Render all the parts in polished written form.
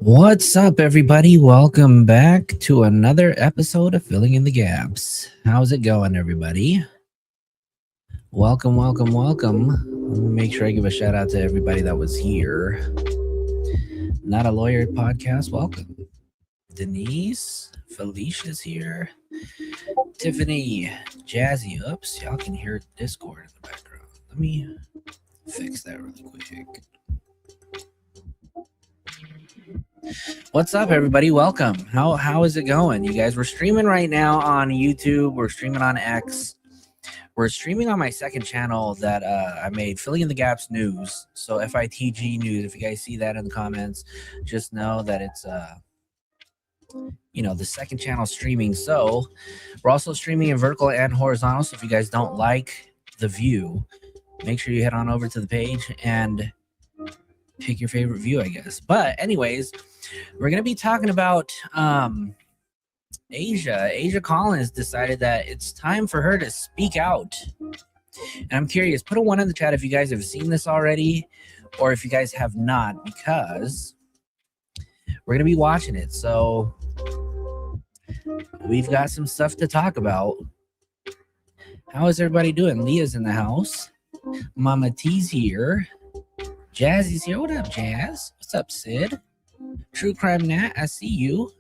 What's up, everybody? Welcome back to another episode of Filling in the Gaps. How's it going, everybody? Welcome. Let me make sure I give a shout out to everybody that was here. Not a Lawyer podcast, welcome. Denise, Felicia's here. Tiffany, Jazzy, oops, y'all can hear Discord in the background. Let me fix that really quick. What's up, everybody? Welcome. How is it going? You guys, we're streaming right now on YouTube. We're streaming on X. We're streaming on my second channel that I made, Filling in the Gaps News. So FITG News. If you guys see that in the comments, just know that it's the second channel streaming. So we're also streaming in vertical and horizontal. So if you guys don't like the view, make sure you head on over to the page and pick your favorite view, I guess. But anyways, we're going to be talking about Aysia Collins decided that it's time for her to speak out. And I'm curious, put a 1 in the chat if you guys have seen this already or if you guys have not, because we're going to be watching it. So we've got some stuff to talk about. How is everybody doing? Leah's in the house. Mama T's here. Jazzy's here. What up, Jazz? What's up, Sid? True Crime Nat, I see you.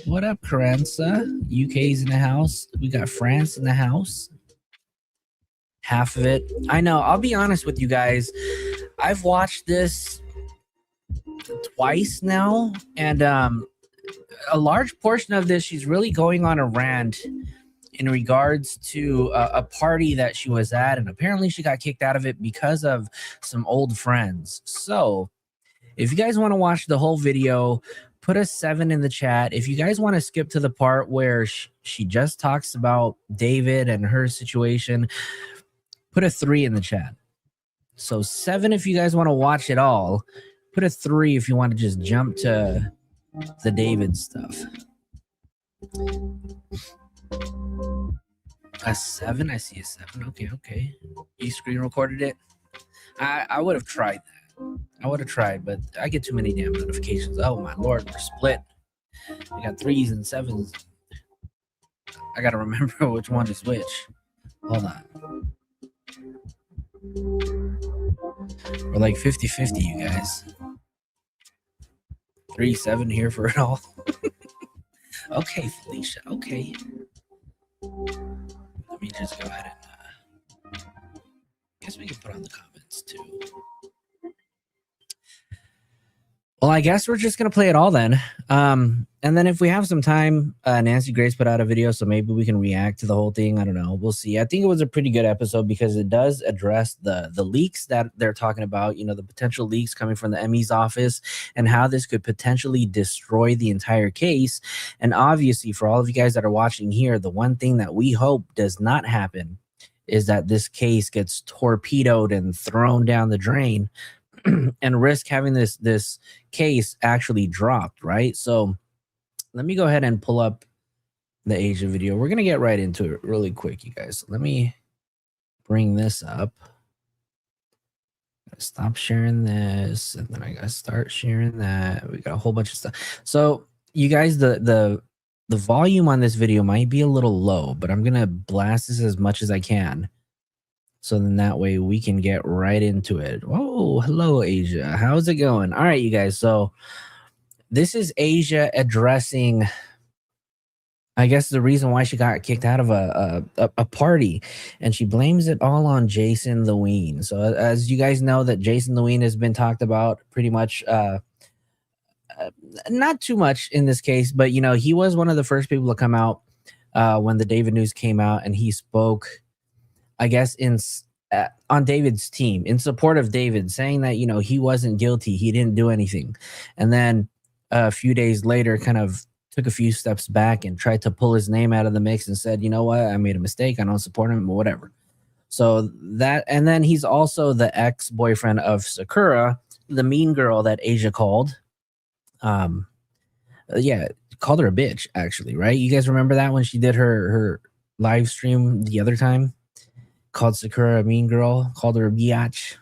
What up, Carenza? UK's in the house. We got France in the house. Half of it. I know. I'll be honest with you guys. I've watched this twice now, and a large portion of this, she's really going on a rant in regards to a party that she was at, and apparently she got kicked out of it because of some old friends. So if you guys want to watch the whole video, put a 7 in the chat. If you guys want to skip to the part where she just talks about David and her situation, put a 3 in the chat. So 7 if you guys want to watch it all. Put a 3 if you want to just jump to the David stuff. A 7? I see a 7. Okay. You screen recorded it? I would have tried that. I would have tried, but I get too many damn notifications. Oh my lord, we're split. We got 3s and 7s. I gotta remember which one is which. Hold on. We're like 50-50, you guys. 3-7 here for it all. Okay, Felicia. Okay. Let me just go ahead and guess we can put on the comments too. Well, I guess we're just gonna play it all then. And then if we have some time, Nancy Grace put out a video, so maybe we can react to the whole thing. I don't know. We'll see. I think it was a pretty good episode because it does address the leaks that they're talking about, the potential leaks coming from the Emmy's office and how this could potentially destroy the entire case. And obviously, for all of you guys that are watching here, the one thing that we hope does not happen is that this case gets torpedoed and thrown down the drain and risk having this case actually dropped, right? So let me go ahead and pull up the Aysia video. We're going to get right into it really quick, you guys. Let me bring this up. Stop sharing this, and then I got to start sharing that. We got a whole bunch of stuff. So you guys, the volume on this video might be a little low, but I'm going to blast this as much as I can. So then that way we can get right into it. Oh, hello, Aysia. How's it going? All right, you guys. So this is Aysia addressing, I guess, the reason why she got kicked out of a party. And she blames it all on Jason Lewine. So as you guys know, that Jason Lewine has been talked about pretty much, not too much in this case, but, he was one of the first people to come out when the David news came out, and he spoke, I guess, on David's team in support of David, saying that, he wasn't guilty. He didn't do anything. And then a few days later, kind of took a few steps back and tried to pull his name out of the mix and said, you know what, I made a mistake. I don't support him or whatever. So that, and then he's also the ex-boyfriend of Sakura, the mean girl that Aysia called. Yeah, called her a bitch, actually, right? You guys remember that when she did her live stream the other time? Called Sakura a mean girl, called her a biatch.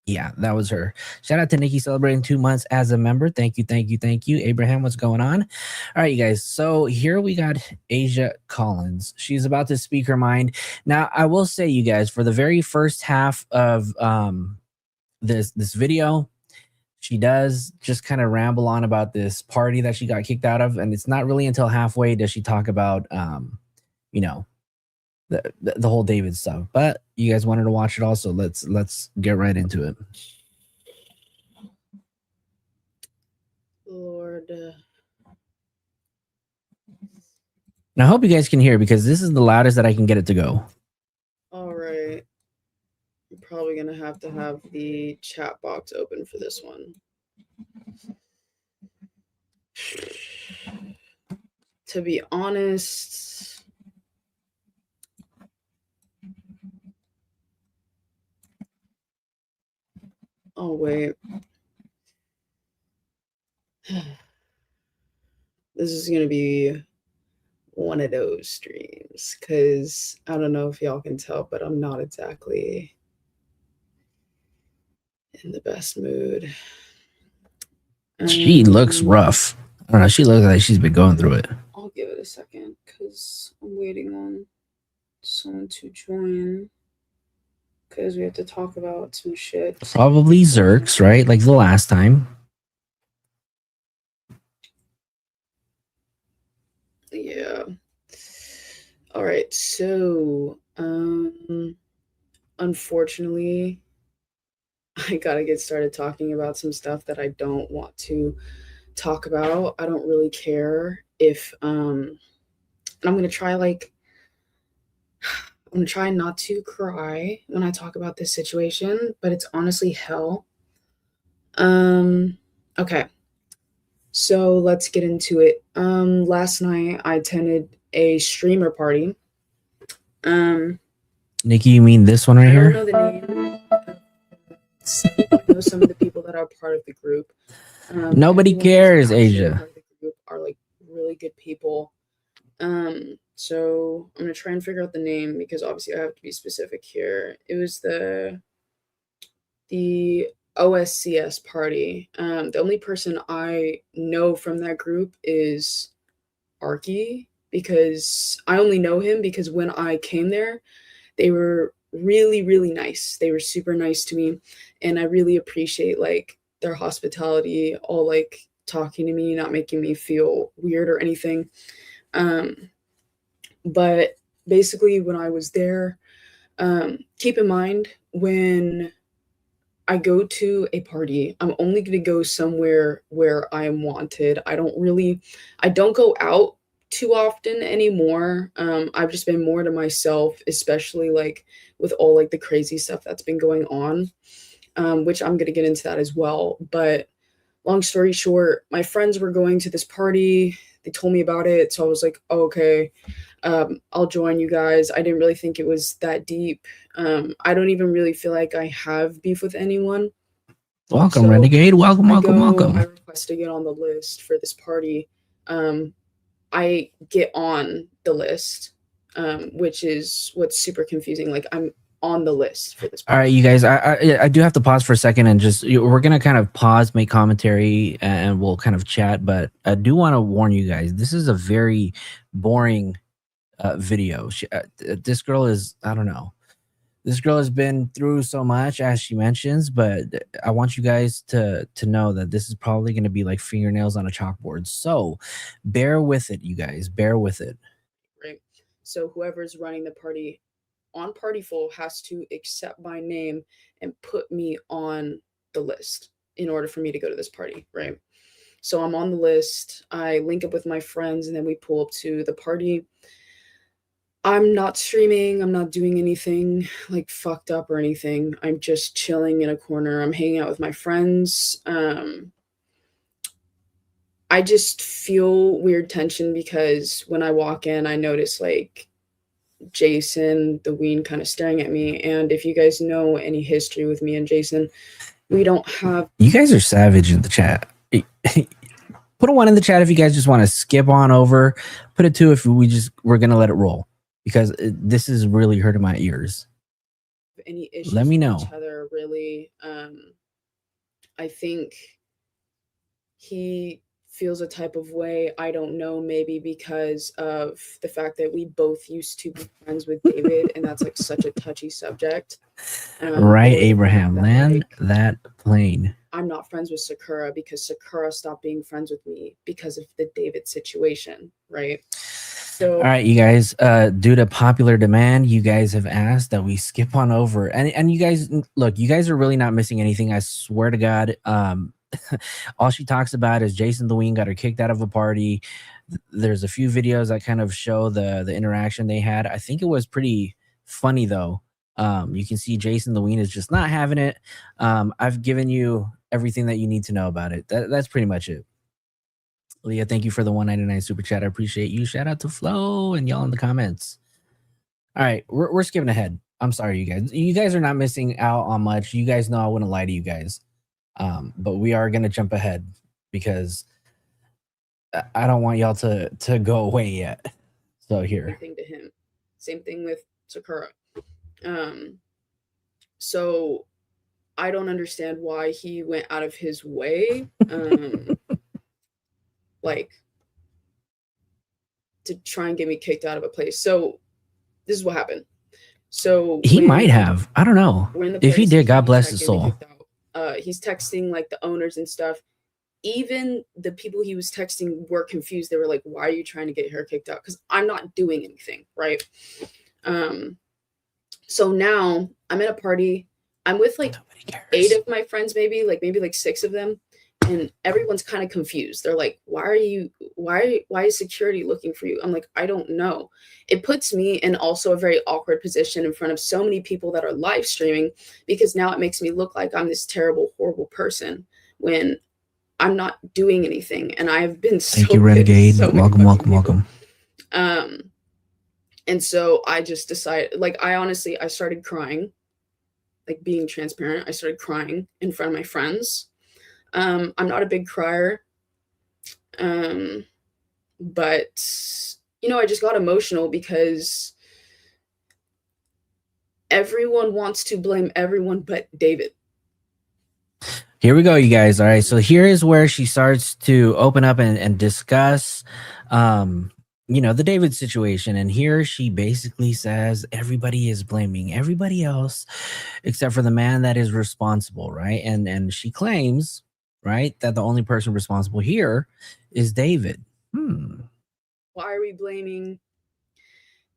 Yeah, that was her. Shout out to Nikki celebrating 2 months as a member. Thank you, thank you, thank you. Abraham, what's going on? All right, you guys. So here we got Aysia Collins. She's about to speak her mind. Now, I will say, you guys, for the very first half of this video, she does just kind of ramble on about this party that she got kicked out of, and it's not really until halfway does she talk about you know, the whole David stuff. But you guys wanted to watch it also. Let's get right into it. Lord. Now I hope you guys can hear because this is the loudest that I can get it to go. All right. I'm probably going to have the chat box open for this one. To be honest, oh wait. This is going to be one of those streams because I don't know if y'all can tell, but I'm not exactly in the best mood. She looks rough. I don't know. She looks like she's been going through it. I'll give it a second because I'm waiting on someone to join because we have to talk about some shit. Probably Zerks, right? Like the last time. Yeah. All right. So, unfortunately, I gotta get started talking about some stuff that I don't want to talk about. I don't really care if and I'm gonna try not to cry when I talk about this situation, but it's honestly hell. Okay. So let's get into it. Last night I attended a streamer party. Nikki, you mean this one right here? I don't know the name. I know some of the people that are part of the group. Nobody cares, Aysia. Are like really good people. So I'm gonna try and figure out the name because obviously I have to be specific here. It was the OSCS party. The only person I know from that group is Arky because I only know him because when I came there, they were really, really nice. They were super nice to me, and I really appreciate like their hospitality, all like talking to me, not making me feel weird or anything. But basically when I was there, keep in mind when I go to a party, I'm only going to go somewhere where I am wanted. I don't go out too often anymore. I've just been more to myself, especially like with all like the crazy stuff that's been going on, which I'm going to get into that as well. But long story short, my friends were going to this party. They told me about it. So I was like, oh, okay, I'll join you guys. I didn't really think it was that deep. I don't even really feel like I have beef with anyone. Welcome, so Renegade. Welcome. I request to get on the list for this party. I get on the list, which is what's super confusing. Like I'm on the list for this party. All right, you guys, I do have to pause for a second and just we're gonna kind of pause, make commentary, and we'll kind of chat. But I do want to warn you guys, this is a very boring video. This girl is, I don't know. This girl has been through so much, as she mentions, but I want you guys to know that this is probably going to be like fingernails on a chalkboard. So bear with it, you guys. Bear with it. Right. So whoever's running the party on Partyful has to accept my name and put me on the list in order for me to go to this party, right? So I'm on the list. I link up with my friends, and then we pull up to the party. I'm not streaming. I'm not doing anything like fucked up or anything. I'm just chilling in a corner. I'm hanging out with my friends. I just feel weird tension because when I walk in, I notice like Jason, the Ween, kind of staring at me. And if you guys know any history with me and Jason, we don't have. You guys are savage in the chat. Put a 1 in the chat if you guys just want to skip on over. Put a 2 if we're gonna let it roll, because this is really hurting my ears. any issues Let me with know. each other, really. I think he feels a type of way. I don't know, maybe because of the fact that we both used to be friends with David, and that's like such a touchy subject. Right, or the fact Abraham, that, land like, that plane. I'm not friends with Sakura because Sakura stopped being friends with me because of the David situation, right? So, All right, you guys, due to popular demand, you guys have asked that we skip on over. And you guys, look, you guys are really not missing anything. I swear to God. All she talks about is Jason Lewin got her kicked out of a party. There's a few videos that kind of show the interaction they had. I think it was pretty funny, though. You can see Jason Lewin is just not having it. I've given you everything that you need to know about it. That's pretty much it. Leah, thank you for the 199 super chat. I appreciate you. Shout out to Flo and y'all in the comments. All right, we're skipping ahead. I'm sorry, you guys. You guys are not missing out on much. You guys know I wouldn't lie to you guys. But we are gonna jump ahead because I don't want y'all to go away yet. So here. Same thing to him. Same thing with Sakura. So I don't understand why he went out of his way. Like, to try and get me kicked out of a place. So this is what happened. So he might have. I don't know. If he did, God bless his soul. He's texting like the owners and stuff. Even the people he was texting were confused. They were like, "Why are you trying to get her kicked out?" Because I'm not doing anything, right? So now I'm at a party. I'm with like 8 of my friends, maybe like 6 of them. And everyone's kind of confused. They're like, why is security looking for you? I'm like, I don't know. It puts me in also a very awkward position in front of so many people that are live streaming, because now it makes me look like I'm this terrible, horrible person when I'm not doing anything. And I've been Thank you, Renegade. Welcome. And so I just decided, like, I started crying, like, being transparent. I started crying in front of my friends. I'm not a big crier, but, I just got emotional because everyone wants to blame everyone but David. Here we go, you guys. All right, so here is where she starts to open up and discuss, the David situation. And here she basically says everybody is blaming everybody else except for the man that is responsible, right? And she claims, right, that the only person responsible here is David. Why are we blaming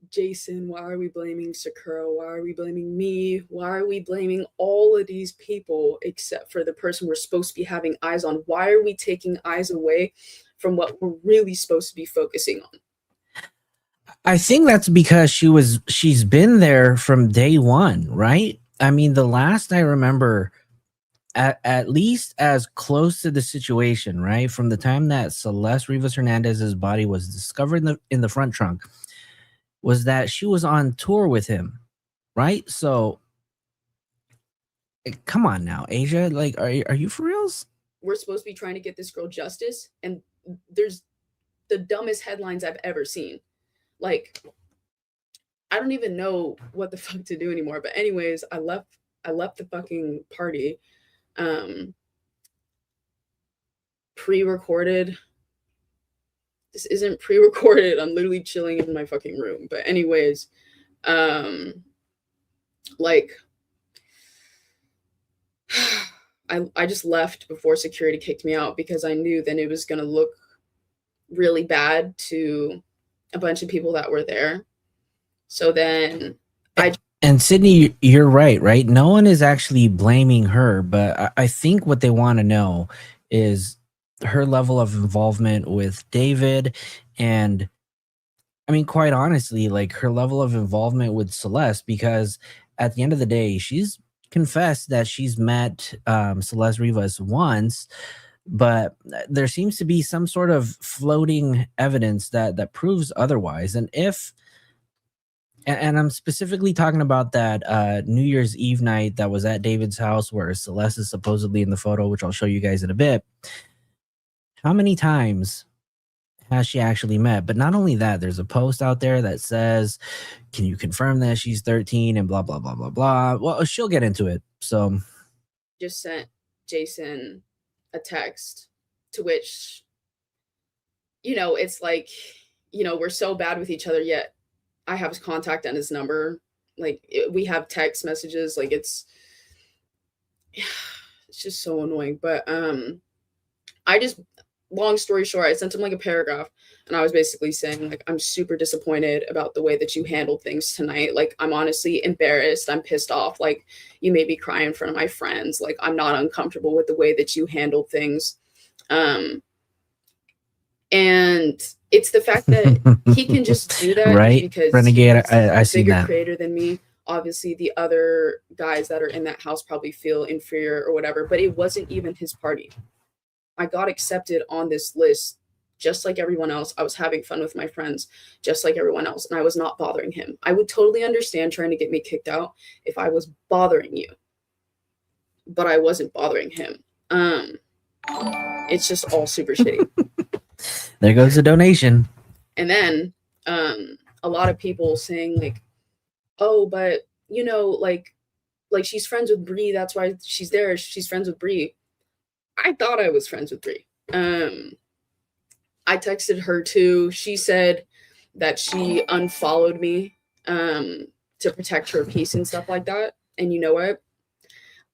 Jason? Why are we blaming Sakura? Why are we blaming me? Why are we blaming all of these people except for the person we're supposed to be having eyes on? Why are we taking eyes away from what we're really supposed to be focusing on? I think that's because she's been there from day one, right? I mean, the last I remember, at least as close to the situation, right, from the time that Celeste Rivas Hernandez's body was discovered in the front trunk, was that she was on tour with him, right? So, come on now, Aysia, like, are you for reals? We're supposed to be trying to get this girl justice, and there's the dumbest headlines I've ever seen. Like, I don't even know what the fuck to do anymore. But anyways, I left the fucking party. Pre-recorded. This isn't pre-recorded. I'm literally chilling in my fucking room. But anyways, like, I just left before security kicked me out because I knew then it was gonna look really bad to a bunch of people that were there. So then and Sydney, you're right? No one is actually blaming her, but I think what they want to know is her level of involvement with David, and I mean, quite honestly, like her level of involvement with Celeste, because at the end of the day, she's confessed that she's met Celeste Rivas once, but there seems to be some sort of floating evidence that proves otherwise. And I'm specifically talking about that New Year's Eve night that was at David's house where Celeste is supposedly in the photo, which I'll show you guys in a bit. How many times has she actually met? But not only that, there's a post out there that says, can you confirm that she's 13 and blah, blah, blah, blah, blah. Well, she'll get into it. So just sent Jason a text to which, you know, it's like, you know, we're so bad with each other, yet I have his contact and his number. Like we have text messages. Like it's just so annoying. But I just, long story short, I sent him like a paragraph, and I was basically saying, like, I'm super disappointed about the way that you handled things tonight. Like, I'm honestly embarrassed. I'm pissed off. Like, you made me cry in front of my friends. Like, I'm not uncomfortable with the way that you handled things. And it's the fact that he can just do that, right? Because Renegade, I see bigger that. creator than me. Obviously, the other guys that are in that house probably feel inferior or whatever, but it wasn't even his party. I got accepted on this list just like everyone else. I was having fun with my friends just like everyone else, and I was not bothering him. I would totally understand trying to get me kicked out if I was bothering you, but I wasn't bothering him. It's just all super shitty. There goes the donation. And then a lot of people saying like, oh, but you know, like she's friends with Bree, that's why she's there. She's friends with Bree. I thought I was friends with Bree. I texted her too. She said that she unfollowed me to protect her peace and stuff like that. And you know what?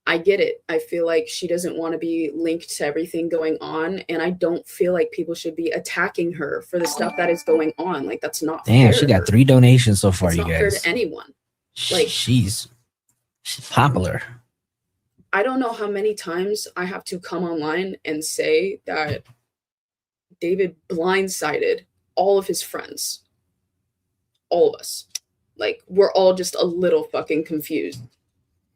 I get it. I feel like she doesn't want to be linked to everything going on. And I don't feel like people should be attacking her for the stuff that is going on. Like, that's not Damn, fair. she got 3 donations so far, it's you not guys. fair to anyone. Like, she's popular. I don't know how many times I have to come online and say that David blindsided all of his friends. All of us. Like, we're all just a little fucking confused.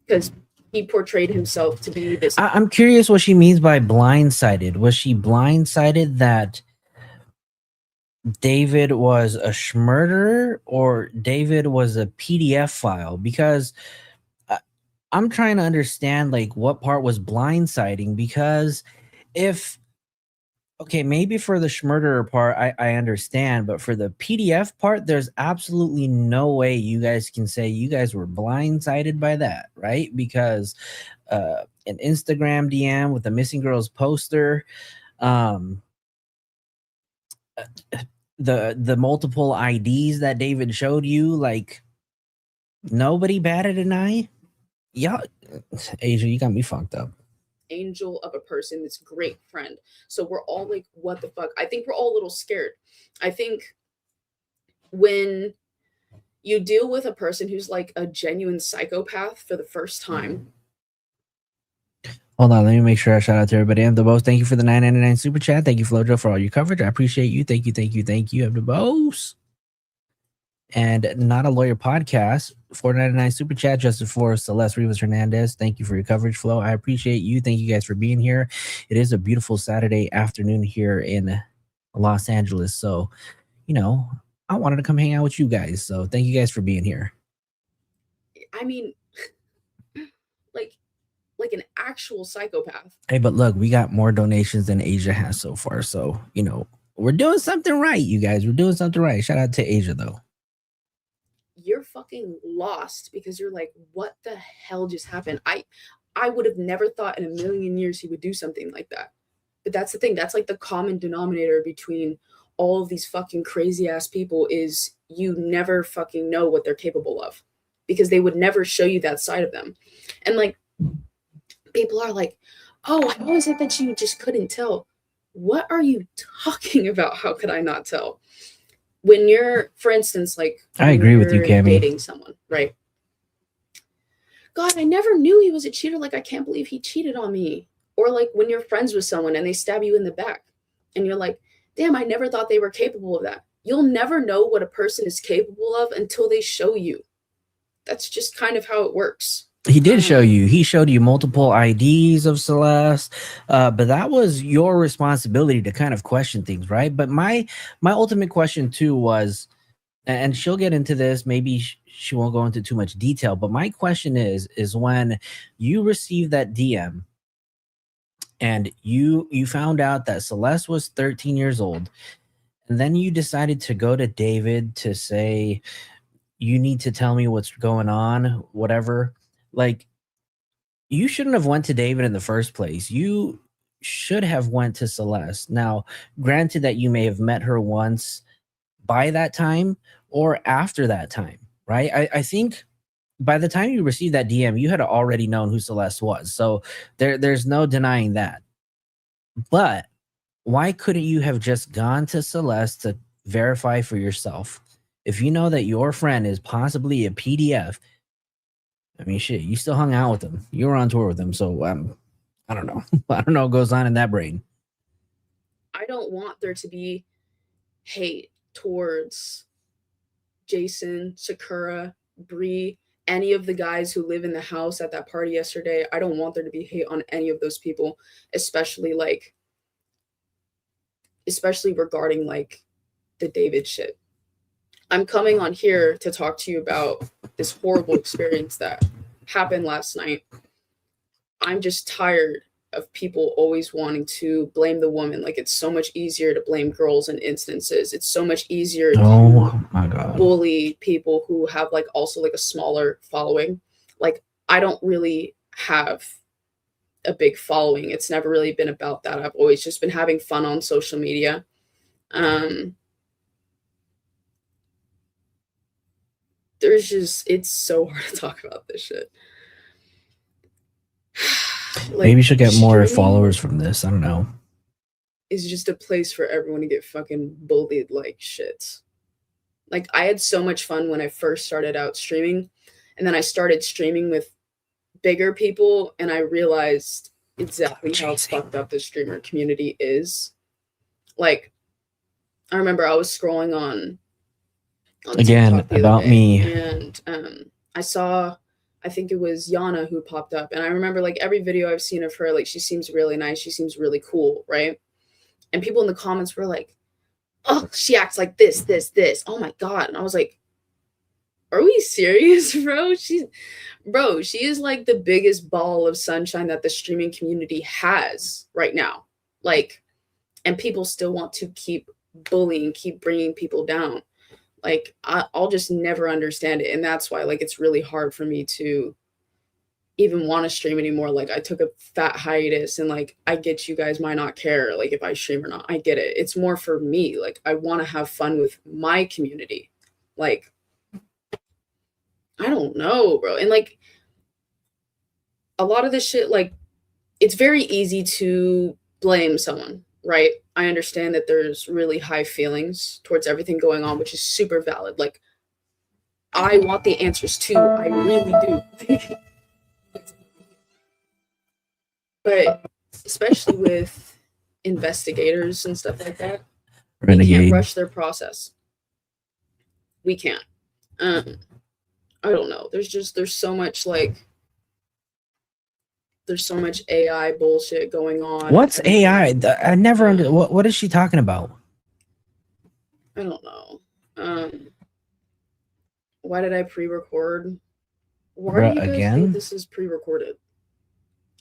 Because he portrayed himself to be this. I'm curious what she means by blindsided. Was she blindsided that David was a schmurderer or David was a PDF file? Because I'm trying to understand like what part was blindsiding, because if okay, maybe for the schmurderer part, I understand, but for the PDF part, there's absolutely no way you guys can say you guys were blindsided by that, right? Because an Instagram DM with a missing girls poster, the multiple IDs that David showed you, like nobody batted an eye. Yeah, Aysia, you got me fucked up. Angel of a person, this great friend. So we're all like, what the fuck? I think we're all a little scared. I think when you deal with a person who's like a genuine psychopath for the first time. Hold on, let me make sure I shout out to everybody. I'm the boss. Thank you for the $9.99 super chat. Thank you, Flojo, for all your coverage. I appreciate you. Thank you, thank you, thank you. I'm the boss. And Not a Lawyer podcast, $4.99 super chat, just for Celeste Rivas Hernandez. Thank you for your coverage, Flo. I appreciate you. Thank you guys for being here. It is a beautiful Saturday afternoon here in Los Angeles. So, you know, I wanted to come hang out with you guys. So thank you guys for being here. I mean, like an actual psychopath. Hey, but look, we got more donations than Aysia has so far. So, you know, we're doing something right, you guys. We're doing something right. Shout out to Aysia, though. You're fucking lost because you're like, what the hell just happened? I would have never thought in a million years he would do something like that. But that's the thing. That's like the common denominator between all of these fucking crazy ass people is you never fucking know what they're capable of because they would never show you that side of them. And like, people are like, oh, how is it that you just couldn't tell? What are you talking about? How could I not tell? When you're, for instance, like, I agree with you, Cammy. Dating someone, right? God, I never knew he was a cheater. Like, I can't believe he cheated on me. Or like when you're friends with someone and they stab you in the back and you're like, damn, I never thought they were capable of that. You'll never know what a person is capable of until they show you. That's just kind of how it works. He did show you. He showed you multiple IDs of Celeste, but that was your responsibility to kind of question things, right? But my ultimate question too was, and she'll get into this. Maybe she won't go into too much detail, but my question is when you received that DM and you found out that Celeste was 13 years old, And then you decided to go to David to say, you need to tell me what's going on, whatever. Like, you shouldn't have went to David in the first place. You should have went to Celeste. Now, granted that you may have met her once by that time or after that time, right? I think by the time you received that DM, you had already known who Celeste was. So there's no denying that. But why couldn't you have just gone to Celeste to verify for yourself? If you know that your friend is possibly a PDF, I mean, shit, you still hung out with them. You were on tour with them. So I don't know. I don't know what goes on in that brain. I don't want there to be hate towards Jason, Sakura, Bree, any of the guys who live in the house at that party yesterday. I don't want there to be hate on any of those people, especially regarding like the David shit. I'm coming on here to talk to you about this horrible experience that happened last night. I'm just tired of people always wanting to blame the woman. Like, it's so much easier to blame girls in instances. It's so much easier Oh my God. bully people who have like also like a smaller following. Like, I don't really have a big following. It's never really been about that. I've always just been having fun on social media. It's so hard to talk about this shit. Like, maybe you should get more followers from this. I don't know. It's just a place for everyone to get fucking bullied like shit. Like, I had so much fun when I first started out streaming, and then I started streaming with bigger people, and I realized exactly how fucked up the streamer community is. Like, I remember I was scrolling on again about me, and I saw, I think it was Yana who popped up, and I remember like every video I've seen of her, like, she seems really nice, she seems really cool, right? And people in the comments were like, oh, she acts like this, oh my God. And I was like, are we serious, bro? She is like the biggest ball of sunshine that the streaming community has right now. Like, and people still want to keep bullying, keep bringing people down. Like, I'll just never understand it. And that's why, like, it's really hard for me to even want to stream anymore. Like, I took a fat hiatus, and like, I get you guys might not care like if I stream or not. I get it. It's more for me. Like, I want to have fun with my community. Like, I don't know, bro. And like, a lot of this shit, like, it's very easy to blame someone, right? I understand that there's really high feelings towards everything going on, which is super valid. Like, I want the answers too. I really do. But especially with investigators and stuff like that, we can't rush their process. We can't. I don't know. There's so much there's so much AI bullshit going on. What's AI? I never under. What is she talking about? I don't know. Why did I pre-record? Why do you guys think this is pre-recorded?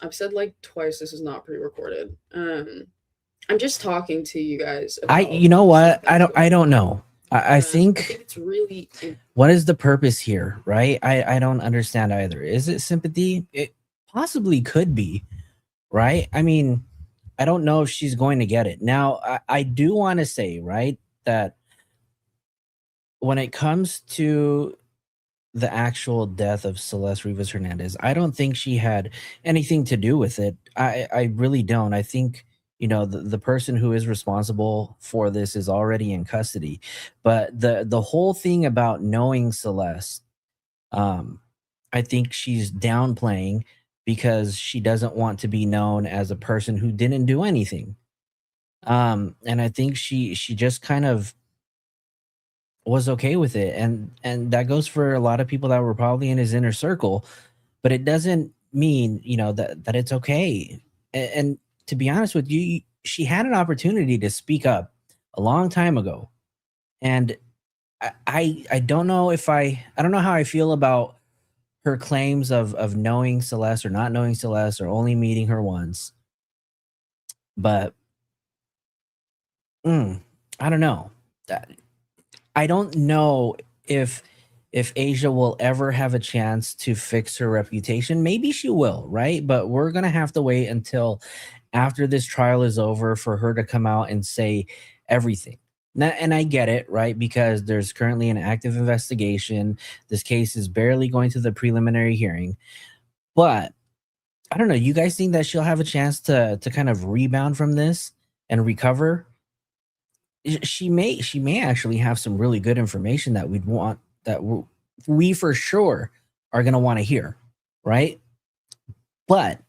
I've said like twice this is not pre-recorded. I'm just talking to you guys about, you know what? I don't know. I think it's really, what is the purpose here, right? I don't understand either. Is it sympathy? It possibly could be, right? I mean, I don't know if she's going to get it. Now, I do want to say, right, that when it comes to the actual death of Celeste Rivas Hernandez, I don't think she had anything to do with it. I really don't. I think, you know, the person who is responsible for this is already in custody. But the whole thing about knowing Celeste, I think she's downplaying because she doesn't want to be known as a person who didn't do anything. And I think she just kind of was okay with it, and that goes for a lot of people that were probably in his inner circle, but it doesn't mean, you know, that it's okay. And to be honest with you, she had an opportunity to speak up a long time ago, and I don't know if I don't know how I feel about her claims of knowing Celeste or not knowing Celeste or only meeting her once, but I don't know. I don't know if Asia will ever have a chance to fix her reputation. Maybe she will, right? But we're gonna have to wait until after this trial is over for her to come out and say everything. Now, and I get it, right? Because there's currently an active investigation. This case is barely going to the preliminary hearing. But I don't know. You guys think that she'll have a chance to kind of rebound from this and recover? She may actually have some really good information that we'd want that we for sure are going to want to hear, right? But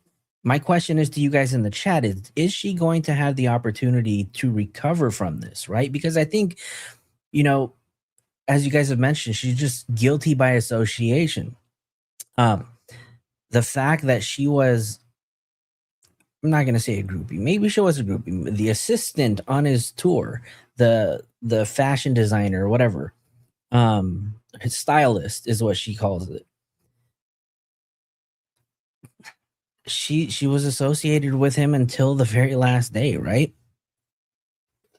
my question is to you guys in the chat is she going to have the opportunity to recover from this, right? Because I think, you know, as you guys have mentioned, she's just guilty by association. The fact that she was, I'm not gonna say a groupie. Maybe she was a groupie. The assistant on his tour, the fashion designer, whatever, his stylist is what she calls it. She was associated with him until the very last day, right?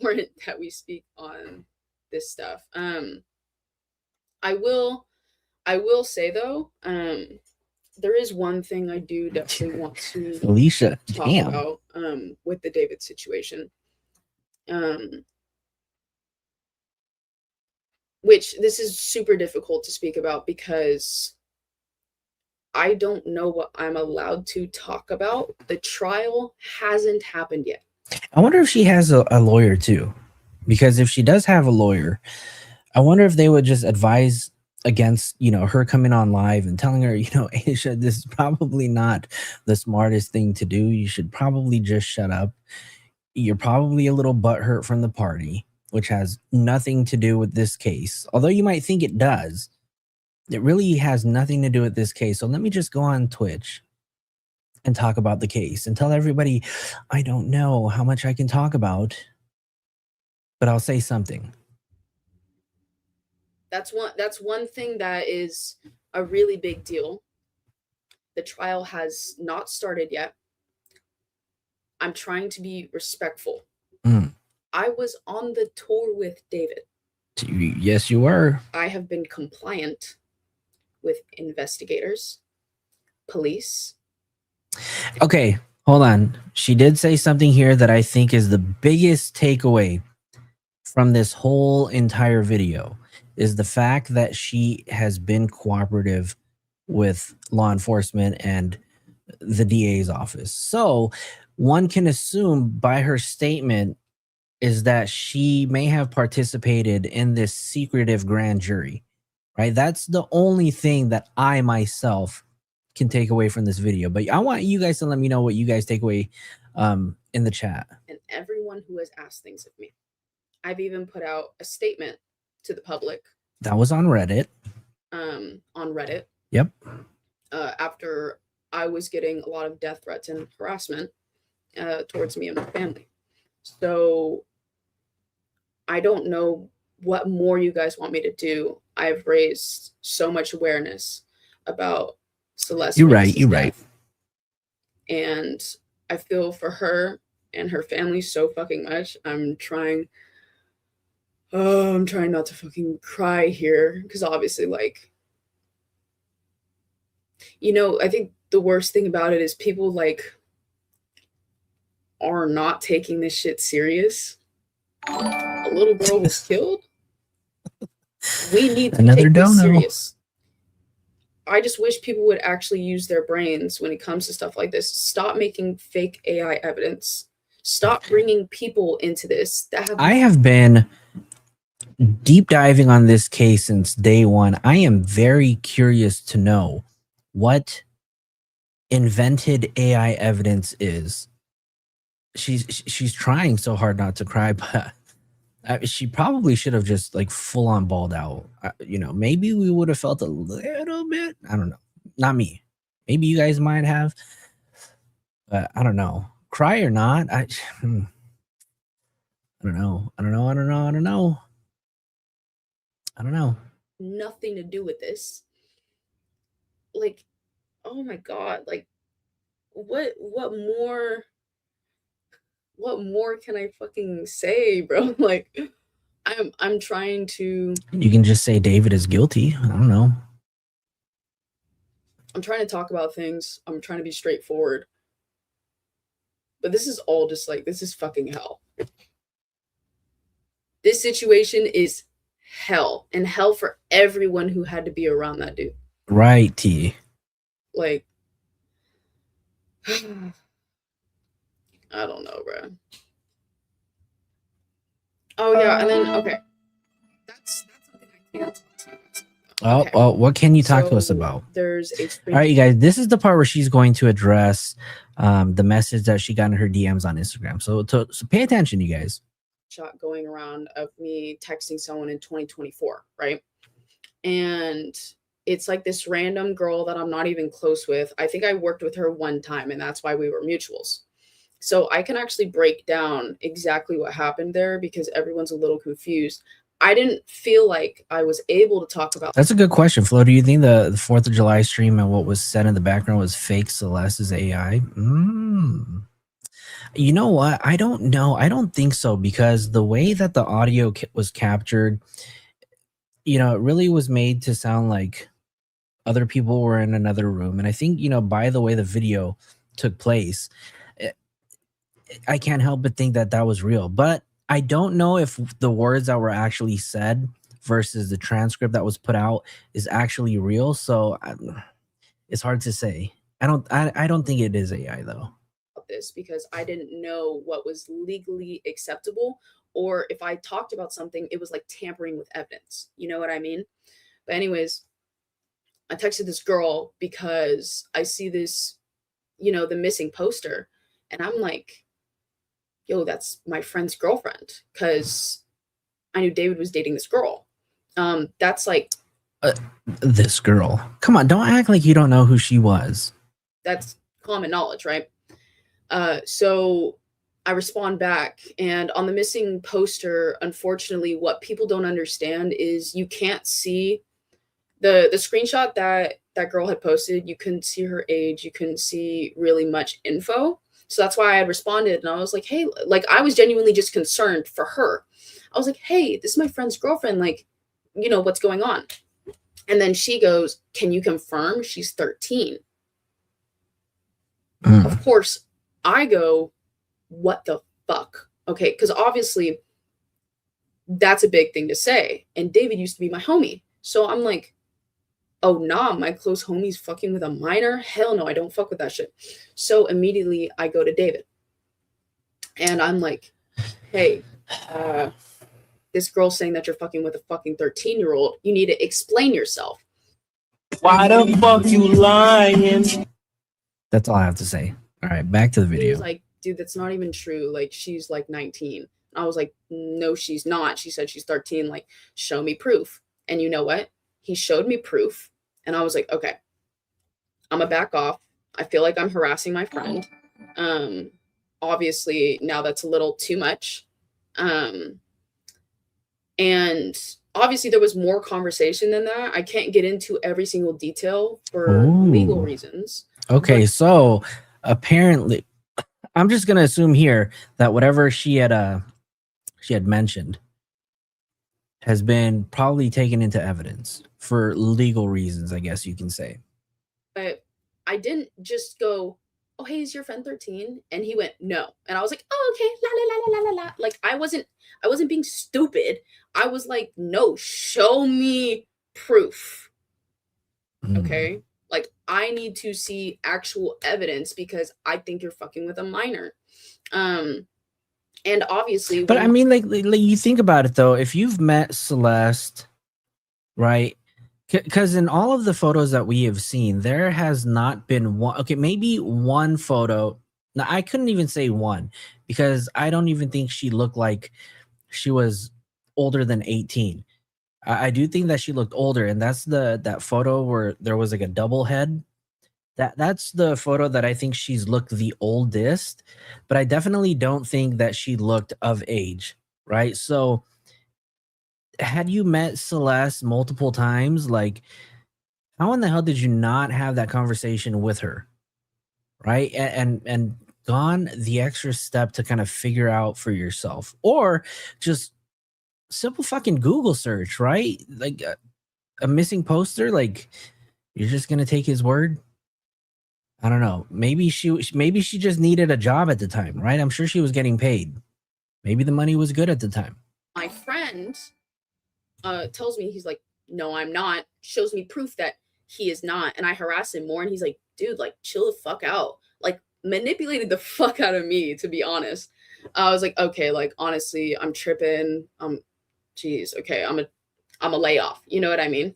That we speak on this stuff. I will say though, there is one thing I do definitely want to Alicia, talk damn. about with the David situation. Which this is super difficult to speak about because I don't know what I'm allowed to talk about. The trial hasn't happened yet. I wonder if she has a lawyer too, because if she does have a lawyer, I wonder if they would just advise against, you know, her coming on live and telling her, you know, Aysia, this is probably not the smartest thing to do. You should probably just shut up. You're probably a little butthurt from the party, which has nothing to do with this case. Although you might think it does, it really has nothing to do with this case. So let me just go on Twitch and talk about the case and tell everybody, I don't know how much I can talk about, but I'll say something. That's one thing that is a really big deal. The trial has not started yet. I'm trying to be respectful. I was on the tour with David. Yes, you were. I have been compliant with investigators, police. Okay, hold on. She did say something here that I think is the biggest takeaway from this whole entire video is the fact that she has been cooperative with law enforcement and the DA's office. So one can assume by her statement is that she may have participated in this secretive grand jury, right? That's the only thing that I myself can take away from this video. But I want you guys to let me know what you guys take away in the chat. And everyone who has asked things of me. I've even put out a statement to the public. That was on Reddit. On Reddit. Yep. After I was getting a lot of death threats and harassment towards me and my family. So I don't know what more you guys want me to do. I've raised so much awareness about Celeste. You're right. And I feel for her and her family so fucking much. I'm trying not to fucking cry here because obviously, like, you know, I think the worst thing about it is people like are not taking this shit serious. A little girl was killed. We need to take this serious. I just wish people would actually use their brains when it comes to stuff like this. Stop making fake AI evidence. Stop bringing people into this. I have been deep diving on this case since day one. I am very curious to know what invented AI evidence is. She's trying so hard not to cry, but she probably should have just like full on balled out. You know, maybe we would have felt a little bit. I don't know. Not me. Maybe you guys might have, but I don't know. Cry or not, I don't know. I don't know. Nothing to do with this. Like, oh my God, like what more can I fucking say, bro? Like, I'm trying to. You can just say David is guilty. I don't know. I'm trying to talk about things. I'm trying to be straightforward. But this is all just like, this is fucking hell. This situation is hell, and hell for everyone who had to be around that dude. Right, T. Like, I don't know, bro. Oh yeah, and then okay, that's something I can't talk to you guys about. Okay. Oh, what can you talk to us about? There's a all right, you guys. This is the part where she's going to address the message that she got in her DMs on Instagram. So pay attention, you guys. Shot going around of me texting someone in 2024, right? And it's like this random girl that I'm not even close with. I think I worked with her one time, and that's why we were mutuals. So I can actually break down exactly what happened there because everyone's a little confused. I didn't feel like I was able to talk about. That's a good question, Flo. Do you think the 4th of July stream and what was said in the background was fake Celeste's AI? You know what? I don't know. I don't think so, because the way that the audio was captured, you know, it really was made to sound like other people were in another room. And I think, you know, by the way the video took place, I can't help but think that that was real. But I don't know if the words that were actually said versus the transcript that was put out is actually real. So it's hard to say. I don't think it is AI though. This because I didn't know what was legally acceptable, or if I talked about something, it was like tampering with evidence. You know what I mean? But anyways, I texted this girl because I see this, you know, the missing poster, and I'm like, yo, that's my friend's girlfriend, because I knew David was dating this girl. That's like this girl. Come on, don't act like you don't know who she was. That's common knowledge, right? So I respond back, and on the missing poster, unfortunately, what people don't understand is you can't see the screenshot that girl had posted. You couldn't see her age. You couldn't see really much info. So that's why I had responded, and I was like, hey, like, I was genuinely just concerned for her. I was like, hey, this is my friend's girlfriend. Like, you know, what's going on? And then she goes, can you confirm she's 13? Of course, I go, what the fuck? Okay, because obviously that's a big thing to say. And David used to be my homie. So I'm like, oh, nah, my close homie's fucking with a minor? Hell no, I don't fuck with that shit. So immediately I go to David. And I'm like, hey, this girl's saying that you're fucking with a fucking 13-year-old. You need to explain yourself. Why the fuck you lying? That's all I have to say. All right, back to the video. He was like, dude, that's not even true. Like, she's like 19. I was like, no, she's not. She said she's 13. Like, show me proof. And you know what? He showed me proof. And I was like, okay, I'm gonna back off. I feel like I'm harassing my friend. Obviously, now that's a little too much. And obviously, there was more conversation than that. I can't get into every single detail for legal reasons. Okay, so apparently, I'm just gonna assume here that whatever she had mentioned has been probably taken into evidence for legal reasons, I guess you can say. But I didn't just go, oh, hey, is your friend 13? And he went, no. And I was like, oh, okay, la la la la la la. Like, I wasn't being stupid. I was like, no, show me proof. Okay. Like, I need to see actual evidence because I think you're fucking with a minor. And obviously, but I mean, like you think about it though, if you've met Celeste, right? Because in all of the photos that we have seen, there has not been one. Okay, maybe one photo. Now, I couldn't even say one because I don't even think she looked like she was older than 18. I do think that she looked older, and that's that photo where there was like a double head. That's the photo that I think she's looked the oldest, but I definitely don't think that she looked of age, right? So had you met Celeste multiple times, like how in the hell did you not have that conversation with her, right? And gone the extra step to kind of figure out for yourself, or just simple fucking Google search, right? Like a missing poster, like you're just gonna take his word? I don't know. Maybe she just needed a job at the time, right? I'm sure she was getting paid. Maybe the money was good at the time. My friend tells me, he's like, no, I'm not. Shows me proof that he is not. And I harass him more. And he's like, dude, like, chill the fuck out. Like, manipulated the fuck out of me, to be honest. I was like, okay, like, honestly, I'm tripping. Geez, okay, I'm a layoff. You know what I mean?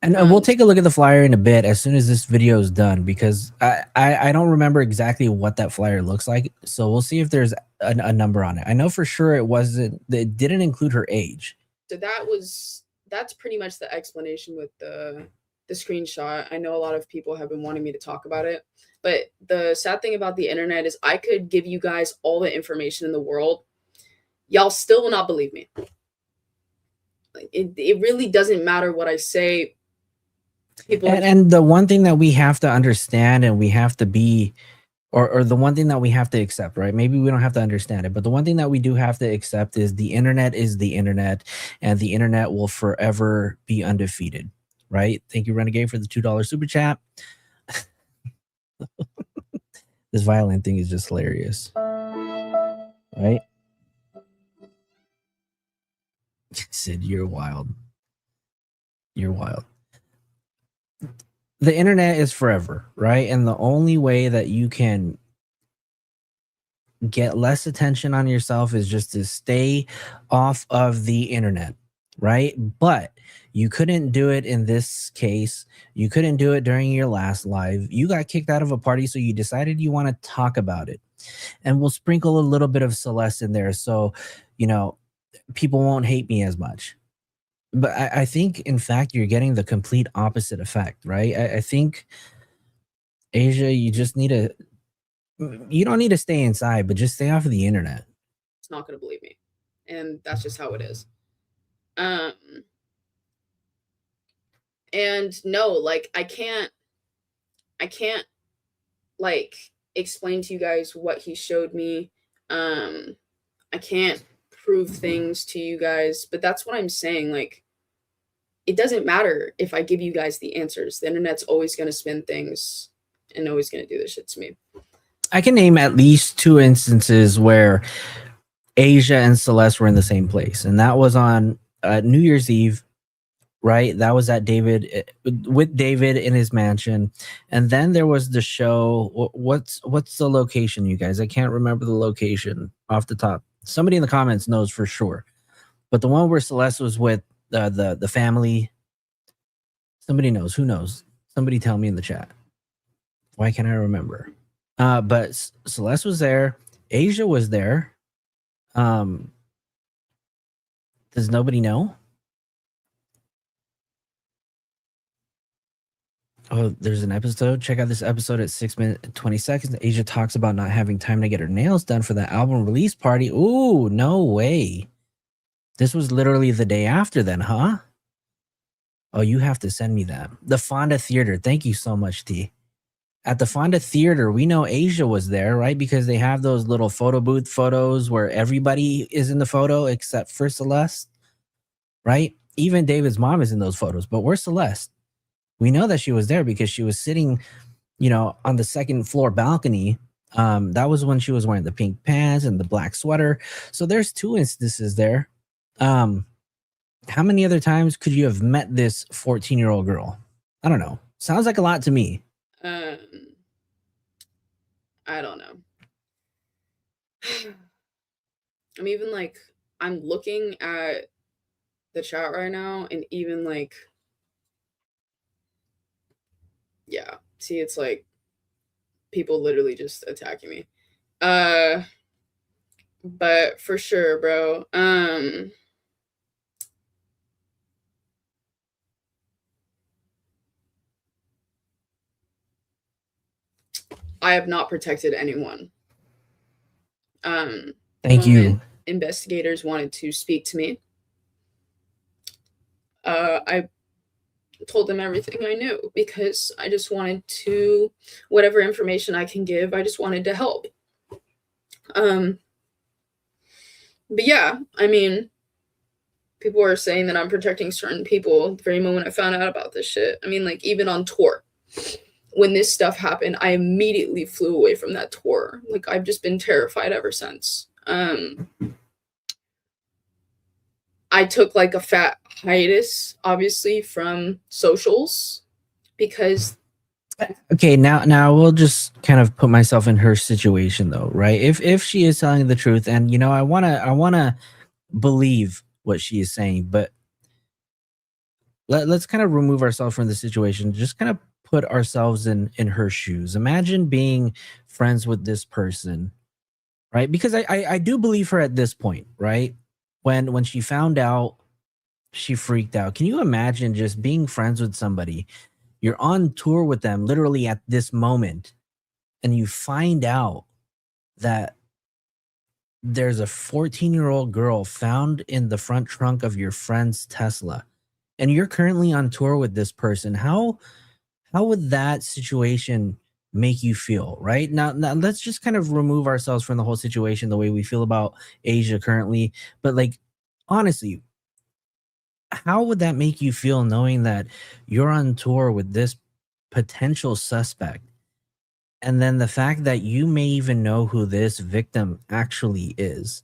And we'll take a look at the flyer in a bit as soon as this video is done, because I don't remember exactly what that flyer looks like. So we'll see if there's a number on it. I know for sure it didn't include her age. So that's pretty much the explanation with the screenshot. I know a lot of people have been wanting me to talk about it, but the sad thing about the internet is I could give you guys all the information in the world. Y'all still will not believe me. Like, it really doesn't matter what I say. People and the one thing that we have to understand, and we have to be, or the one thing that we have to accept, right? Maybe we don't have to understand it, but the one thing that we do have to accept is the internet is the internet, and the internet will forever be undefeated, right? Thank you, Renegade, for the $2 super chat. This violin thing is just hilarious, right? Sid, you're wild. You're wild. The internet is forever, right? And the only way that you can get less attention on yourself is just to stay off of the internet, right? But you couldn't do it in this case. You couldn't do it during your last live. You got kicked out of a party, so you decided you want to talk about it. And we'll sprinkle a little bit of Celeste in there, so, you know, people won't hate me as much. But I think, in fact, you're getting the complete opposite effect, right? I think, Aysia, you don't need to stay inside, but just stay off of the internet. It's not going to believe me. And that's just how it is. And no, like, I can't like explain to you guys what he showed me. I can't prove things to you guys, but that's what I'm saying. Like, it doesn't matter if I give you guys the answers. The internet's always going to spin things and always going to do this shit to me. I can name at least 2 instances where Aysia and Celeste were in the same place, and that was on New Year's Eve, right? That was at with David in his mansion, and then there was the show. What's the location, you guys? I can't remember the location off the top. Somebody in the comments knows for sure, but the one where Celeste was with the family. Somebody knows. Who knows? Somebody tell me in the chat. Why can't I remember? But Celeste was there. Aysia was there. Does nobody know? Oh, there's an episode. Check out this episode at 6 minutes and 20 seconds. Aysia talks about not having time to get her nails done for the album release party. Ooh, no way. This was literally the day after then, huh? Oh, you have to send me that. The Fonda Theater. Thank you so much, T. At the Fonda Theater, we know Aysia was there, right? Because they have those little photo booth photos where everybody is in the photo except for Celeste, right? Even David's mom is in those photos, but where's Celeste? We know that she was there because she was sitting, you know, on the second floor balcony. That was when she was wearing the pink pants and the black sweater. So there's 2 instances there. How many other times could you have met this 14-year-old girl? I don't know. Sounds like a lot to me. I don't know. I'm even like, I'm looking at the chat right now, and even like, yeah, see, it's like people literally just attacking me. But for sure, bro. I have not protected anyone. Thank you. Investigators wanted to speak to me. I told them everything I knew because I just wanted to, whatever information I can give, I just wanted to help. But yeah, I mean, people are saying that I'm protecting certain people the very moment I found out about this shit. I mean, like, even on tour, when this stuff happened, I immediately flew away from that tour. Like, I've just been terrified ever since. I took like a fat hiatus, obviously, from socials because. Okay, now we'll just kind of put myself in her situation though, right? If she is telling the truth, and you know, I wanna believe what she is saying, but let's kind of remove ourselves from the situation. Just kind of put ourselves in her shoes. Imagine being friends with this person, right? Because I do believe her at this point, right? When she found out, she freaked out. Can you imagine just being friends with somebody? You're on tour with them literally at this moment, and you find out that there's a 14-year-old girl found in the front trunk of your friend's Tesla, and you're currently on tour with this person. How would that situation make you feel? Right now, let's just kind of remove ourselves from the whole situation, the way we feel about Aysia currently. But like, honestly, how would that make you feel knowing that you're on tour with this potential suspect, and then the fact that you may even know who this victim actually is?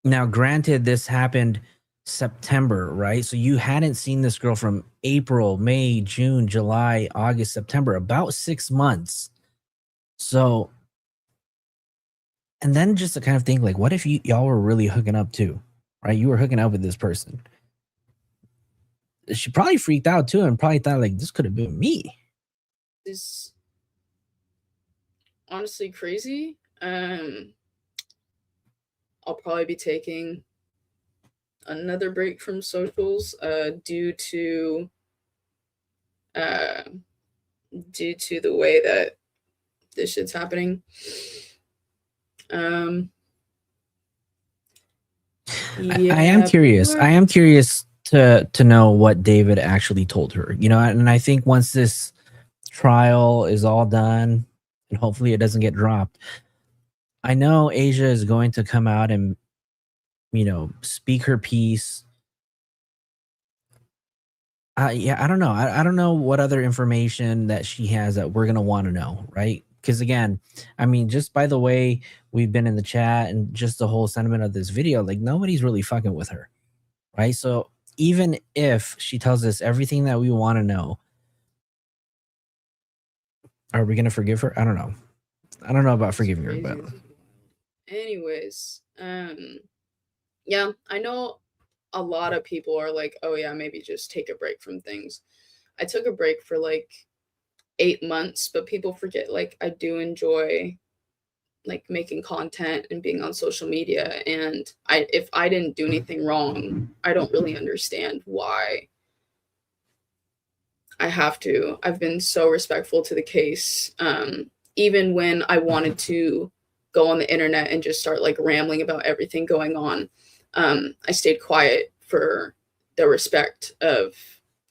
Now, granted, this happened September, right? So you hadn't seen this girl from April, May, June, July, August, September, about 6 months. So, and then just to kind of think, like, what if y'all were really hooking up too, right? You were hooking up with this person. She probably freaked out too, and probably thought, like, this could have been me. Is honestly crazy. I'll probably be taking another break from socials due to the way that this shit's happening. I am curious. I am curious to know what David actually told her. You know, and I think once this trial is all done, and hopefully it doesn't get dropped, I know Aysia is going to come out and, you know, speak her piece. Yeah, I don't know. I don't know what other information that she has that we're gonna want to know, right? Because again, I mean, just by the way we've been in the chat and just the whole sentiment of this video, like, nobody's really fucking with her, right? So even if she tells us everything that we want to know, are we gonna forgive her? I don't know. I don't know about forgiving her, but anyways, yeah, I know a lot of people are like, oh yeah, maybe just take a break from things. I took a break for like 8 months, but people forget, like, I do enjoy like making content and being on social media, and if I didn't do anything wrong, I don't really understand why I have to. I've been so respectful to the case. Even when I wanted to go on the internet and just start like rambling about everything going on, I stayed quiet for the respect of,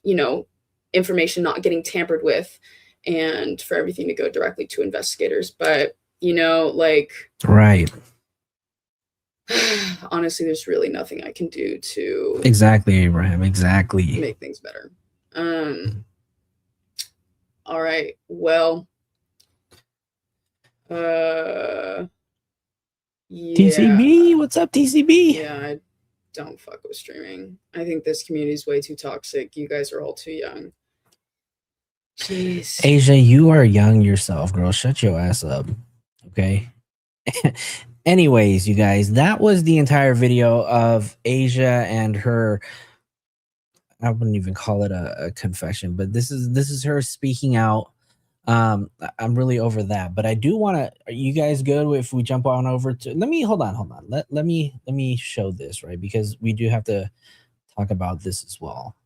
you know, information not getting tampered with, and for everything to go directly to investigators. But, you know, like, right. Honestly, there's really nothing I can do to exactly, Abraham, exactly make things better. All right. Well, yeah. TCB, what's up, TCB? Yeah, I don't fuck with streaming. I think this community is way too toxic. You guys are all too young. Jeez. Aysia, you are young yourself, girl. Shut your ass up. Okay. Anyways, you guys, that was the entire video of Aysia and her. I wouldn't even call it a confession, but this is her speaking out. I'm really over that, but I do want to. Are you guys good if we jump on over to? Let me hold on. Let me show this, right, because we do have to talk about this as well.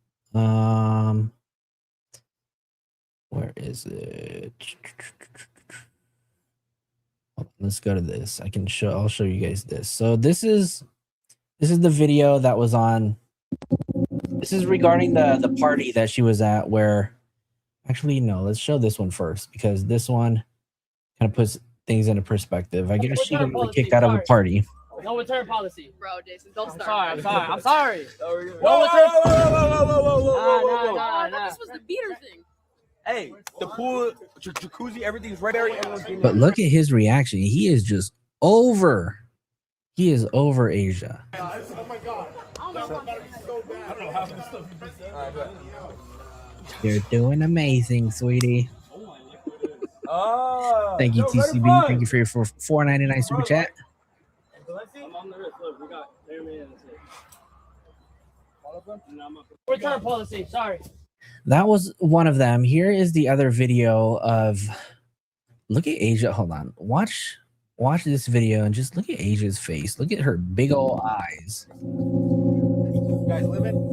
Where is it? Let's go to this. I'll show you guys this. So this is the video that was on. This is regarding the party that she was at, where actually no, let's show this one first, because this one kind of puts things into perspective. I guess she got kicked out of a party. No return policy. Bro, Jason, don't I'm start. sorry. I'm sorry. Whoa, No return. whoa. I thought this was the beater thing. Hey, the pool, jacuzzi, everything's right there. But look at his reaction. He is just over. He is over Aysia. Oh my god. You're doing amazing, sweetie. Oh, Thank you, TCB. Thank you for your $4.99 super chat. Return policy. Sorry. That was one of them. Here is the other video of. Look at Aysia. Hold on. Watch this video and just look at Asia's face. Look at her big old eyes. You guys living?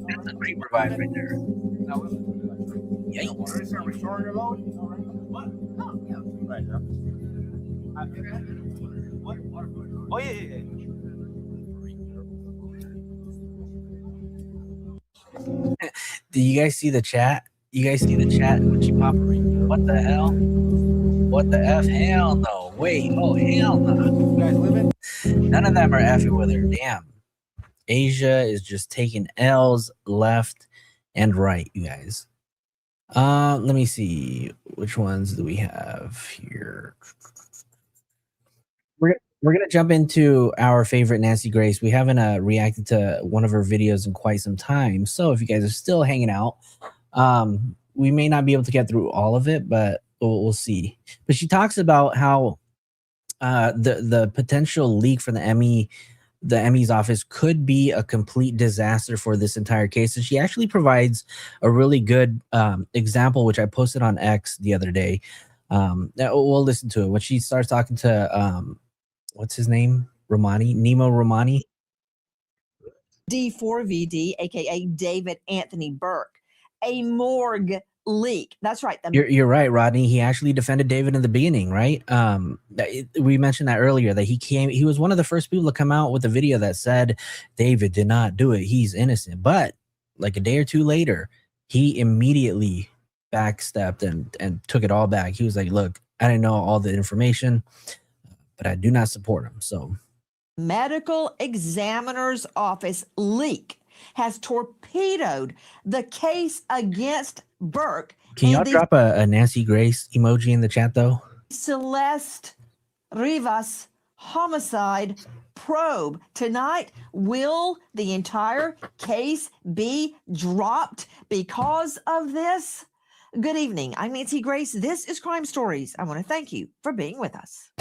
That's a great revive right there. Yikes. Oh, yeah. Do you guys see the chat? You guys see the chat? What the hell? What the F? Hell no. Wait. Oh, hell no. You guys living? None of them are effing with her. Damn. Aysia is just taking L's left and right, you guys. Let me see. Which ones do we have here? We're gonna jump into our favorite Nancy Grace. We haven't reacted to one of her videos in quite some time. So if you guys are still hanging out, we may not be able to get through all of it, but we'll see. But she talks about how the potential leak from the Emmy's office could be a complete disaster for this entire case. And she actually provides a really good example, which I posted on X the other day. We'll listen to it. When she starts talking to, what's his name? Nemo Romani. D4VD, aka David Anthony Burke, a morgue leak. That's right. You're right, Rodney. He actually defended David in the beginning, right? We mentioned that earlier, that he was one of the first people to come out with a video that said David did not do it. He's innocent. But like a day or two later, he immediately backstepped and took it all back. He was like, look, I didn't know all the information, but I do not support him. So medical examiner's office leak has torpedoed the case against Burke. Can y'all drop a Nancy Grace emoji in the chat, though? Celeste Rivas homicide probe. Tonight, will the entire case be dropped because of this? Good evening. I'm Nancy Grace. This is Crime Stories. I want to thank you for being with us.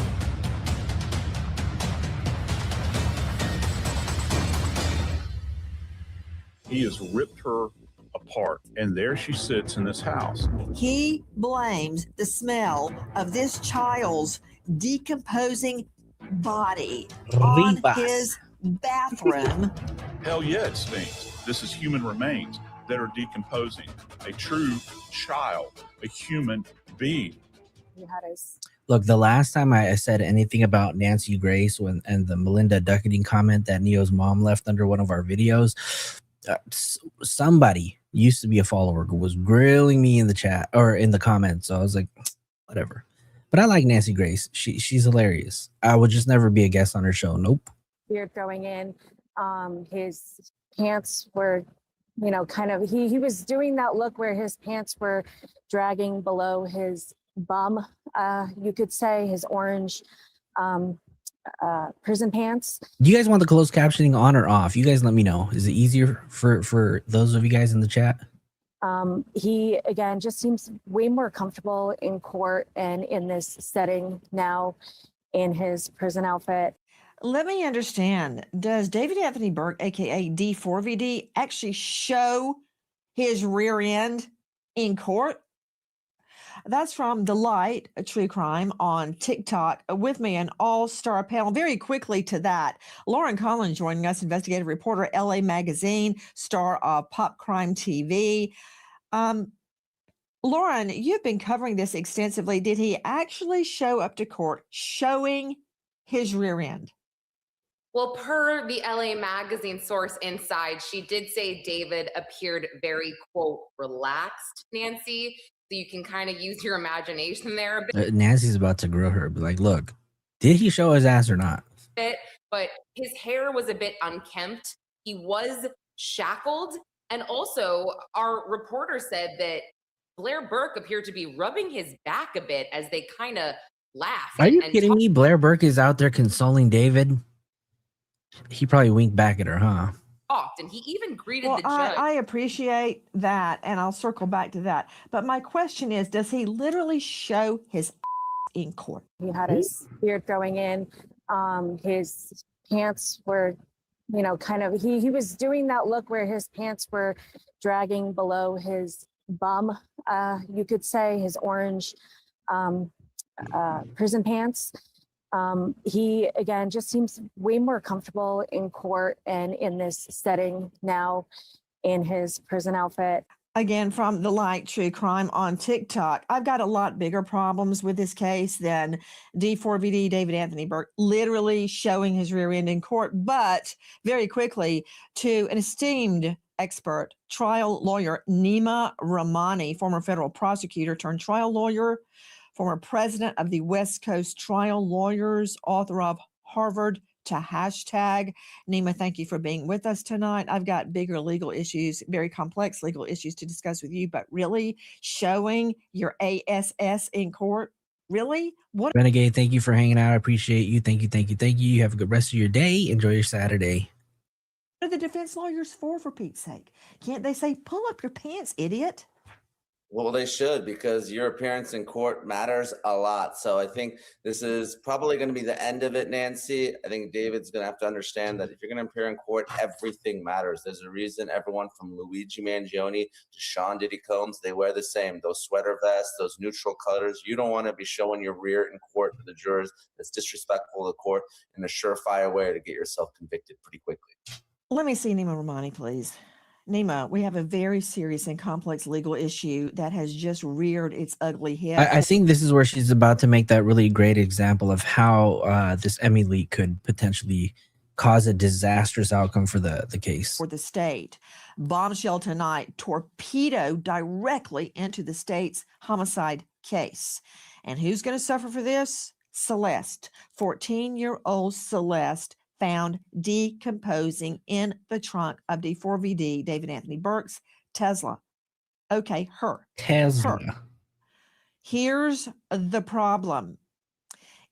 He has ripped her apart, and there she sits in this house. He blames the smell of this child's decomposing body on his bathroom. Hell yeah, it stinks. This is human remains that are decomposing. A true child, a human being. Look, the last time I said anything about Nancy Grace and the Melinda Ducketing comment that Neo's mom left under one of our videos, somebody used to be a follower who was grilling me in the chat or in the comments. So I was like, whatever. But I like Nancy Grace. She's hilarious. I would just never be a guest on her show. Nope. Beard going in. His pants were, kind of, he was doing that look where his pants were dragging below his bum, you could say, his orange prison pants. Do you guys want the closed captioning on or off? You guys let me know. Is it easier for those of you guys in the chat? He, again, just seems way more comfortable in court and in this setting now in his prison outfit. Let me understand. Does David Anthony Burke, aka D4VD, actually show his rear end in court? That's from Delight, a true crime on TikTok. With me, an all-star panel. Very quickly to that, Lauren Collins joining us, investigative reporter, LA Magazine, star of Pop Crime TV. Lauren, you've been covering this extensively. Did he actually show up to court showing his rear end? Well, per the LA Magazine source inside, she did say David appeared very, quote, relaxed, Nancy. So you can kind of use your imagination there a bit. Nancy's about to grill her. Be like, look, did he show his ass or not? But his hair was a bit unkempt. He was shackled. And also, our reporter said that Blair Burke appeared to be rubbing his back a bit as they kind of laughed. Are you kidding me? Blair Burke is out there consoling David. He probably winked back at her, huh? Talked, and he even greeted Well, the judge. I appreciate that, and I'll circle back to that. But my question is, does he literally show his in court? He had his beard going in. His pants were, you know, kind of, he was doing that look where his pants were dragging below his bum, you could say, his orange prison pants. He, again, just seems way more comfortable in court and in this setting now in his prison outfit. Again, from the Like True Crime on TikTok, I've got a lot bigger problems with this case than D4VD David Anthony Burke literally showing his rear end in court. But very quickly, to an esteemed expert, trial lawyer, Nima Rahmani, former federal prosecutor turned trial lawyer, former president of the West Coast Trial Lawyers, author of Harvard to hashtag. Nima, thank you for being with us tonight. I've got bigger legal issues, very complex legal issues to discuss with you, but really showing your ASS in court, really? What? Renegade, thank you for hanging out. I appreciate you. Thank you, thank you, thank you. You have a good rest of your day. Enjoy your Saturday. What are the defense lawyers for Pete's sake? Can't they say, pull up your pants, idiot? Well, they should, because your appearance in court matters a lot. So I think this is probably going to be the end of it, Nancy. I think David's going to have to understand that if you're going to appear in court, everything matters. There's a reason everyone from Luigi Mangione to Sean Diddy Combs, they wear the same. Those sweater vests, those neutral colors. You don't want to be showing your rear in court to the jurors. That's disrespectful to the court and a surefire way to get yourself convicted pretty quickly. Let me see Nima Rahmani, please. Nima, we have a very serious and complex legal issue that has just reared its ugly head. I think this is where she's about to make that really great example of how this Emmy leak could potentially cause a disastrous outcome for the case. For the state. Bombshell tonight, torpedo directly into the state's homicide case. And who's going to suffer for this? Celeste, 14-year-old Celeste, found decomposing in the trunk of D4VD David Anthony Burke's Tesla. Okay, her. Tesla. Her. Here's the problem.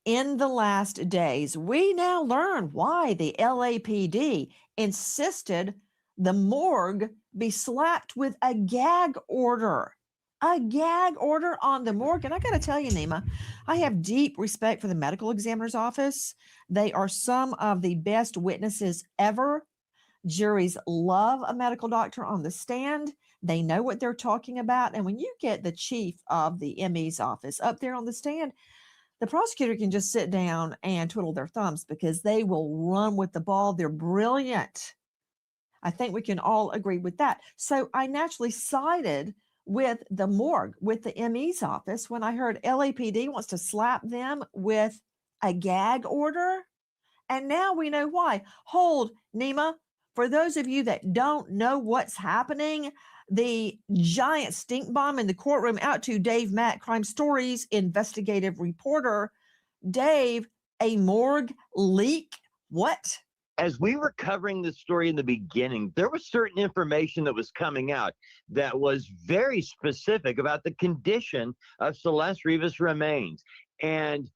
In the last days, we now learn why the LAPD insisted the morgue be slapped with a gag order. A gag order on the morgue. And I got to tell you, Nima, I have deep respect for the medical examiner's office. They are some of the best witnesses ever. Juries love a medical doctor on the stand. They know what they're talking about. And when you get the chief of the ME's office up there on the stand, the prosecutor can just sit down and twiddle their thumbs because they will run with the ball. They're brilliant. I think we can all agree with that. So I naturally sided with the morgue, with the ME's office, when I heard LAPD wants to slap them with a gag order. And now we know why. Hold, Nima, for those of you that don't know what's happening, the giant stink bomb in the courtroom, out to Dave Mack, Crime Stories investigative reporter. Dave, a morgue leak? What? As we were covering this story in the beginning, there was certain information that was coming out that was very specific about the condition of Celeste Rivas' remains. And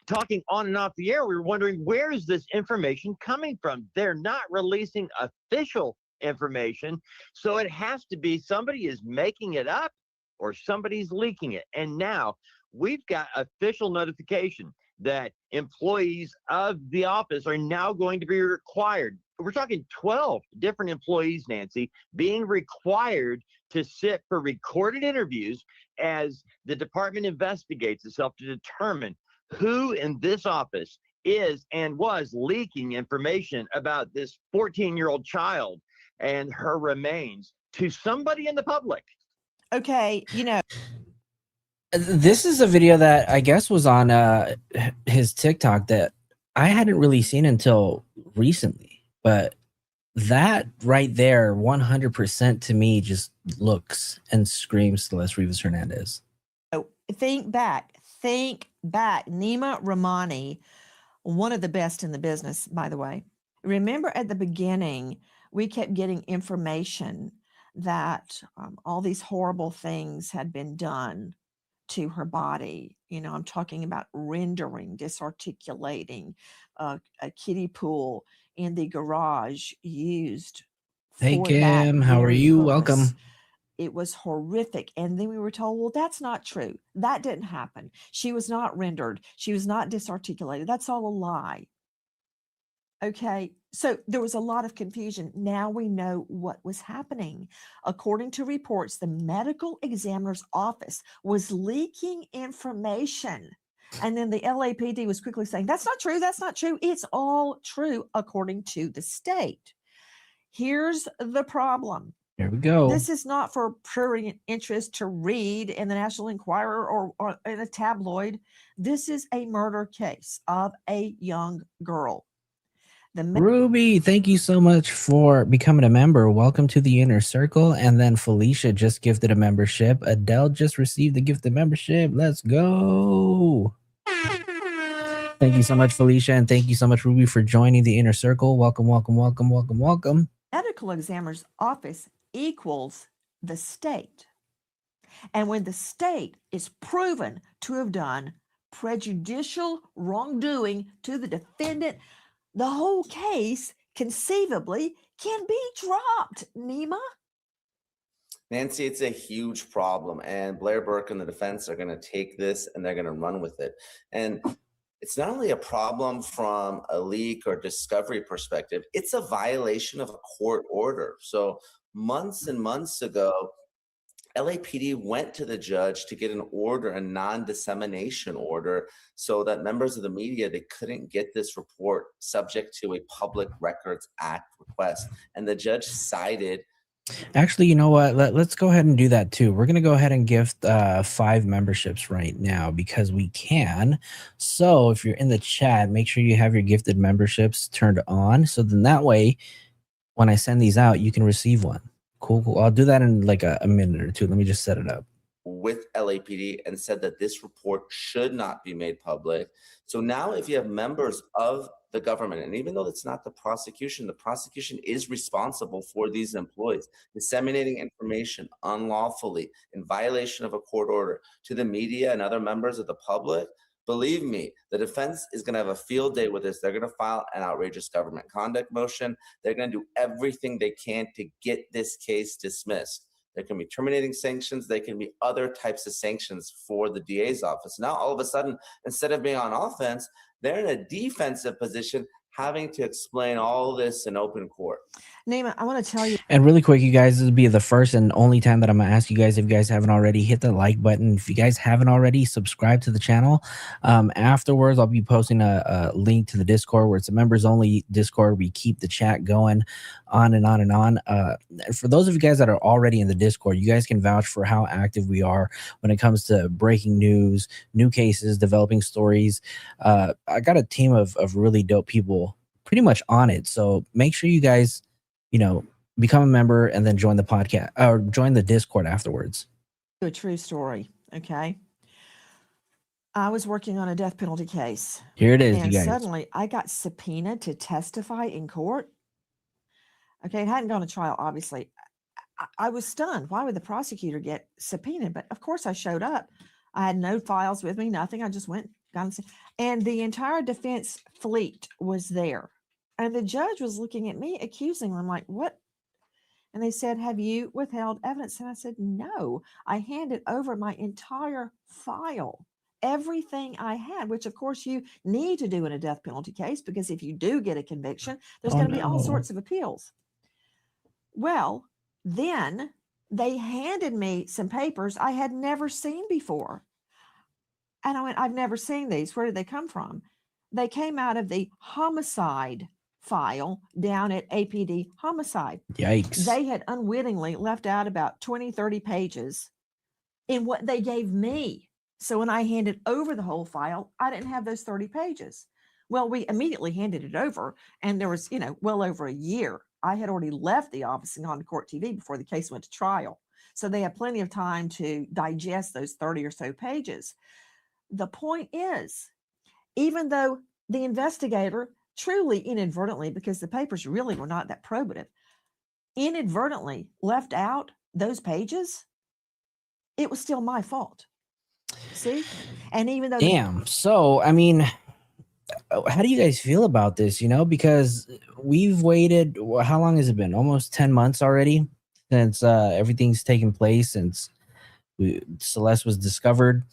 talking on and off the air, we were wondering, where is this information coming from? They're not releasing official information. So it has to be somebody is making it up or somebody's leaking it. And now we've got official notification that employees of the office are now going to be required. We're talking 12 different employees, Nancy, being required to sit for recorded interviews as the department investigates itself to determine who in this office is and was leaking information about this 14-year-old child and her remains to somebody in the public. Okay, you know. This is a video that I guess was on his TikTok that I hadn't really seen until recently. But that right there, 100% to me just looks and screams Celeste Rivas Hernandez. Oh, think back. Nima Ramani, one of the best in the business, by the way. Remember at the beginning, we kept getting information that all these horrible things had been done to her body. You know, I'm talking about rendering, disarticulating, a kiddie pool in the garage used Hey, for that Kim, how are very you? purpose. Welcome. It was horrific. And then we were told, well, that's not true. That didn't happen. She was not rendered. She was not disarticulated. That's all a lie. Okay. So there was a lot of confusion. Now we know what was happening. According to reports, the medical examiner's office was leaking information. And then the LAPD was quickly saying, that's not true. That's not true. It's all true according to the state. Here's the problem. Here we go. This is not for prurient interest to read in the National Enquirer or in a tabloid. This is a murder case of a young girl. Ruby, thank you so much for becoming a member. Welcome to the inner circle. And then Felicia just gifted a membership. Adele just received a gifted membership. Let's go. Thank you so much, Felicia. And thank you so much, Ruby, for joining the inner circle. Welcome, welcome, welcome, welcome, welcome. Medical examiner's office equals the state. And when the state is proven to have done prejudicial wrongdoing to the defendant, the whole case conceivably can be dropped, Nima. Nancy, it's a huge problem, and Blair Burke and the defense are going to take this and they're going to run with it. And it's not only a problem from a leak or discovery perspective, it's a violation of a court order. So months and months ago, LAPD went to the judge to get an order, a non-dissemination order, so that members of the media, they couldn't get this report subject to a Public Records Act request. And the judge cited. Actually, you know what? Let's go ahead and do that too. We're going to go ahead and gift 5 memberships right now because we can. So if you're in the chat, make sure you have your gifted memberships turned on. So then that way, when I send these out, you can receive one. Cool. I'll do that in like a minute or two. Let me just set it up. With LAPD and said that this report should not be made public. So now if you have members of the government, and even though it's not the prosecution is responsible for these employees disseminating information unlawfully in violation of a court order to the media and other members of the public. Believe me, the defense is going to have a field day with this. They're going to file an outrageous government conduct motion. They're going to do everything they can to get this case dismissed. There can be terminating sanctions. There can be other types of sanctions for the DA's office. Now, all of a sudden, instead of being on offense, they're in a defensive position, having to explain all this in open court. Nima, I want to tell you. And really quick, you guys, this will be the first and only time that I'm going to ask you guys, if you guys haven't already, hit the like button. If you guys haven't already, subscribe to the channel. Afterwards, I'll be posting a link to the Discord where it's a members only Discord. We keep the chat going on and on and on. For those of you guys that are already in the Discord, you guys can vouch for how active we are when it comes to breaking news, new cases, developing stories. I got a team of really dope people pretty much on it. So make sure you guys, become a member and then join the podcast or join the Discord afterwards. A true story. Okay. I was working on a death penalty case. Here it is, and you guys. Suddenly I got subpoenaed to testify in court. Okay. It hadn't gone to trial, obviously. I was stunned. Why would the prosecutor get subpoenaed? But of course I showed up. I had no files with me, nothing. I just went, and the entire defense fleet was there. And the judge was looking at me accusingly. I'm like, what? And they said, have you withheld evidence? And I said, no, I handed over my entire file, everything I had, which of course you need to do in a death penalty case, because if you do get a conviction, there's going to be all sorts of appeals. Well, then they handed me some papers I had never seen before. And I went, I've never seen these. Where did they come from? They came out of the homicide file down at APD homicide. Yikes. They had unwittingly left out about 20, 30 pages in what they gave me. So when I handed over the whole file, I didn't have those 30 pages. Well, we immediately handed it over, and there was, well over a year I had already left the office and gone to court TV before the case went to trial. So they had plenty of time to digest those 30 or so pages. The point is, even though the investigator truly inadvertently, because the papers really were not that probative, inadvertently left out those pages, it was still my fault. See? And even though Damn. So, I mean, how do you guys feel about this? You know, because we've waited, how long has it been? Almost 10 months already since everything's taken place, since Celeste was discovered.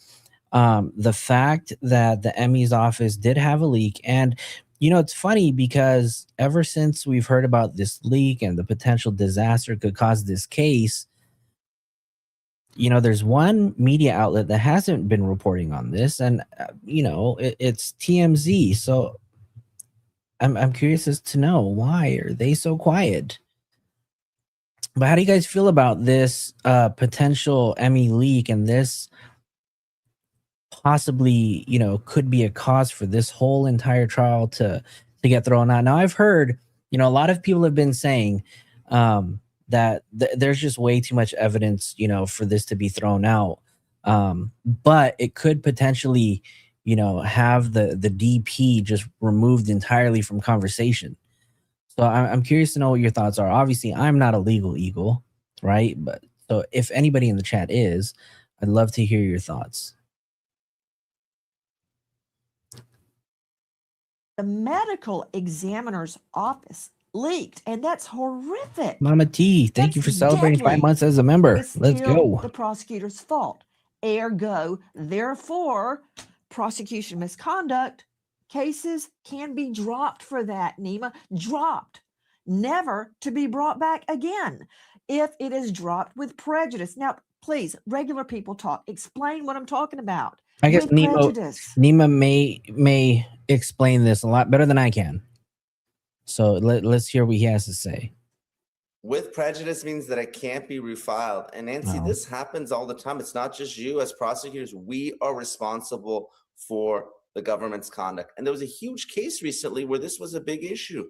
The fact that the Emmy's office did have a leak, and you know, it's funny because ever since we've heard about this leak and the potential disaster could cause this case, you know, there's one media outlet that hasn't been reporting on this, and you know, it's TMZ. So I'm curious as to know, why are they so quiet? But how do you guys feel about this potential Emmy leak, and this possibly, you know, could be a cause for this whole entire trial to get thrown out? Now, I've heard, you know, a lot of people have been saying that there's just way too much evidence, you know, for this to be thrown out. But it could potentially, you know, have the DP just removed entirely from conversation. So I'm curious to know what your thoughts are. Obviously, I'm not a legal eagle, right? But so if anybody in the chat is, I'd love to hear your thoughts. the medical examiner's office leaked, and that's horrific. Mama T, thank you for celebrating 5 months as a member. It's Let's still go. the prosecutor's fault. Ergo, therefore, prosecution misconduct cases can be dropped for that, Nima. Dropped, never to be brought back again if it is dropped with prejudice. Now, please, regular people talk. Explain what I'm talking about. I guess With prejudice. Nima may explain this a lot better than I can. So let's hear what he has to say. With prejudice means that it can't be refiled. And Nancy, this happens all the time. It's not just you as prosecutors. We are responsible for the government's conduct. And there was a huge case recently where this was a big issue.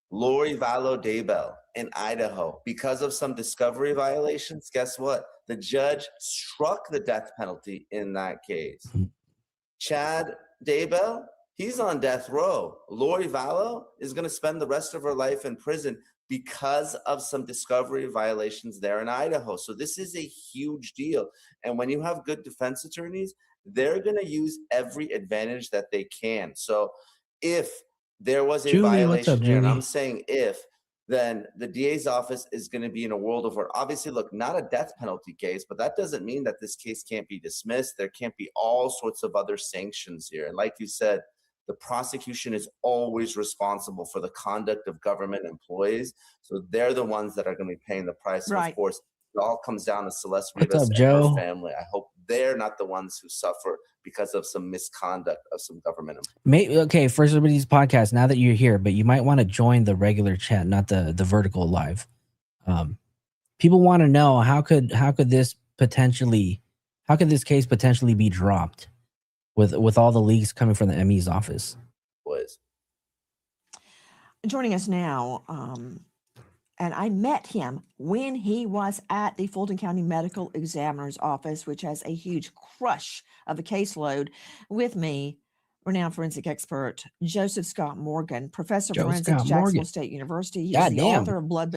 Lori Vallow Daybell in Idaho, because of some discovery violations, guess what? The judge struck the death penalty in that case. Chad Daybell, he's on death row. Lori Vallow is going to spend the rest of her life in prison because of some discovery violations there in Idaho. So this is a huge deal. And when you have good defense attorneys, they're going to use every advantage that they can. So if there was a violation here, and I'm saying if, then the DA's office is going to be in a world of hurt. Obviously, look, not a death penalty case, but that doesn't mean that this case can't be dismissed. There can't be all sorts of other sanctions here. And like you said, the prosecution is always responsible for the conduct of government employees. So they're the ones that are going to be paying the price. Right. And of course, it all comes down to Celeste Rivas and Joe? her family. I hope they're not the ones who suffer because of some misconduct of some government employees. Okay, for somebody's podcast, now that you're here, but you might want to join the regular chat, not the vertical live. People want to know how could this case potentially be dropped with all the leaks coming from the ME's office? Boys. Joining us now, and I met him when he was at the Fulton County Medical Examiner's Office, which has a huge crush of a caseload. With me, renowned forensic expert Joseph Scott Morgan, professor of forensics at Jacksonville State University. He is the author of Blood.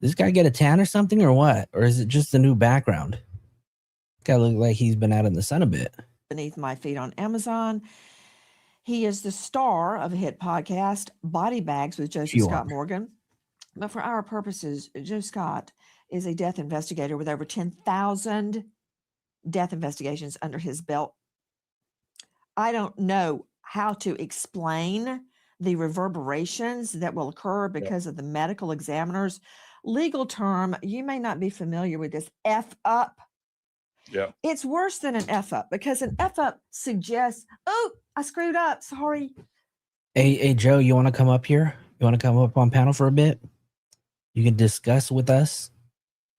This guy get a tan or something, or what? Or is it just the new background? Guy look like he's been out in the sun a bit. Beneath My Feet on Amazon. He is the star of a hit podcast, Body Bags with Joseph Scott Morgan. But for our purposes, Joe Scott is a death investigator with over 10,000 death investigations under his belt. I don't know how to explain the reverberations that will occur because of the medical examiner's legal term. You may not be familiar with this, F up. Yeah. It's worse than an F up because an F up suggests, oh, I screwed up. Sorry. Hey, Joe, you want to come up here? You want to come up on panel for a bit? You can discuss with us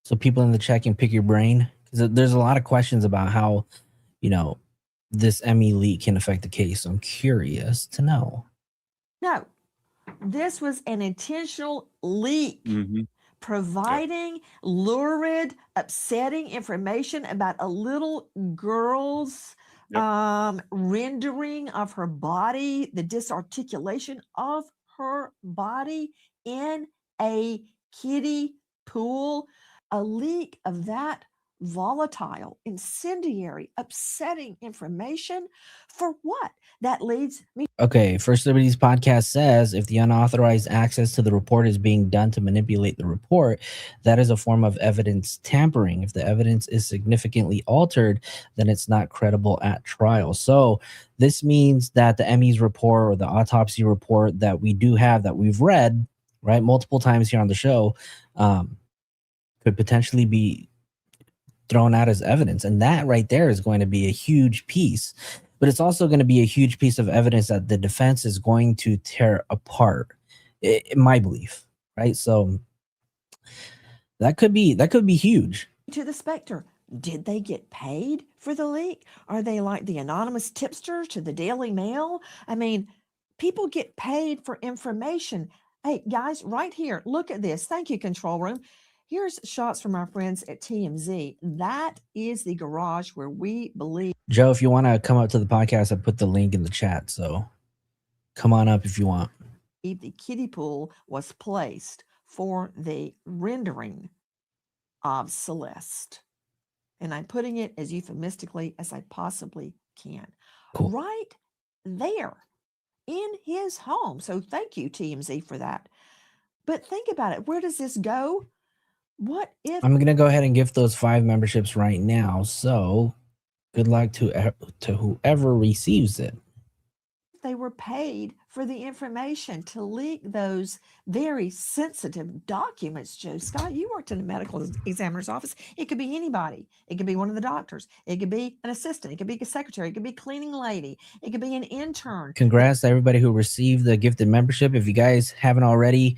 so people in the chat can pick your brain. Because there's a lot of questions about how, you know, this ME leak can affect the case. So I'm curious to know. No, This was an intentional leak, Mm-hmm. providing lurid, upsetting information about a little girl's rendering of her body, the disarticulation of her body in a kiddie pool. A leak of that volatile, incendiary, upsetting information for what? That leads me. Okay, First Liberties podcast says if the unauthorized access to the report is being done to manipulate the report, that is a form of evidence tampering. If the evidence is significantly altered, then it's not credible at trial. So this means that the ME's report or the autopsy report that we do have, that we've read, right, multiple times here on the show, could potentially be thrown out as evidence. And that right there is going to be a huge piece. But it's also going to be a huge piece of evidence that the defense is going to tear apart, in my belief, right? So that could be huge. To the Spectre, did they get paid for the leak? Are they like the anonymous tipster to the Daily Mail? I mean, people get paid for information. Hey, guys, right here, look at this. Thank you, control room. Here's shots from our friends at TMZ. That is the garage where we believe. Joe, if you want to come up to the podcast, I put the link in the chat. So come on up if you want. The kiddie pool was placed for the rendering of Celeste. And I'm putting it as euphemistically as I possibly can. Cool. Right there in his home. So thank you, TMZ, for that. But think about it. Where does this go? What if I'm going to go ahead and gift those 5 memberships right now. So good luck to whoever receives it. they were paid for the information to leak those very sensitive documents? Joe Scott, you worked in a medical examiner's office. It could be anybody. It could be one of the doctors. It could be an assistant. It could be a secretary. It could be a cleaning lady. It could be an intern. Congrats to everybody who received the gifted membership. If you guys haven't already,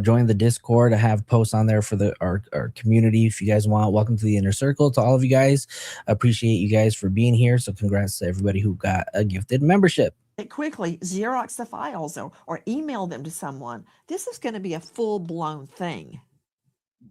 join the Discord. I have posts on there for our community. If you guys want, welcome to the inner circle. To all of you guys, appreciate you guys for being here. So congrats to everybody who got a gifted membership. Quickly Xerox the files or email them to someone. This is going to be a full-blown thing.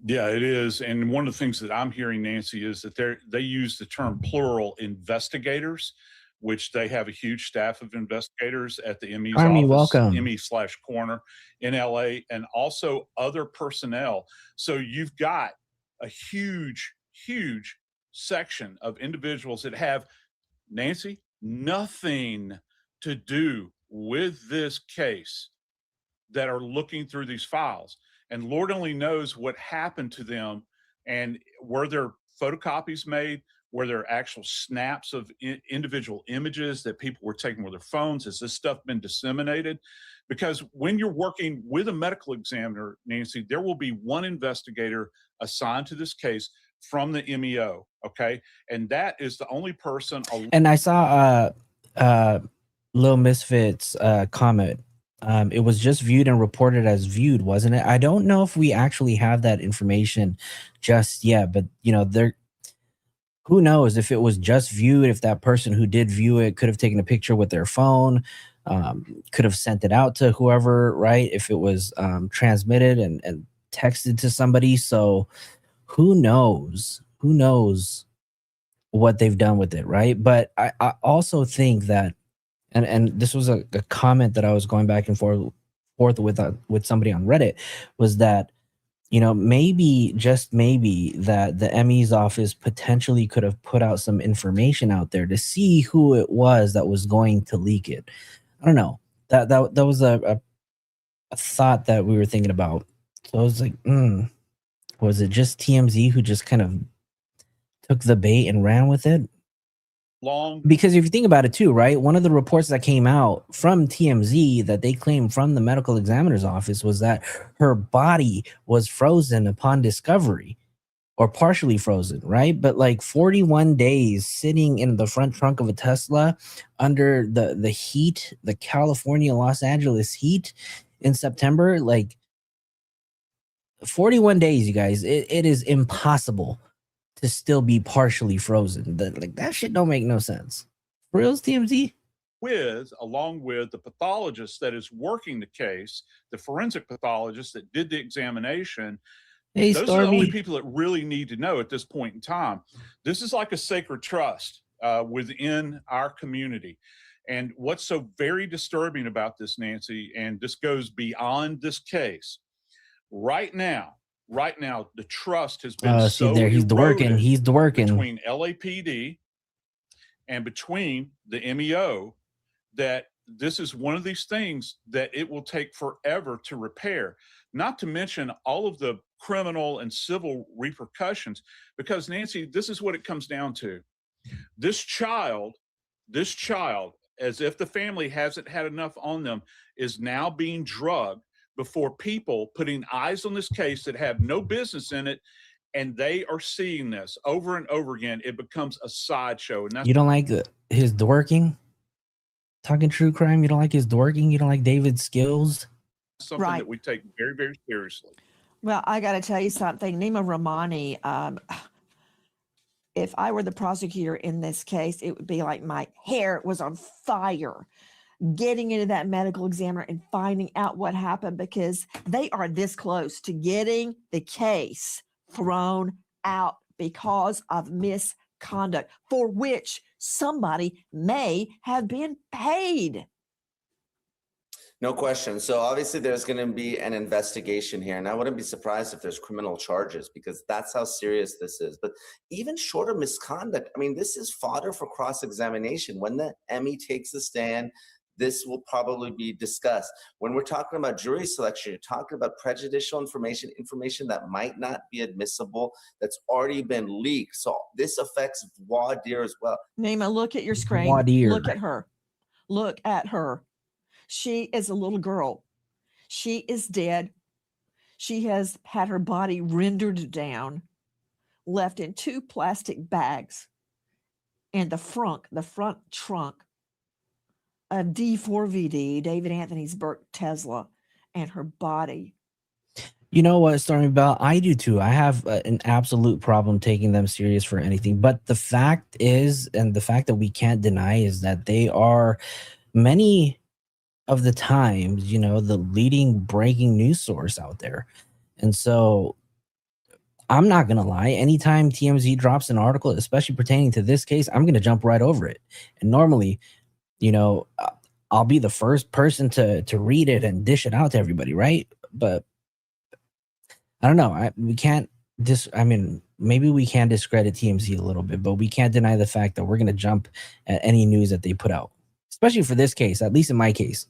Yeah, it is. And one of the things that I'm hearing, Nancy, is that they use the term plural investigators, which they have a huge staff of investigators at the ME's Army, office, welcome. ME/Corner in LA, and also other personnel. So you've got a huge, huge section of individuals that have, Nancy, nothing to do with this case that are looking through these files. And Lord only knows what happened to them, and were there photocopies made? Were there actual snaps of individual images that people were taking with their phones? Has this stuff been disseminated? Because when you're working with a medical examiner, Nancy, there will be one investigator assigned to this case from the MEO, okay? And that is the only person. And I saw Lil Misfit's comment. It was just viewed and reported as viewed, wasn't it? I don't know if we actually have that information just yet, but who knows if it was just viewed, if that person who did view it could have taken a picture with their phone, could have sent it out to whoever, right? If it was transmitted and texted to somebody. So who knows what they've done with it, right? But I also think that, and this was a comment that I was going back and forth with somebody on Reddit, was that, maybe, just maybe, that the ME's office potentially could have put out some information out there to see who it was that was going to leak it. I don't know. That was a thought that we were thinking about. So I was like, was it just TMZ who just kind of took the bait and ran with it? Because if you think about it too, right? One of the reports that came out from TMZ that they claimed from the medical examiner's office was that her body was frozen upon discovery, or partially frozen, right? But like 41 days sitting in the front trunk of a Tesla under the heat, the California, Los Angeles heat in September, like 41 days, you guys, it is impossible to still be partially frozen. That shit don't make no sense. For reals, TMZ? along with the pathologist that is working the case, the forensic pathologist that did the examination. Hey, Those are the only Stormy. people that really need to know at this point in time. This is like a sacred trust within our community. And what's so very disturbing about this, Nancy, and this goes beyond this case, right now, the trust has been See so there, he's eroded He's working. between LAPD and between the MEO that this is one of these things that it will take forever to repair, not to mention all of the criminal and civil repercussions. Because, Nancy, this is what it comes down to. This child, as if the family hasn't had enough on them, is now being drugged before people putting eyes on this case that have no business in it, and they are seeing this over and over again. It becomes a sideshow. And that's You don't like his dorking? Talking true crime? You don't like his dorking? You don't like David's skills? something Right. that we take very, very seriously. Well, I got to tell you something. Nima Rahmani, if I were the prosecutor in this case, it would be like my hair was on fire getting into that medical examiner and finding out what happened, because they are this close to getting the case thrown out because of misconduct for which somebody may have been paid. No question. So obviously there's going to be an investigation here, and I wouldn't be surprised if there's criminal charges, because that's how serious this is. But even short of misconduct, I mean, this is fodder for cross-examination. When the Emmy takes the stand, this will probably be discussed. When we're talking about jury selection, you're talking about prejudicial information, information that might not be admissible, that's already been leaked. So this affects voir dire as well. Nima, look at your screen. Voir dire. Look at her. Look at her. She is a little girl. She is dead. She has had her body rendered down, left in 2 plastic bags, and the front trunk of D4VD, David Anthony Burke Tesla, and her body. You know what, Stormy Bell? I do too. I have an absolute problem taking them serious for anything. But the fact is, and the fact that we can't deny, is that they are many of the times, you know, the leading breaking news source out there. And so I'm not going to lie. Anytime TMZ drops an article, especially pertaining to this case, I'm going to jump right over it. And normally, you know, I'll be the first person to read it and dish it out to everybody, right? But I don't know. Maybe we can discredit TMZ a little bit, but we can't deny the fact that we're going to jump at any news that they put out, especially for this case, at least in my case.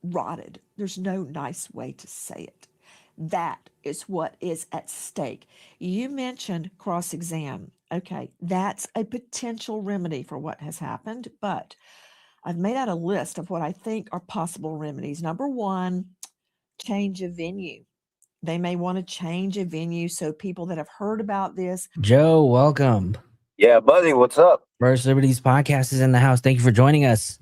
Rotted. There's no nice way to say it. That is what is at stake. You mentioned cross-exam. Okay, that's a potential remedy for what has happened, but I've made out a list of what I think are possible remedies. Number 1, change of venue. They may want to change a venue so people that have heard about this. Joe, welcome. Yeah, buddy, what's up? First Liberties podcast is in the house. Thank you for joining us.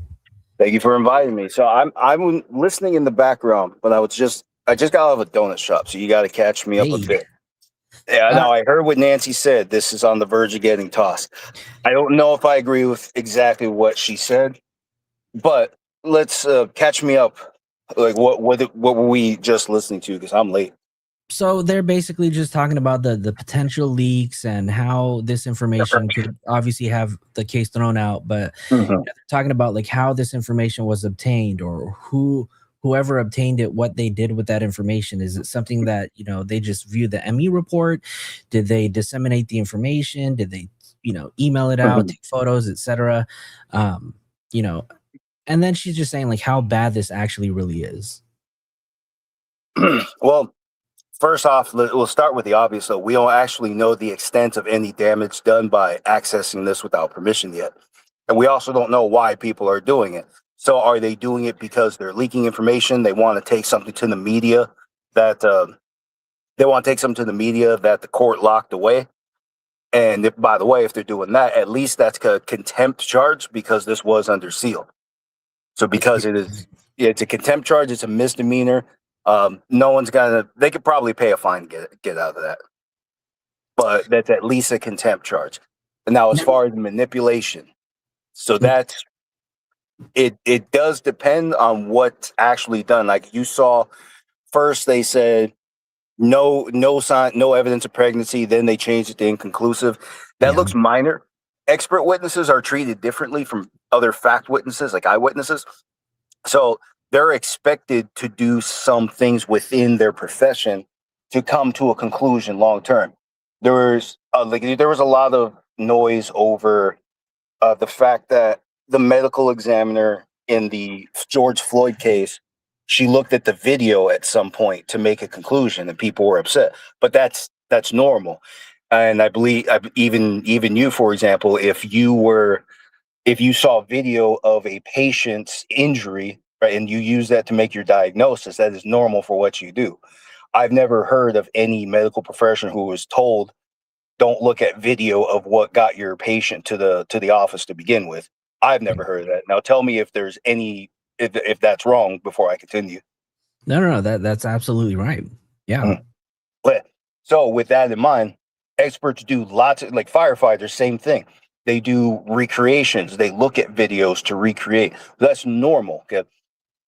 Thank you for inviting me. So I'm listening in the background, but I just got out of a donut shop, so you got to catch me up a bit. Yeah, no, I heard what Nancy said. This is on the verge of getting tossed. I don't know if I agree with exactly what she said, but let's catch me up. Like, what were we just listening to? Because I'm late. So they're basically just talking about the potential leaks and how this information could obviously have the case thrown out, but they're talking about like how this information was obtained, or whoever obtained it, what they did with that information. Is it something that, you know, they just viewed the ME report? Did they disseminate the information? Did they, you know, email it out, take photos, etc.? You know, and then she's just saying like how bad this actually really is. Well, first off, we'll start with the obvious. So we don't actually know the extent of any damage done by accessing this without permission yet. And we also don't know why people are doing it. So are they doing it because they're leaking information? They want to take something to the media that the court locked away. And if, by the way, if they're doing that, at least that's a contempt charge, because this was under seal. So because it's a contempt charge, it's a misdemeanor. No one's they could probably pay a fine to get out of that. But that's at least a contempt charge. And now as far as manipulation, so that's It does depend on what's actually done. Like you saw, first they said no sign, no evidence of pregnancy. Then they changed it to inconclusive. That looks minor. Expert witnesses are treated differently from other fact witnesses, like eyewitnesses. So they're expected to do some things within their profession to come to a conclusion long term. There was a lot of noise over the fact that the medical examiner in the George Floyd case, she looked at the video at some point to make a conclusion, and people were upset. But that's normal. And I believe even you, for example, if you saw video of a patient's injury, right, and you use that to make your diagnosis, that is normal for what you do. I've never heard of any medical professional who was told, don't look at video of what got your patient to the office to begin with. I've never heard of that. Now tell me if there's if that's wrong before I continue. No, that's absolutely right. Yeah. But so with that in mind, experts do lots of, like firefighters, same thing. They do recreations. They look at videos to recreate. That's normal. Okay.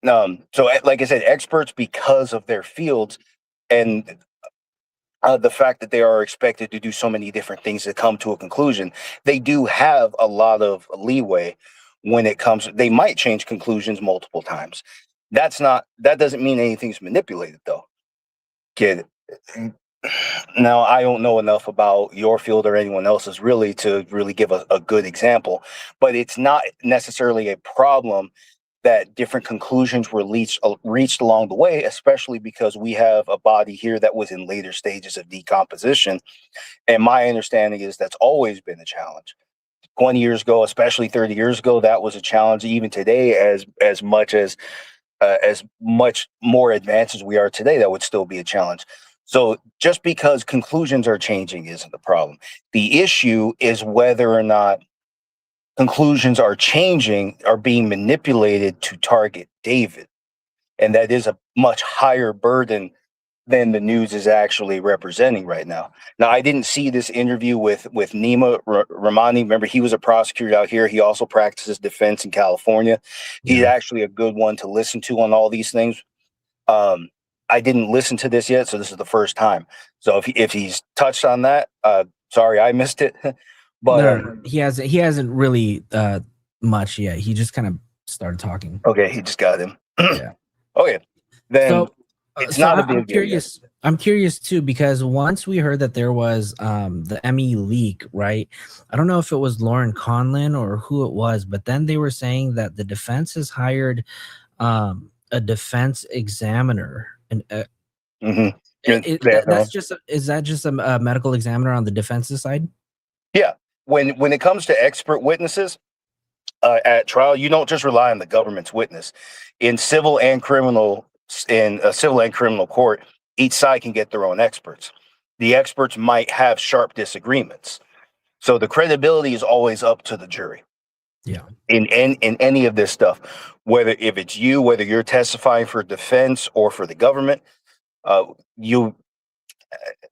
So like I said, experts, because of their fields and the fact that they are expected to do so many different things to come to a conclusion, they do have a lot of leeway when it comes. They might change conclusions multiple times. That doesn't mean anything's manipulated, though. Kid. Now, I don't know enough about your field or anyone else's really to really give a good example, but it's not necessarily a problem that different conclusions were reached along the way, especially because we have a body here that was in later stages of decomposition. And my understanding is that's always been a challenge. 20 years ago, especially 30 years ago, that was a challenge. Even today, as much more advanced as we are today, that would still be a challenge. So just because conclusions are changing isn't the problem. The issue is whether or not conclusions are being manipulated to target David. And that is a much higher burden than the news is actually representing right now. Now, I didn't see this interview with Nima Rahmani. Remember, he was a prosecutor out here. He also practices defense in California. He's actually a good one to listen to on all these things. I didn't listen to this yet, so this is the first time. So if he's touched on that, sorry, I missed it. But no, he hasn't really much yet. He just kind of started talking. Okay, he just got him. Yeah. Okay, then So, it's not a big I'm curious. I'm curious too, because once we heard that there was the Emmy leak, right? I don't know if it was Lauren Conlin or who it was, but then they were saying that the defense has hired a defense examiner. And is that just a medical examiner on the defense's side? Yeah. When it comes to expert witnesses at trial, you don't just rely on the government's witness. In civil and criminal court, each side can get their own experts. The experts might have sharp disagreements, so the credibility is always up to the jury. Yeah. In any of this stuff, whether you're testifying for defense or for the government, like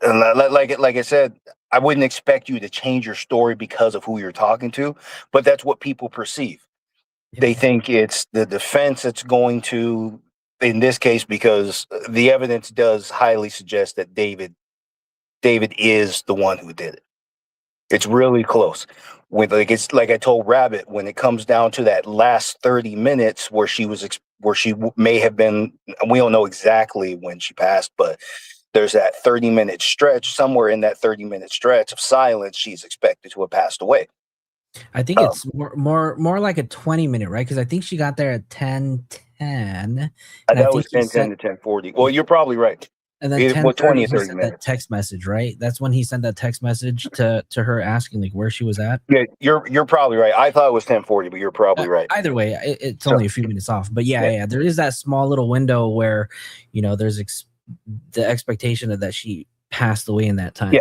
I said, I wouldn't expect you to change your story because of who you're talking to, but that's what people perceive. Yeah. They think it's the defense that's going to, in this case, because the evidence does highly suggest that David is the one who did it. It's really close. It's like I told Rabbit, when it comes down to that last 30 minutes where she may have been, we don't know exactly when she passed, but there's that 30-minute stretch. Somewhere in that 30-minute stretch of silence, she's expected to have passed away. I think it's more like a 20-minute, right? Because I think she got there at 10:10. That was 10:10 to 10:40. Well, you're probably right. And then 20 or 30 minutes. That text message, right? That's when he sent that text message to her asking like where she was at. Yeah, you're probably right. I thought it was 10:40, but you're probably right. Either way, it's only a few minutes off. But yeah, there is that small little window where there's the expectation of that she passed away in that time.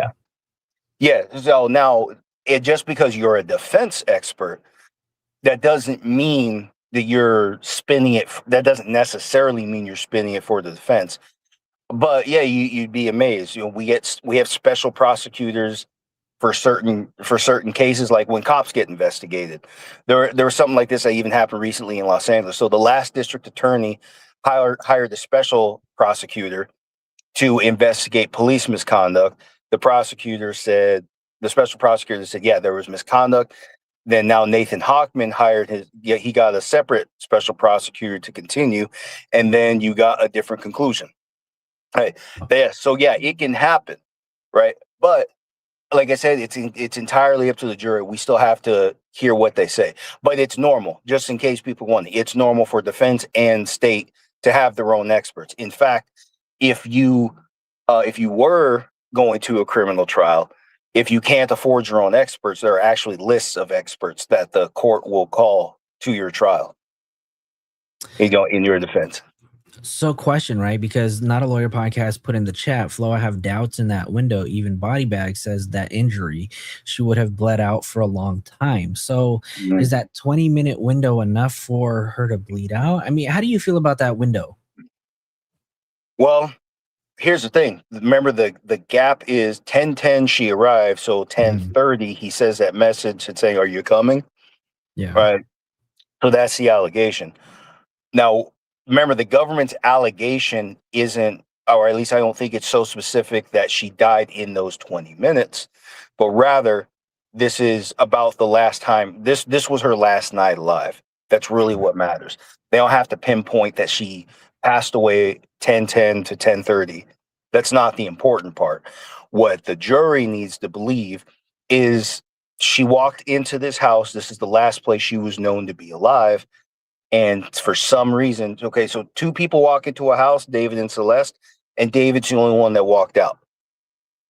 Yeah. So now, just because you're a defense expert, that doesn't mean that you're spinning it. That doesn't necessarily mean you're spinning it for the defense. But yeah, you'd be amazed. We have special prosecutors for certain cases, like when cops get investigated. There was something like this that even happened recently in Los Angeles. So the last district attorney hired a special prosecutor to investigate police misconduct. The special prosecutor said, yeah, there was misconduct. Then now Nathan Hochman he got a separate special prosecutor to continue, and then you got a different conclusion. Right. Yeah. So yeah, it can happen, right? But like I said, it's entirely up to the jury. We still have to hear what they say, but it's normal. Just in case people wonder, it's normal for defense and state to have their own experts. In fact, if you were going to a criminal trial, if you can't afford your own experts, there are actually lists of experts that the court will call to your trial. In your defense. So question, right? Because Not a Lawyer podcast put in the chat, Flo, I have doubts in that window. Even Body Bag says that injury, she would have bled out for a long time. So is that 20-minute window enough for her to bleed out? I mean, how do you feel about that window? Well, here's the thing. Remember, the gap is 10:10 she arrived, so 10:30 he says that message and saying, are you coming? Yeah. Right. So that's the allegation. Now, remember, the government's allegation isn't, or at least I don't think it's so specific that she died in those 20 minutes, but rather this is about the last time. This was her last night alive. That's really what matters. They don't have to pinpoint that she passed away 10:10 to 10:30. That's not the important part. What the jury needs to believe is she walked into this house. This is the last place she was known to be alive. And for some reason, okay, so two people walk into a house, David and Celeste, and David's the only one that walked out.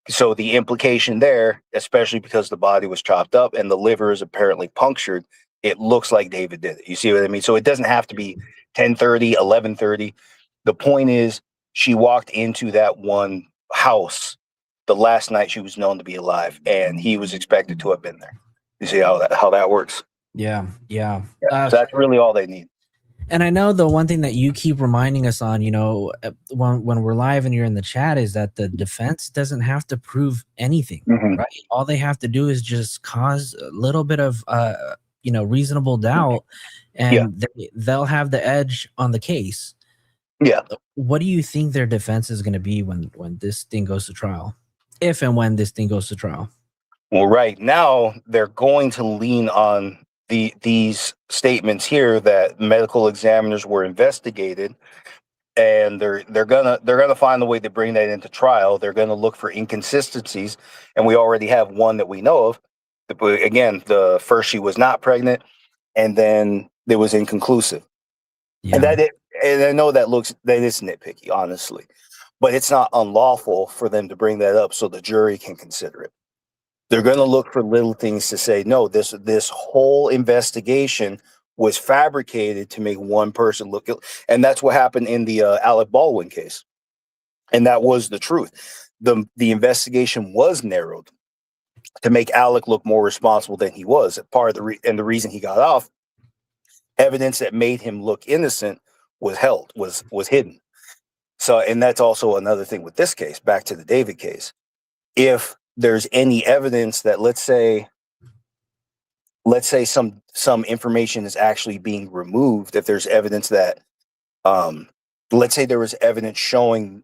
So the implication there, especially because the body was chopped up and the liver is apparently punctured, it looks like David did it. You see what I mean? So it doesn't have to be 10:30, 11:30. The point is, she walked into that one house the last night she was known to be alive, and he was expected to have been there. You see how that works? Yeah. So that's really all they need. And I know the one thing that you keep reminding us on, when we're live and you're in the chat, is that the defense doesn't have to prove anything, right? All they have to do is just cause a little bit of, reasonable doubt, and they'll have the edge on the case. Yeah. What do you think their defense is going to be when this thing goes to trial? If and when this thing goes to trial? Well, right now they're going to lean on these statements here that medical examiners were investigated, and they're gonna find a way to bring that into trial. They're gonna look for inconsistencies, and we already have one that we know of. Again, the first, she was not pregnant, and then it was inconclusive. And I know that is nitpicky, honestly, but it's not unlawful for them to bring that up so the jury can consider it. They're going to look for little things to say, no, this whole investigation was fabricated to make one person look guilty. And that's what happened in the Alec Baldwin case. And that was the truth. The investigation was narrowed to make Alec look more responsible than he was. Part of the reason he got off, evidence that made him look innocent was hidden. So, and that's also another thing with this case, back to the David case. If there's any evidence that, let's say some information is actually being removed, if there's evidence that, let's say there was evidence showing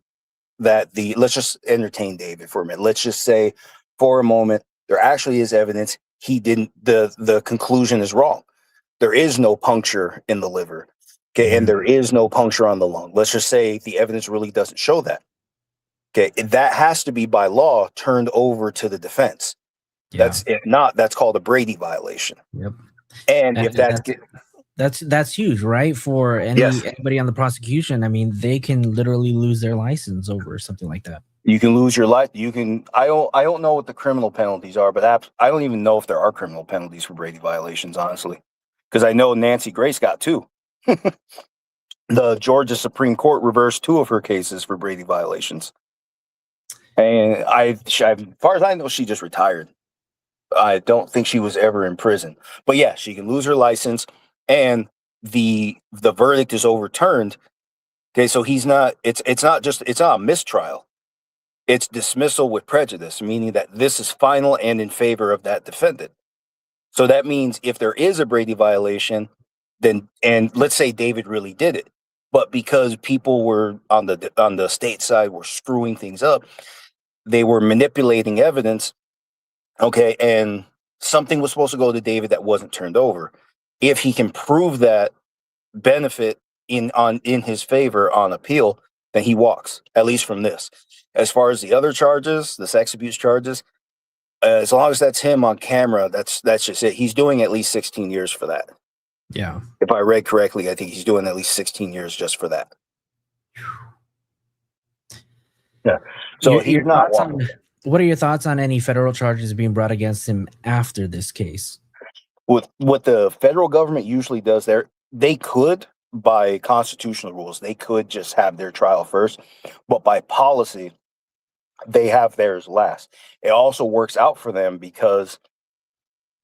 that let's just entertain David for a minute. Let's just say for a moment, there actually is evidence the conclusion is wrong. There is no puncture in the liver. Okay. And there is no puncture on the lung. Let's just say the evidence really doesn't show that. Okay. That has to be by law turned over to the defense. Yeah. That's called a Brady violation. Yep. And if that's huge, right? For anybody on the prosecution, I mean, they can literally lose their license over something like that. You can lose your life. I don't know what the criminal penalties are, but I don't even know if there are criminal penalties for Brady violations, honestly. Because I know Nancy Grace got 2. The Georgia Supreme Court reversed 2 of her cases for Brady violations. And as far as I know, she just retired. I don't think she was ever in prison. But yeah, she can lose her license, and the verdict is overturned. Okay, so it's not a mistrial. It's dismissal with prejudice, meaning that this is final and in favor of that defendant. So that means if there is a Brady violation, then, and let's say David really did it, but because people were on the state side were screwing things up, they were manipulating evidence. Okay, and something was supposed to go to David that wasn't turned over. If he can prove that benefit in his favor on appeal, then he walks, at least from this. As far as the other charges, the sex abuse charges, as long as that's him on camera, that's just it. He's doing at least 16 years for that. Yeah. If I read correctly, I think he's doing at least 16 years just for that. Yeah. So he's not walking. What are your thoughts on any federal charges being brought against him after this case? With what the federal government usually does, they could, by constitutional rules, they could just have their trial first, but by policy, they have theirs last. It also works out for them because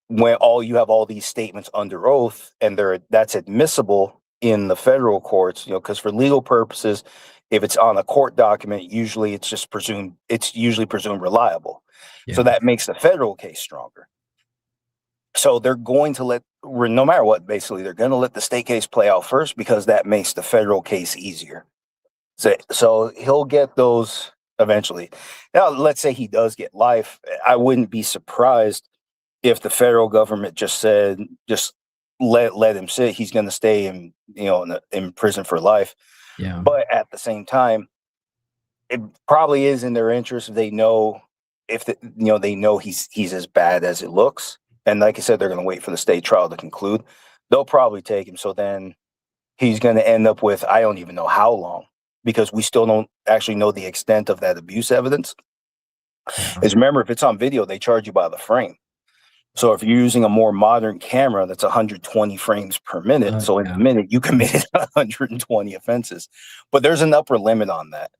when you have all these statements under oath and that's admissible in the federal courts, because for legal purposes, if it's on a court document, usually it's usually presumed reliable. Yeah. So that makes the federal case stronger. So they're going to no matter what, basically, they're going to let the state case play out first because that makes the federal case easier. So he'll get those eventually. Now, let's say he does get life. I wouldn't be surprised if the federal government just said, just let him sit. He's going to stay in prison for life. Yeah. But at the same time, it probably is in their interest if they know he's as bad as it looks. And like I said, they're going to wait for the state trial to conclude. They'll probably take him. So then he's going to end up with, I don't even know how long, because we still don't actually know the extent of that abuse evidence. Is remember, if it's on video, they charge you by the frame. So if you're using a more modern camera, that's 120 frames per minute. So in a minute, you committed 120 offenses. But there's an upper limit on that.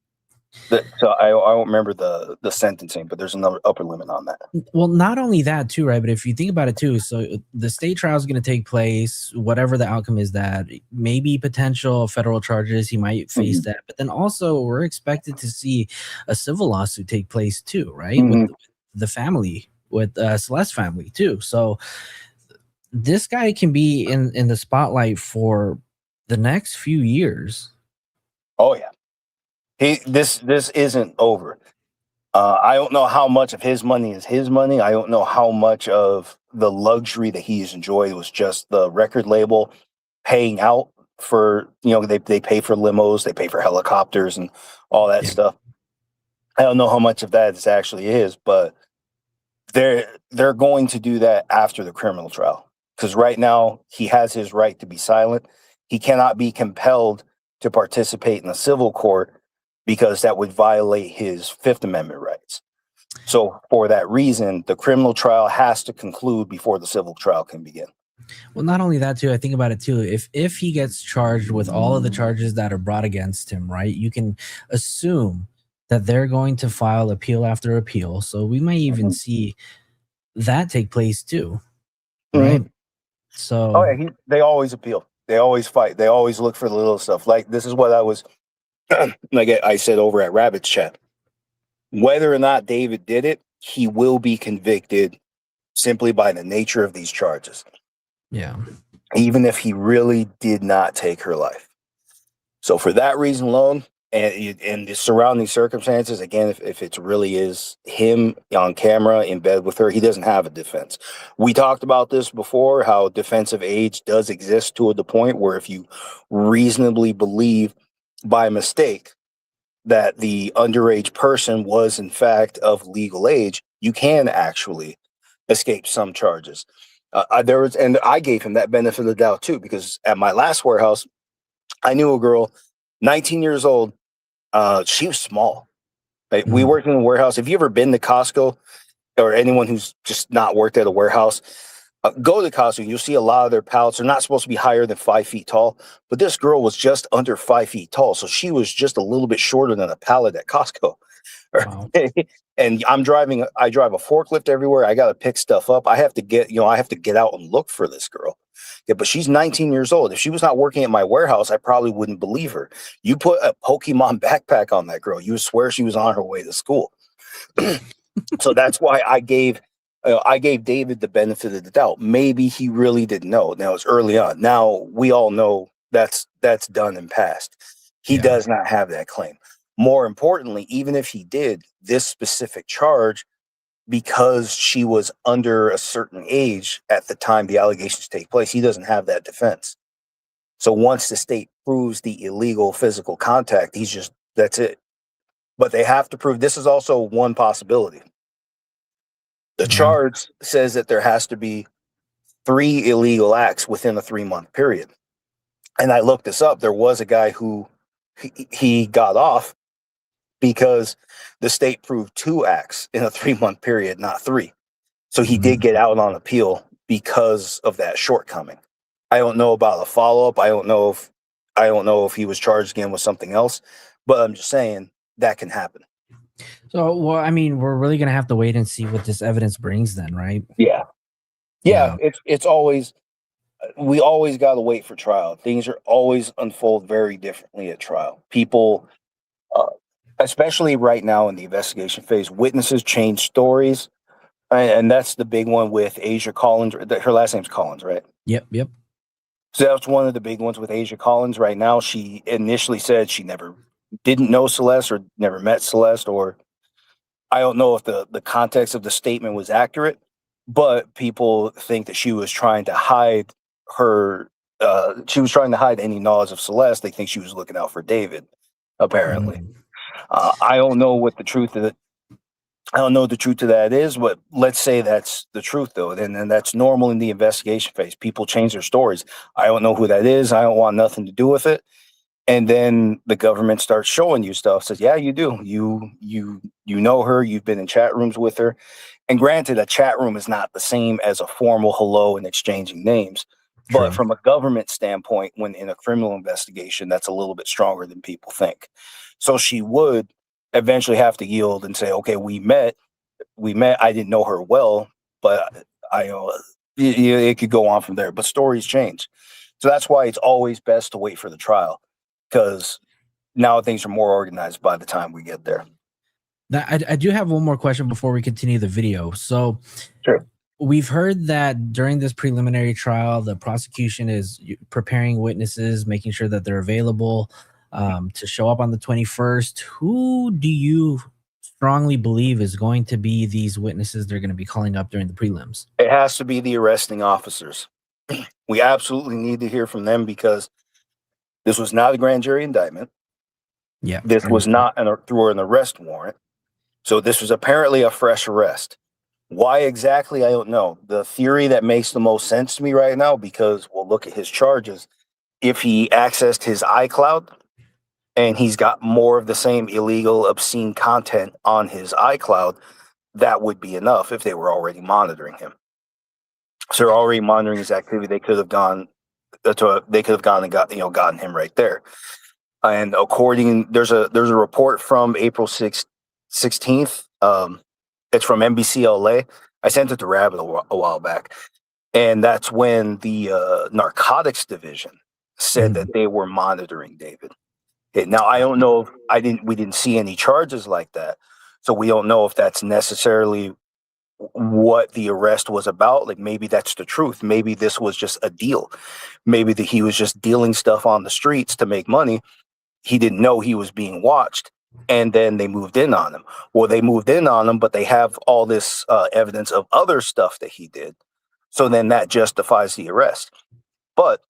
So I don't remember the sentencing, but there's another upper limit on that. Well, not only that too, right? But if you think about it too, so the state trial is going to take place, whatever the outcome is, that maybe potential federal charges, he might face that. But then also we're expected to see a civil lawsuit take place too, right? With the family, with Celeste family too. So this guy can be in the spotlight for the next few years. Oh yeah. This isn't over. I don't know how much of his money is his money. I don't know how much of the luxury that he's enjoyed was just the record label paying out for, they pay for limos, they pay for helicopters and all that stuff. I don't know how much of that is actually his, but they're going to do that after the criminal trial. Because right now he has his right to be silent. He cannot be compelled to participate in a civil court, because that would violate his Fifth Amendment rights. So for that reason, the criminal trial has to conclude before the civil trial can begin. Well, not only that too, I think about it too. If he gets charged with all of the charges that are brought against him, right, you can assume that they're going to file appeal after appeal. So we might even see that take place too, right? So they always appeal. They always fight. They always look for the little stuff. Like, this is what I was like I said over at Rabbit's Chat. Whether or not David did it, he will be convicted simply by the nature of these charges. Yeah. Even if he really did not take her life. So for that reason alone, and the surrounding circumstances, again, if it really is him on camera in bed with her, he doesn't have a defense. We talked about this before, how defensive age does exist to the point where if you reasonably believe by mistake that the underage person was in fact of legal age, you can actually escape some charges. And I gave him that benefit of the doubt too, because at my last warehouse, I knew a girl, 19 years old. She was small. Like, we worked in a warehouse. Have you ever been to Costco, or anyone who's just not worked at a warehouse? Go to Costco, you'll see a lot of their pallets. They're not supposed to be higher than 5 feet tall, but this girl was just under 5 feet tall. So she was just a little bit shorter than a pallet at Costco. Wow. And I drive a forklift everywhere. I got to pick stuff up. I have to get out and look for this girl. Yeah, but she's 19 years old. If she was not working at my warehouse, I probably wouldn't believe her. You put a Pokemon backpack on that girl, you would swear she was on her way to school. So that's why I gave David the benefit of the doubt. Maybe he really didn't know. Now it's early on. Now we all know that's done and past. He does not have that claim. More importantly, even if he did, this specific charge, because she was under a certain age at the time the allegations take place, he doesn't have that defense. So once the state proves the illegal physical contact, that's it. But they have to prove, this is also one possibility. The charge says that there has to be 3 illegal acts within a 3-month period. And I looked this up. There was a guy who he got off because the state proved 2 acts in a 3-month period, not 3. So he did get out on appeal because of that shortcoming. I don't know about a follow-up. I don't know if he was charged again with something else, but I'm just saying that can happen. So, well, I mean, we're really going to have to wait and see what this evidence brings then, right? Yeah. It's always, we always got to wait for trial. Things are always unfold very differently at trial. People, especially right now in the investigation phase, witnesses change stories. And that's the big one with Aysia Collins. Her last name's Collins, right? Yep. So that's one of the big ones with Aysia Collins right now. She initially said she didn't know Celeste or never met Celeste, or I don't know if the context of the statement was accurate, but people think that she was trying to hide any knowledge of Celeste. They think she was looking out for David, apparently. I don't know what the truth of it. I don't know what the truth of that is, but let's say that's the truth, though. And that's normal in the investigation phase. People change their stories. I don't know who that is. I don't want nothing to do with it. And then the government starts showing you stuff. Says, yeah, you do. You know her. You've been in chat rooms with her. And granted, a chat room is not the same as a formal hello and exchanging names. True. But from a government standpoint, when in a criminal investigation, that's a little bit stronger than people think. So she would eventually have to yield and say, okay, we met. I didn't know her well, but it could go on from there. But stories change. So that's why it's always best to wait for the trial, because now things are more organized by the time we get there. I do have one more question before we continue the video. So sure. We've heard that during this preliminary trial, the prosecution is preparing witnesses, making sure that they're available to show up on the 21st. Who do you strongly believe is going to be these witnesses they're going to be calling up during the prelims? It has to be the arresting officers. We absolutely need to hear from them, because this was not a grand jury indictment. Yeah. This was not through an arrest warrant. So this was apparently a fresh arrest. Why exactly, I don't know. The theory that makes the most sense to me right now, because we'll look at his charges. If he accessed his iCloud and he's got more of the same illegal, obscene content on his iCloud, that would be enough if they were already monitoring him. So they're already monitoring his activity. They could have gone and gotten him right there. And there's a report from April 16th. It's from NBC LA. I sent it to Rabbit a while back. And that's when the narcotics division said that they were monitoring David. Now, I don't know if we didn't see any charges like that. So we don't know if that's necessarily what the arrest was about. Like, maybe that's the truth. Maybe this was just a deal. Maybe that he was just dealing stuff on the streets to make money. He didn't know he was being watched. And then they moved in on him. Well, they moved in on him, but they have all this evidence of other stuff that he did. So then that justifies the arrest. But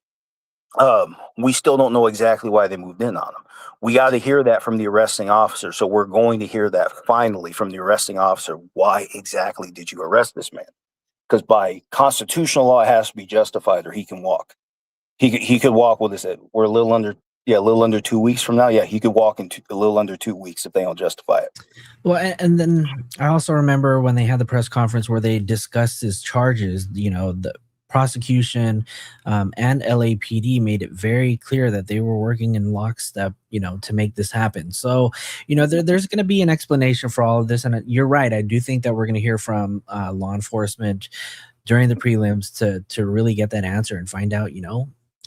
we still don't know exactly why they moved in on him. We got to hear that from the arresting officer. So we're going to hear that finally from the arresting officer. Why exactly did you arrest this man? Because by constitutional law, it has to be justified, or he can walk. He could walk. What is it? We're a little under 2 weeks from now. Yeah, he could walk in a little under 2 weeks if they don't justify it. Well, and then I also remember when they had the press conference where they discussed his charges, prosecution and LAPD made it very clear that they were working in lockstep, to make this happen. So, there's going to be an explanation for all of this. And you're right. I do think that we're going to hear from law enforcement during the prelims to really get that answer and find out,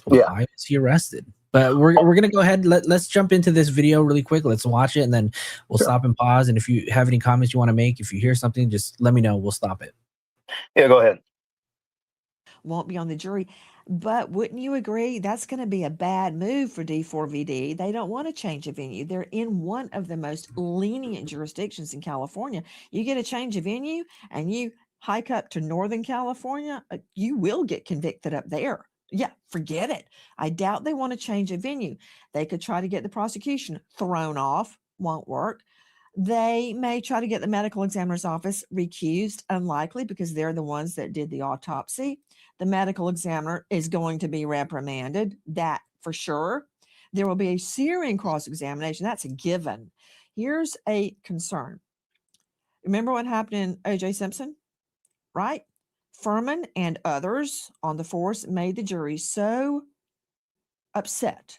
why was he arrested? But we're going to go ahead. Let's jump into this video really quick. Let's watch it, and then we'll stop and pause. And if you have any comments you want to make, if you hear something, just let me know. We'll stop it. Yeah, go ahead. Won't be on the jury. But wouldn't you agree that's going to be a bad move for D4VD? They don't want to change a venue. They're in one of the most lenient jurisdictions in California. You get a change of venue and you hike up to Northern California, you will get convicted up there. Yeah, forget it. I doubt they want to change a venue. They could try to get the prosecution thrown off, won't work. They may try to get the medical examiner's office recused, unlikely, because they're the ones that did the autopsy. The medical examiner is going to be reprimanded, that for sure. There will be a searing cross-examination. That's a given. Here's a concern. Remember what happened in O.J. Simpson, right? Furman and others on the force made the jury so upset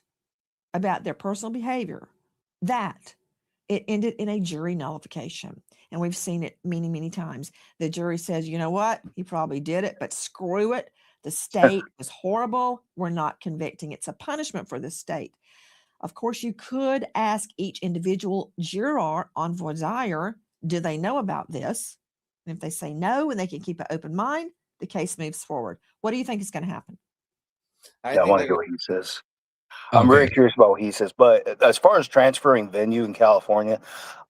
about their personal behavior that it ended in a jury nullification. And we've seen it many, many times. The jury says, you know what? He probably did it, but screw it. The state was horrible. We're not convicting. It's a punishment for the state. Of course, you could ask each individual juror on voir dire, do they know about this? And if they say no, and they can keep an open mind, the case moves forward. What do you think is going to happen? I want to hear what he says. I'm very curious about what he says. But as far as transferring venue in California,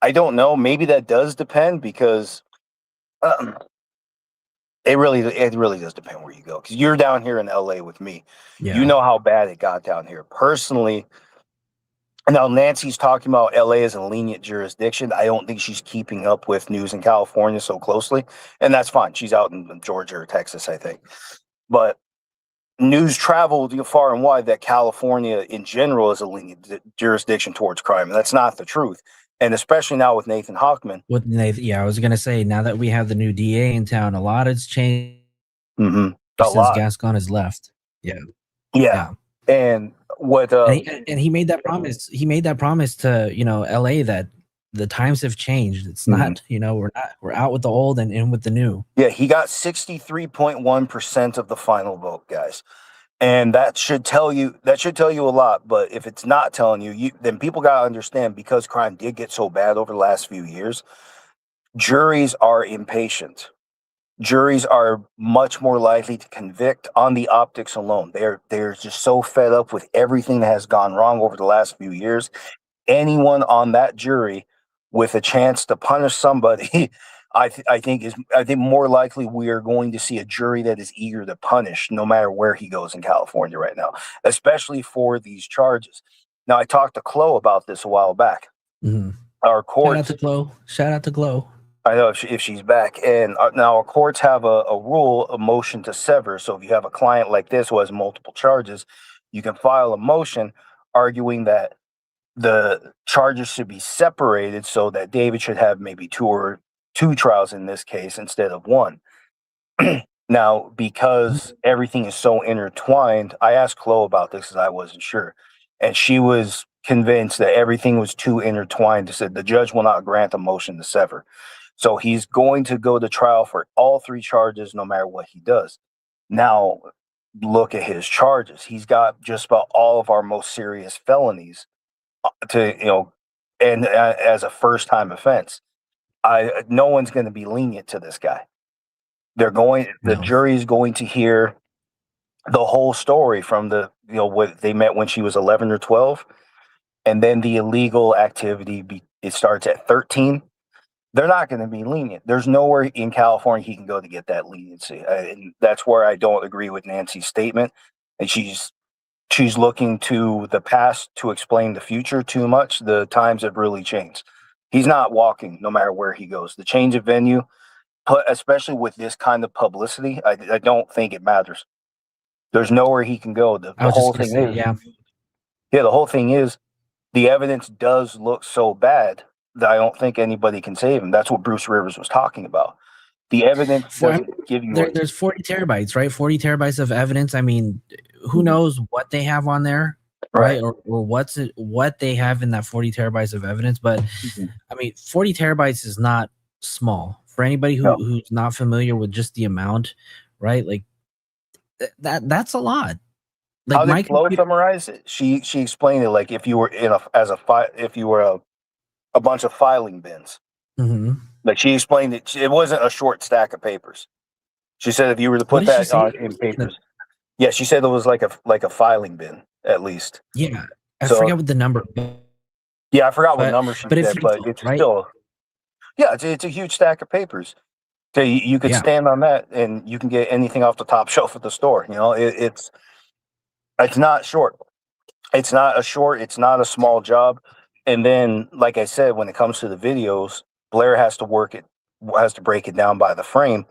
I don't know. Maybe that does depend because it really does depend where you go. Because you're down here in LA with me. Yeah. You know how bad it got down here. Personally, now Nancy's talking about LA as a lenient jurisdiction. I don't think she's keeping up with news in California so closely. And that's fine. She's out in Georgia or Texas, I think. But news traveled far and wide that California in general is a lenient jurisdiction towards crime. And that's not the truth. And especially now with Nathan Hochman. With Nathan, I was going to say, now that we have the new DA in town, a lot has changed since Gascon has left. Yeah. And what and he made that promise. He made that promise to LA that the times have changed. It's not we're out with the old and in with the new. Yeah, he got 63.1% of the final vote, guys, and that should tell you a lot. But if it's not telling you, then people gotta understand, because crime did get so bad over the last few years. Juries are impatient. Juries are much more likely to convict on the optics alone. They're just so fed up with everything that has gone wrong over the last few years. Anyone on that jury with a chance to punish somebody, I think more likely we are going to see a jury that is eager to punish no matter where he goes in California right now, especially for these charges. Now, I talked to Chloe about this a while back. Mm-hmm. Our courts. Shout out to Chloe. I know if she's back. And now our courts have a rule, a motion to sever. So if you have a client like this who has multiple charges, you can file a motion arguing that the charges should be separated so that David should have maybe two trials in this case instead of one. Now, because everything is so intertwined, I asked Chloe about this because I wasn't sure. And she was convinced that everything was too intertwined. She said the judge will not grant a motion to sever. So he's going to go to trial for all three charges no matter what he does. Now, look at his charges. He's got just about all of our most serious felonies and as a first-time offense. No one's going to be lenient to this guy. The jury is going to hear the whole story from what they met when she was 11 or 12, and then the illegal activity. It starts at 13. They're not going to be lenient. There's nowhere in California he can go to get that leniency. And that's where I don't agree with Nancy's statement. And she's looking to the past to explain the future too much. The times have really changed. He's not walking no matter where he goes. The change of venue, especially with this kind of publicity, I don't think it matters. There's nowhere he can go. The whole thing is the evidence does look so bad that I don't think anybody can save him. That's what Bruce Rivers was talking about. The evidence For, doesn't give you. there's 40 terabytes, right? 40 terabytes of evidence. I mean, who knows what they have on there, right? Or what they have in that 40 terabytes of evidence. But I mean, 40 terabytes is not small for anybody who's not familiar with just the amount, right? Like that's a lot. Like How did Flo summarize it? She explained it like if you were if you were a bunch of filing bins. Mm-hmm. Like she explained it. It wasn't a short stack of papers. She said if you were to put that on in papers, yeah, she said it was like a filing bin at least. Yeah, I forget what the number. Yeah, I forgot what number she said, but it's still, yeah, it's a huge stack of papers. So you could stand on that and you can get anything off the top shelf at the store. You know, it's not short. It's not a small job. And then, like I said, when it comes to the videos, Blair has to break it down by the frame.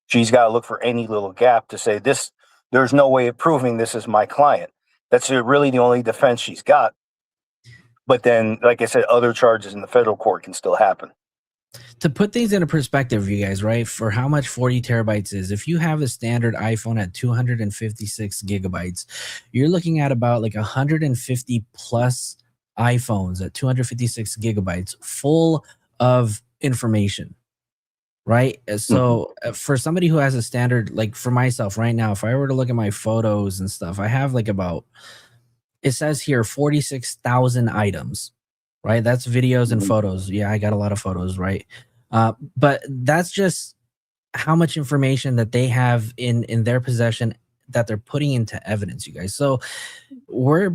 She's got to look for any little gap to say this. There's no way of proving this is my client. That's really the only defense she's got. But then, like I said, other charges in the federal court can still happen. To put things into perspective, you guys, right? For how much 40 terabytes is, if you have a standard iPhone at 256 gigabytes, you're looking at about like 150 plus iPhones at 256 gigabytes full of information, right? So for somebody who has a standard, like for myself right now, if I were to look at my photos and stuff, I have like about, it says here 46,000 items, right? That's videos and photos. Yeah, I got a lot of photos, right? But that's just how much information that they have in their possession that they're putting into evidence, you guys. So we're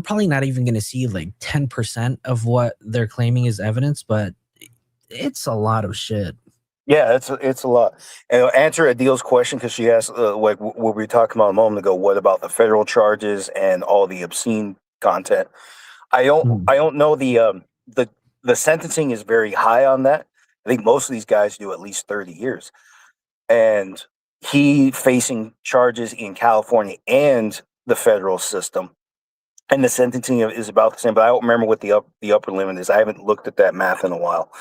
probably not even going to see like 10% of what they're claiming is evidence, but it's a lot of shit. Yeah, it's a lot. And answer Adil's question, because she asked, like what we were talking about a moment ago, what about the federal charges and all the obscene content? I don't know the sentencing is very high on that. I think most of these guys do at least 30 years, and he facing charges in California and the federal system, and the sentencing is about the same. But I don't remember what the upper limit is. I haven't looked at that math in a while,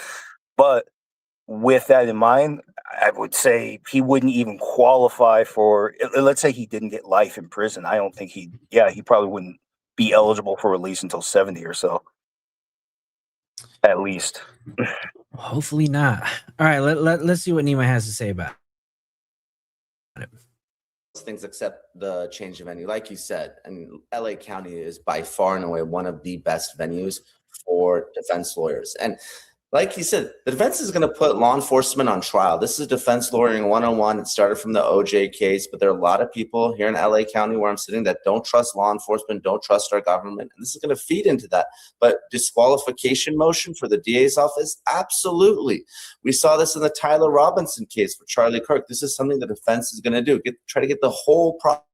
but with that in mind, I would say he wouldn't even qualify for, let's say he didn't get life in prison. I don't think he probably wouldn't be eligible for release until 70 or so. At least. Hopefully not. All right, let's see what Nima has to say about it. Things except the change of venue. Like you said, and LA County is by far and away one of the best venues for defense lawyers. And like he said, the defense is going to put law enforcement on trial. This is defense lawyering 101. It started from the OJ case, but there are a lot of people here in LA County where I'm sitting that don't trust law enforcement, don't trust our government, and this is going to feed into that. But disqualification motion for the DA's office? Absolutely. We saw this in the Tyler Robinson case for Charlie Kirk. This is something the defense is going to do. Try to get the whole process.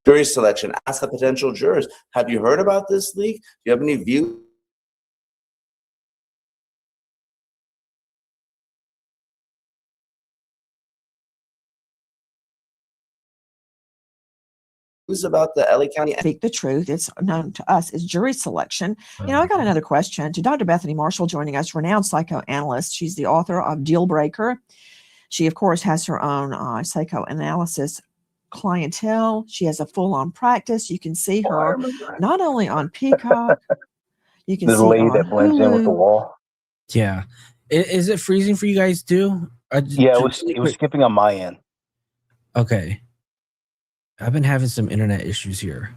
Jury selection. Ask the potential jurors, have you heard about this leak? Do you have any views about the LA County? Speak the truth. It's known to us as jury selection. You know, I got another question to Dr. Bethany Marshall joining us, renowned psychoanalyst. She's the author of Deal Breaker. She, of course, has her own psychoanalysis clientele. She has a full-on practice. You can see her not only on Peacock, you can see her on that blends in with the wall. Yeah. Is it freezing for you guys too? Yeah, it was skipping on my end. Okay. I've been having some internet issues here.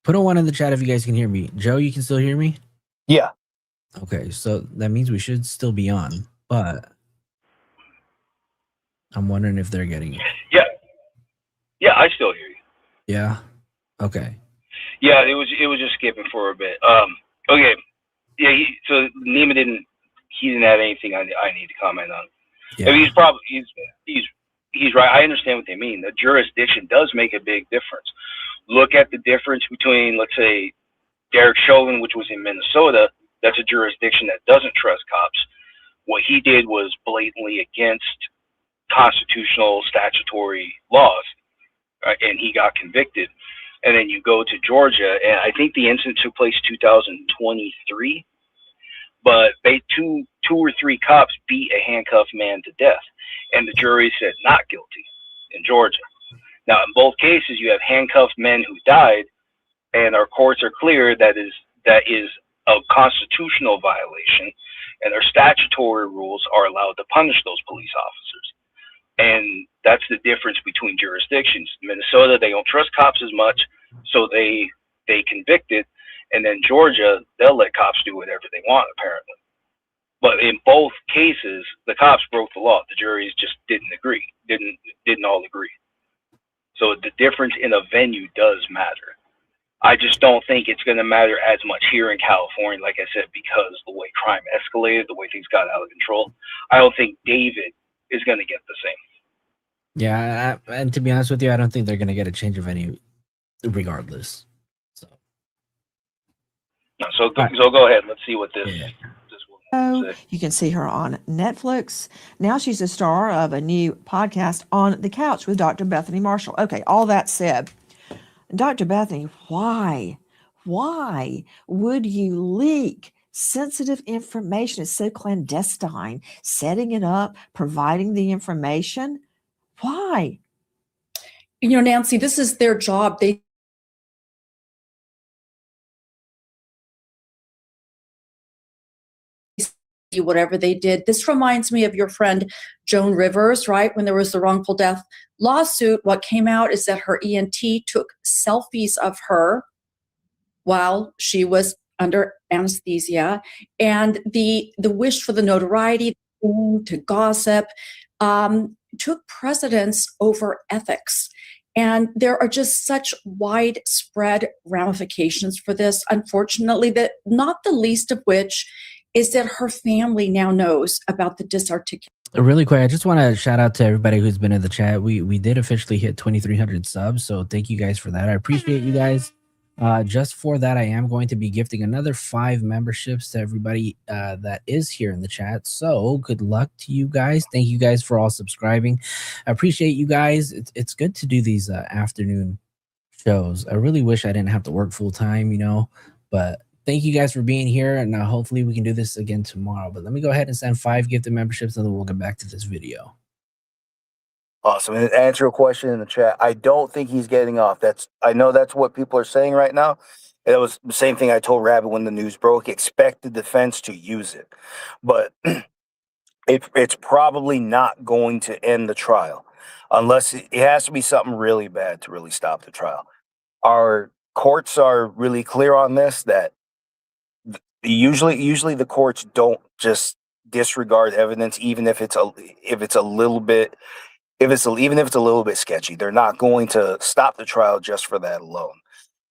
Put a 1 in the chat if you guys can hear me. Joe, you can still hear me? Yeah. Okay, so that means we should still be on, but I'm wondering if they're getting it. Yeah, I still hear you. Yeah. Okay. Yeah, it was just skipping for a bit. Okay. Yeah. So Nima didn't have anything I need to comment on. Yeah. I mean, he's right. I understand what they mean. The jurisdiction does make a big difference. Look at the difference between, let's say, Derek Chauvin, which was in Minnesota. That's a jurisdiction that doesn't trust cops. What he did was blatantly against constitutional statutory laws, right? And he got convicted. And then you go to Georgia, and I think the incident took place 2023. But two or three cops beat a handcuffed man to death, and the jury said not guilty in Georgia. Now, in both cases, you have handcuffed men who died, and our courts are clear that is a constitutional violation, and our statutory rules are allowed to punish those police officers. And that's the difference between jurisdictions. Minnesota, they don't trust cops as much, so they convict it. And then Georgia, they'll let cops do whatever they want, apparently. But in both cases, the cops broke the law. The juries just didn't agree, didn't all agree. So the difference in a venue does matter. I just don't think it's going to matter as much here in California, like I said, because the way crime escalated, the way things got out of control. I don't think David is going to get the same. Yeah, and to be honest with you, I don't think they're going to get a change of venue regardless. So go ahead. Let's see what this. Yeah. Oh, you can see her on Netflix. Now she's a star of a new podcast, On the Couch with Dr. Bethany Marshall. Okay, all that said, Dr. Bethany, why would you leak sensitive information? It's so clandestine, setting it up, providing the information. Why? You know, Nancy, this is their job. They do whatever they did. This reminds me of your friend Joan Rivers, right? When there was the wrongful death lawsuit, what came out is that her ENT took selfies of her while she was under anesthesia, and the wish for the notoriety, to gossip, took precedence over ethics. And there are just such widespread ramifications for this, unfortunately, that not the least of which is that her family now knows about the disarticulation. Really quick, I just want to shout out to everybody who's been in the chat. We did officially hit 2,300 subs, so thank you guys for that. I appreciate you guys. Just for that, I am going to be gifting another 5 memberships to everybody that is here in the chat. So good luck to you guys. Thank you guys for all subscribing. I appreciate you guys. It's good to do these afternoon shows. I really wish I didn't have to work full time, you know, but thank you guys for being here, and hopefully we can do this again tomorrow. But let me go ahead and send 5 gifted memberships, and then we'll get back to this video. Awesome. And to answer a question in the chat, I don't think he's getting off. I know that's what people are saying right now. It was the same thing I told Rabbit when the news broke. Expect the defense to use it. But it's probably not going to end the trial unless it has to be something really bad to really stop the trial. Our courts are really clear on this, that usually the courts don't just disregard evidence, even if it's a little bit sketchy. They're not going to stop the trial just for that alone.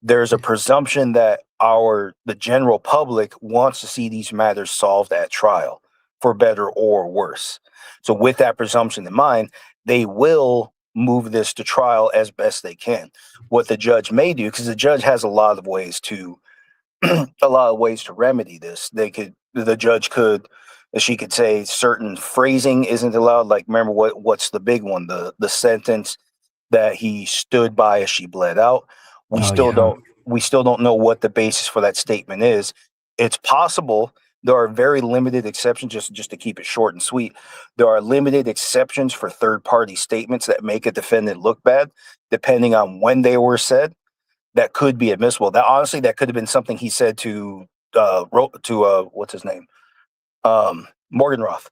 There's a presumption that the general public wants to see these matters solved at trial, for better or worse. So with that presumption in mind, they will move this to trial as best they can. What the judge may do, because the judge has a lot of ways to remedy this. She could say certain phrasing isn't allowed. Like, remember what's the big one? The sentence that he stood by as she bled out. We still don't know what the basis for that statement is. It's possible. There are very limited exceptions, just to keep it short and sweet. There are limited exceptions for third-party statements that make a defendant look bad, depending on when they were said. That could be admissible. That could have been something he said to what's his name? Morgan Roth.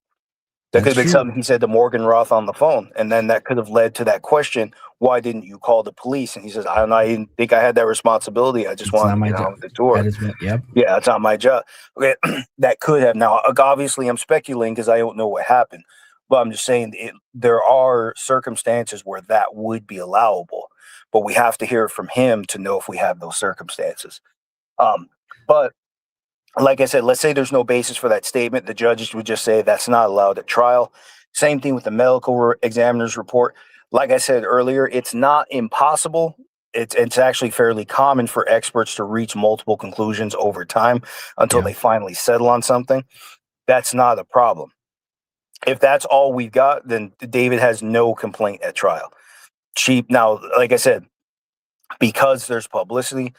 That could have been something he said to Morgan Roth on the phone. And then that could have led to that question, why didn't you call the police? And he says, I don't know, I didn't think I had that responsibility. I just wanted to get on with the tour. Yeah, it's not my job. Okay. That could have. Now, obviously, I'm speculating because I don't know what happened. But I'm just saying there are circumstances where that would be allowable. But we have to hear it from him to know if we have those circumstances. But like I said, let's say there's no basis for that statement. The judges would just say that's not allowed at trial. Same thing with the medical examiner's report. Like I said earlier, it's not impossible. It's actually fairly common for experts to reach multiple conclusions over time until they finally settle on something. That's not a problem. If that's all we've got, then David has no complaint at trial. Now, like I said, because there's publicity,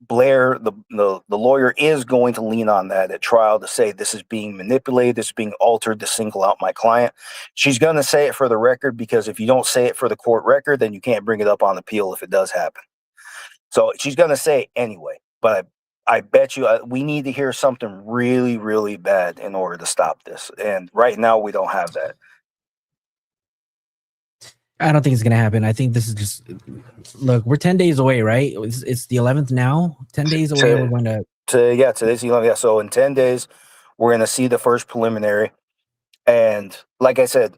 Blair, the lawyer, is going to lean on that at trial to say this is being manipulated, this is being altered to single out my client. She's going to say it for the record, because if you don't say it for the court record, then you can't bring it up on appeal if it does happen. So she's going to say it anyway. But I bet you we need to hear something really, really bad in order to stop this. And right now we don't have that. I don't think it's going to happen. I think this is just, look, we're 10 days away, right? It's the 11th now. 10 days away, we're going to. Today's the 11th. Yeah, so in 10 days, we're going to see the first preliminary. And like I said,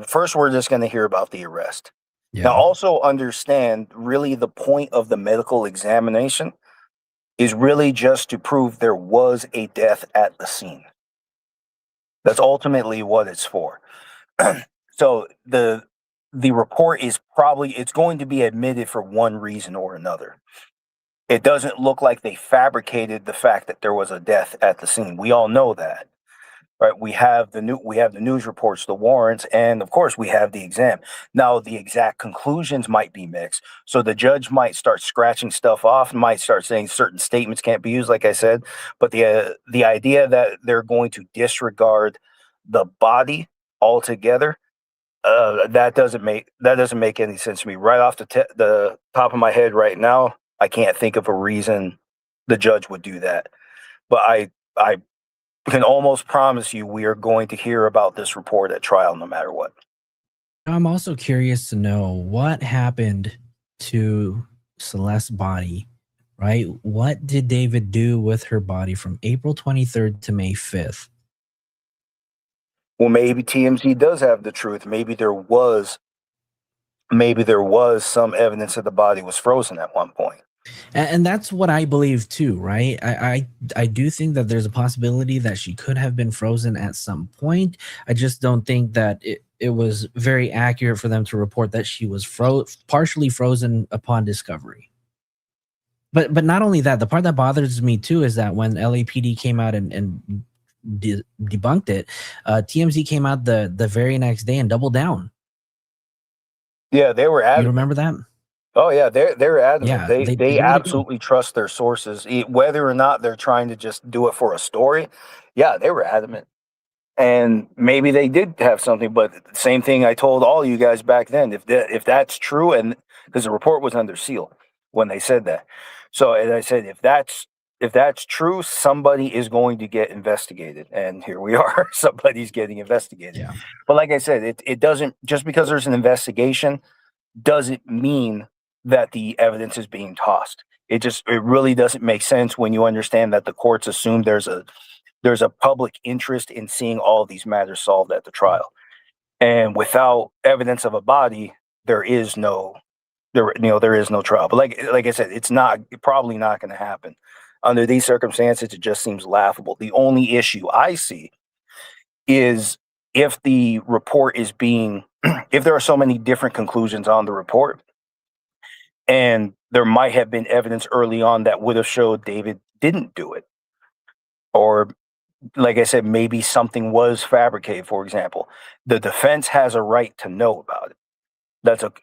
first we're just going to hear about the arrest. Yeah. Now, also understand, really, the point of the medical examination is really just to prove there was a death at the scene. That's ultimately what it's for. So the report is it's going to be admitted for one reason or another. It doesn't look like they fabricated the fact that there was a death at the scene. We all know that, right? We have the news reports, the warrants, and of course we have the exam. Now the exact conclusions might be mixed. So the judge might start scratching stuff off, might start saying certain statements can't be used, like I said. But the idea that they're going to disregard the body altogether, that doesn't make any sense to me. Right off the top of my head right now, I can't think of a reason the judge would do that. But I can almost promise you we are going to hear about this report at trial no matter what. I'm also curious to know what happened to Celeste's body, right? What did David do with her body from April 23rd to May 5th? Well, maybe TMZ does have the truth. Maybe there was some evidence that the body was frozen at one point. And that's what I believe too, right? I do think that there's a possibility that she could have been frozen at some point. I just don't think that it was very accurate for them to report that she was partially frozen upon discovery. But not only that, the part that bothers me too is that when LAPD came out and debunked it, TMZ came out the very next day and doubled down. Yeah, they were adamant. You remember that? Oh yeah, they're adamant. Yeah, they absolutely trust their sources, whether or not they're trying to just do it for a story. Yeah, they were adamant, and maybe they did have something. But same thing I told all you guys back then. If that's true, and because the report was under seal when they said that, so as I said, if that's true, somebody is going to get investigated, and here we are. Somebody's getting investigated. Yeah. But like I said, it doesn't, just because there's an investigation doesn't mean that the evidence is being tossed. It really doesn't make sense when you understand that the courts assume there's a public interest in seeing all these matters solved at the trial. And without evidence of a body, there is no trial. But like I said, it's probably not going to happen. Under these circumstances, it just seems laughable. The only issue I see is if the report is if there are so many different conclusions on the report, and there might have been evidence early on that would have showed David didn't do it. Or, like I said, maybe something was fabricated, for example. The defense has a right to know about it.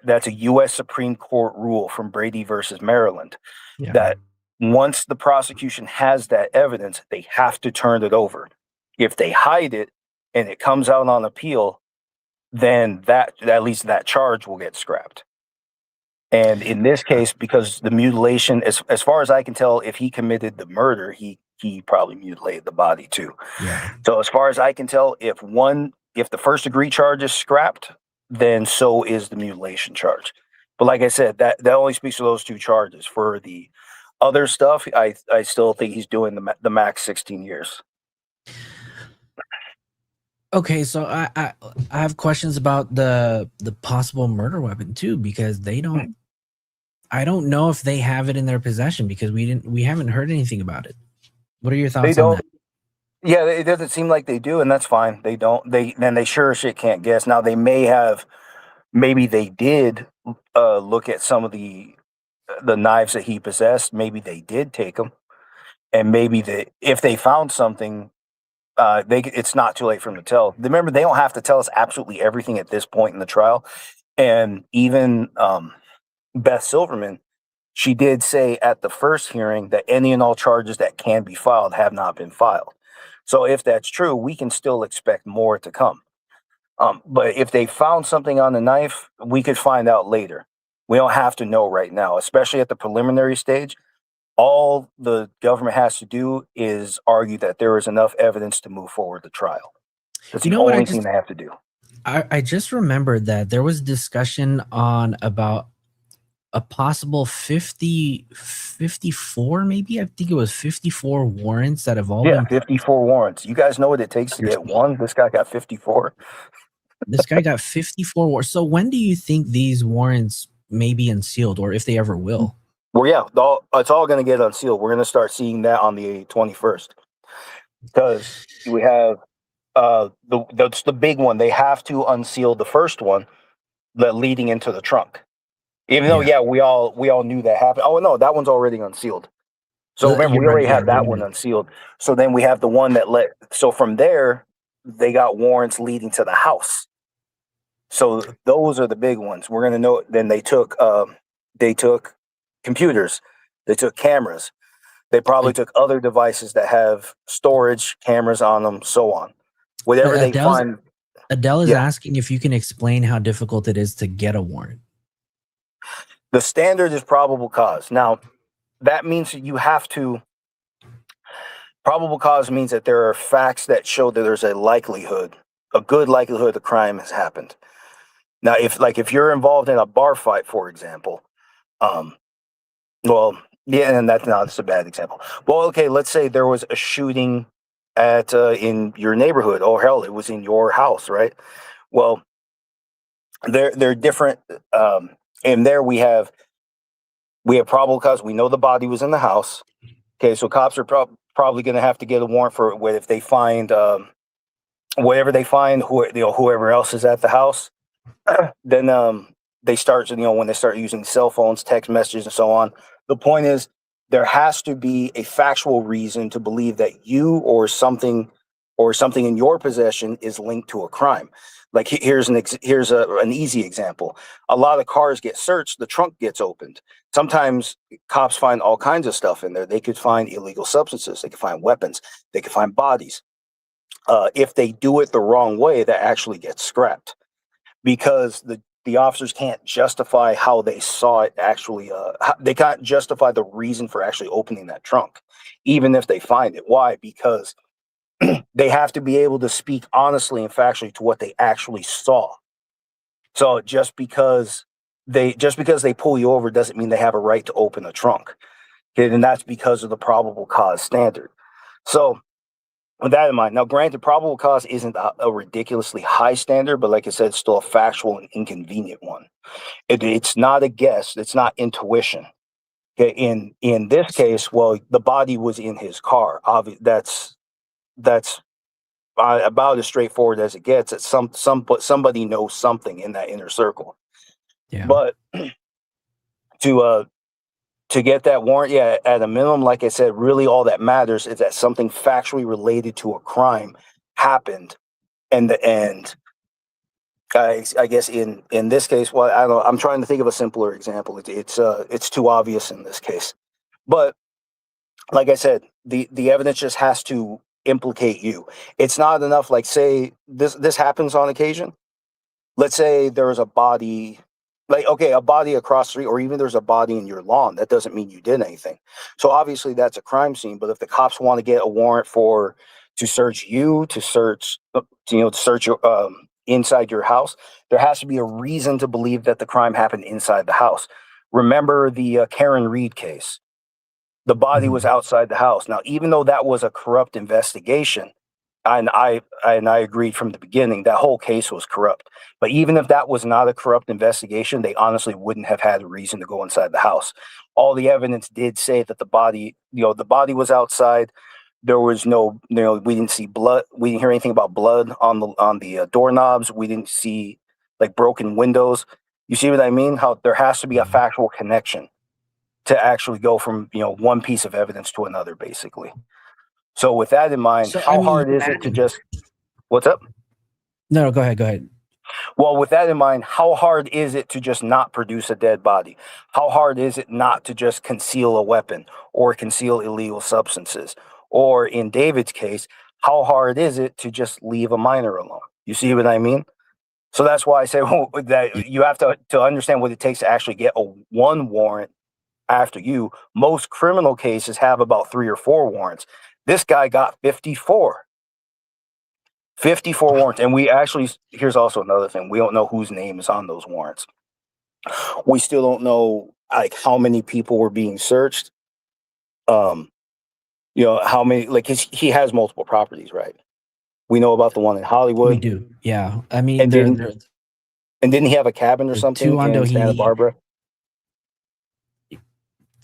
That's a U.S. Supreme Court rule from Brady versus Maryland, that once the prosecution has that evidence, they have to turn it over. If they hide it and it comes out on appeal, then at least that charge will get scrapped. And in this case, because the mutilation, as far as I can tell, if he committed the murder, he probably mutilated the body too. Yeah. So as far as I can tell, if the first degree charge is scrapped, then so is the mutilation charge. But like I said, that only speaks to those two charges. For the other stuff, I still think he's doing the max 16 years. Okay, so I have questions about the possible murder weapon too, because I don't know if they have it in their possession, because we haven't heard anything about it. What are your thoughts on that? Yeah, it doesn't seem like they do, and that's fine. They don't. They sure as shit can't guess. Now maybe they did look at some of the knives that he possessed. Maybe they did take them, and maybe if they found something, it's not too late for them to tell. Remember, they don't have to tell us absolutely everything at this point in the trial. And even Beth Silverman, she did say at the first hearing that any and all charges that can be filed have not been filed. So if that's true, we can still expect more to come. But if they found something on the knife, we could find out later. We don't have to know right now, especially at the preliminary stage. All the government has to do is argue that there is enough evidence to move forward the trial. That's the only thing they have to do. I just remembered that there was discussion on about a possible 54, maybe. I think it was 54 warrants that have all been 54 warrants. You guys know what it takes to get one? This guy got 54. This guy got 54 warrants. So when do you think these warrants may be unsealed, or if they ever will? Well, yeah, it's all going to get unsealed. We're going to start seeing that on the 21st, because we have that's the big one. They have to unseal the first one, that leading into the trunk. Even though, we all knew that happened. Oh no, that one's already unsealed. So remember, we already have that one unsealed. So then we have the one that so from there, they got warrants leading to the house. So those are the big ones. We're gonna know. Then they took computers, they took cameras, they probably took other devices that have storage cameras on them, so on. Whatever they find. Adele is asking if you can explain how difficult it is to get a warrant. The standard is probable cause. Now, that means that you have to. Probable cause means that there are facts that show that there's a good likelihood the crime has happened. Now, if you're involved in a bar fight, for example, that's a bad example. Well, okay, let's say there was a shooting at in your neighborhood. Oh hell, it was in your house, right? Well, they're different. And there we have probable cause. We know the body was in the house. Okay, so cops are probably going to have to get a warrant for it if they find whatever they find, whoever else is at the house. Then they start, when they start using cell phones, text messages, and so on. The point is, there has to be a factual reason to believe that you or something in your possession is linked to a crime. Like here's an easy example. A lot of cars get searched, the trunk gets opened. Sometimes cops find all kinds of stuff in there. They could find illegal substances, they could find weapons, they could find bodies. If they do it the wrong way, that actually gets scrapped, because the officers can't justify how they saw it actually. They can't justify the reason for actually opening that trunk, even if they find it. Why? Because they have to be able to speak honestly and factually to what they actually saw. So just because they pull you over doesn't mean they have a right to open a trunk. Okay, and that's because of the probable cause standard. So with that in mind, now granted, probable cause isn't a ridiculously high standard, but like I said, it's still a factual and inconvenient one. It's not a guess. It's not intuition. Okay, in this case, well, the body was in his car. That's about as straightforward as it gets. That somebody knows something in that inner circle. Yeah. But to get that warrant, at a minimum, like I said, really all that matters is that something factually related to a crime happened. And I guess in this case, well, I don't know, I'm trying to think of a simpler example. It's too obvious in this case. But like I said, the evidence just has to implicate you. It's not enough, like, say this happens on occasion. Let's say there was a body, a body across the street, or even there's a body in your lawn. That doesn't mean you did anything. So obviously that's a crime scene. But if the cops want to get a warrant to search your inside your house, there has to be a reason to believe that the crime happened inside the house. Remember the Karen Reed case. The body was outside the house. Now, even though that was a corrupt investigation, and I agreed from the beginning, that whole case was corrupt. But even if that was not a corrupt investigation, they honestly wouldn't have had a reason to go inside the house. All the evidence did say that the body was outside. There was no, we didn't see blood. We didn't hear anything about blood on the doorknobs. We didn't see broken windows. You see what I mean? How there has to be a factual connection to actually go from one piece of evidence to another, basically. So with that in mind, how hard is it to just? What's up? No, go ahead. Well, with that in mind, how hard is it to just not produce a dead body? How hard is it not to just conceal a weapon or conceal illegal substances? Or in David's case, how hard is it to just leave a minor alone? You see what I mean? So that's why I say that you have to understand what it takes to actually get one warrant after you. Most criminal cases have about 3 or 4 warrants. This guy got 54. 54 warrants. And we actually, here's also another thing. We don't know whose name is on those warrants. We still don't know like how many people were being searched. You know, how many, like he has multiple properties, right? We know about the one in Hollywood. We do. Yeah. I mean, And didn't he have a cabin or something two on in Santa Barbara?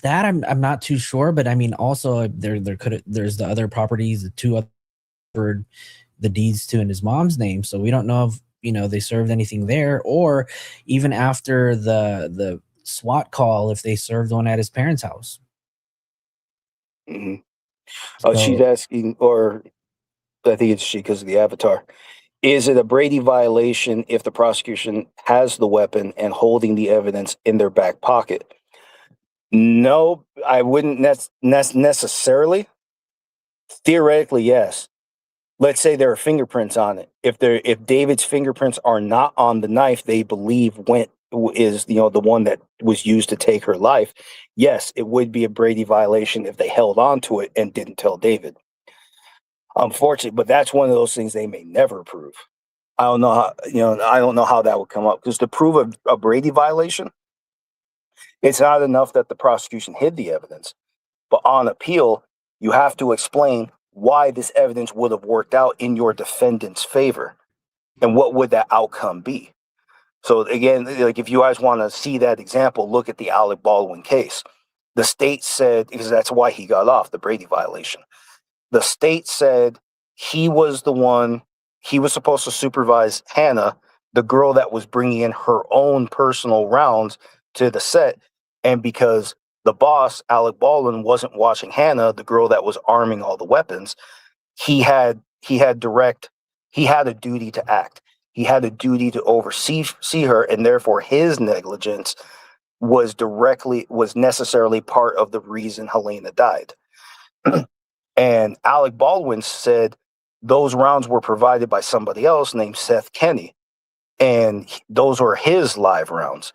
That I'm not too sure, but I mean, also there's the other properties, the 2 other the deeds to in his mom's name, so we don't know if they served anything there, or even after the SWAT call, if they served one at his parents' house. Mm-hmm. She's asking, or I think it's she because of the avatar. Is it a Brady violation if the prosecution has the weapon and holding the evidence in their back pocket? No, I wouldn't necessarily. Theoretically, yes. Let's say there are fingerprints on it. If David's fingerprints are not on the knife they believe is the one that was used to take her life, yes, it would be a Brady violation if they held on to it and didn't tell David. Unfortunately, but that's one of those things they may never prove. I don't know how, I don't know how that would come up, because to prove a Brady violation, it's not enough that the prosecution hid the evidence, but on appeal, you have to explain why this evidence would have worked out in your defendant's favor, and what would that outcome be. So again, like if you guys want to see that example, look at the Alec Baldwin case. The state said, because that's why he got off the Brady violation. The state said he was the one, he was supposed to supervise Hannah, the girl that was bringing in her own personal rounds to the set. And because the boss, Alec Baldwin, wasn't watching Hannah, the girl that was arming all the weapons, he had a duty to act. He had a duty to oversee her, and therefore his negligence was necessarily part of the reason Helena died. And Alec Baldwin said those rounds were provided by somebody else named Seth Kenny, and those were his live rounds.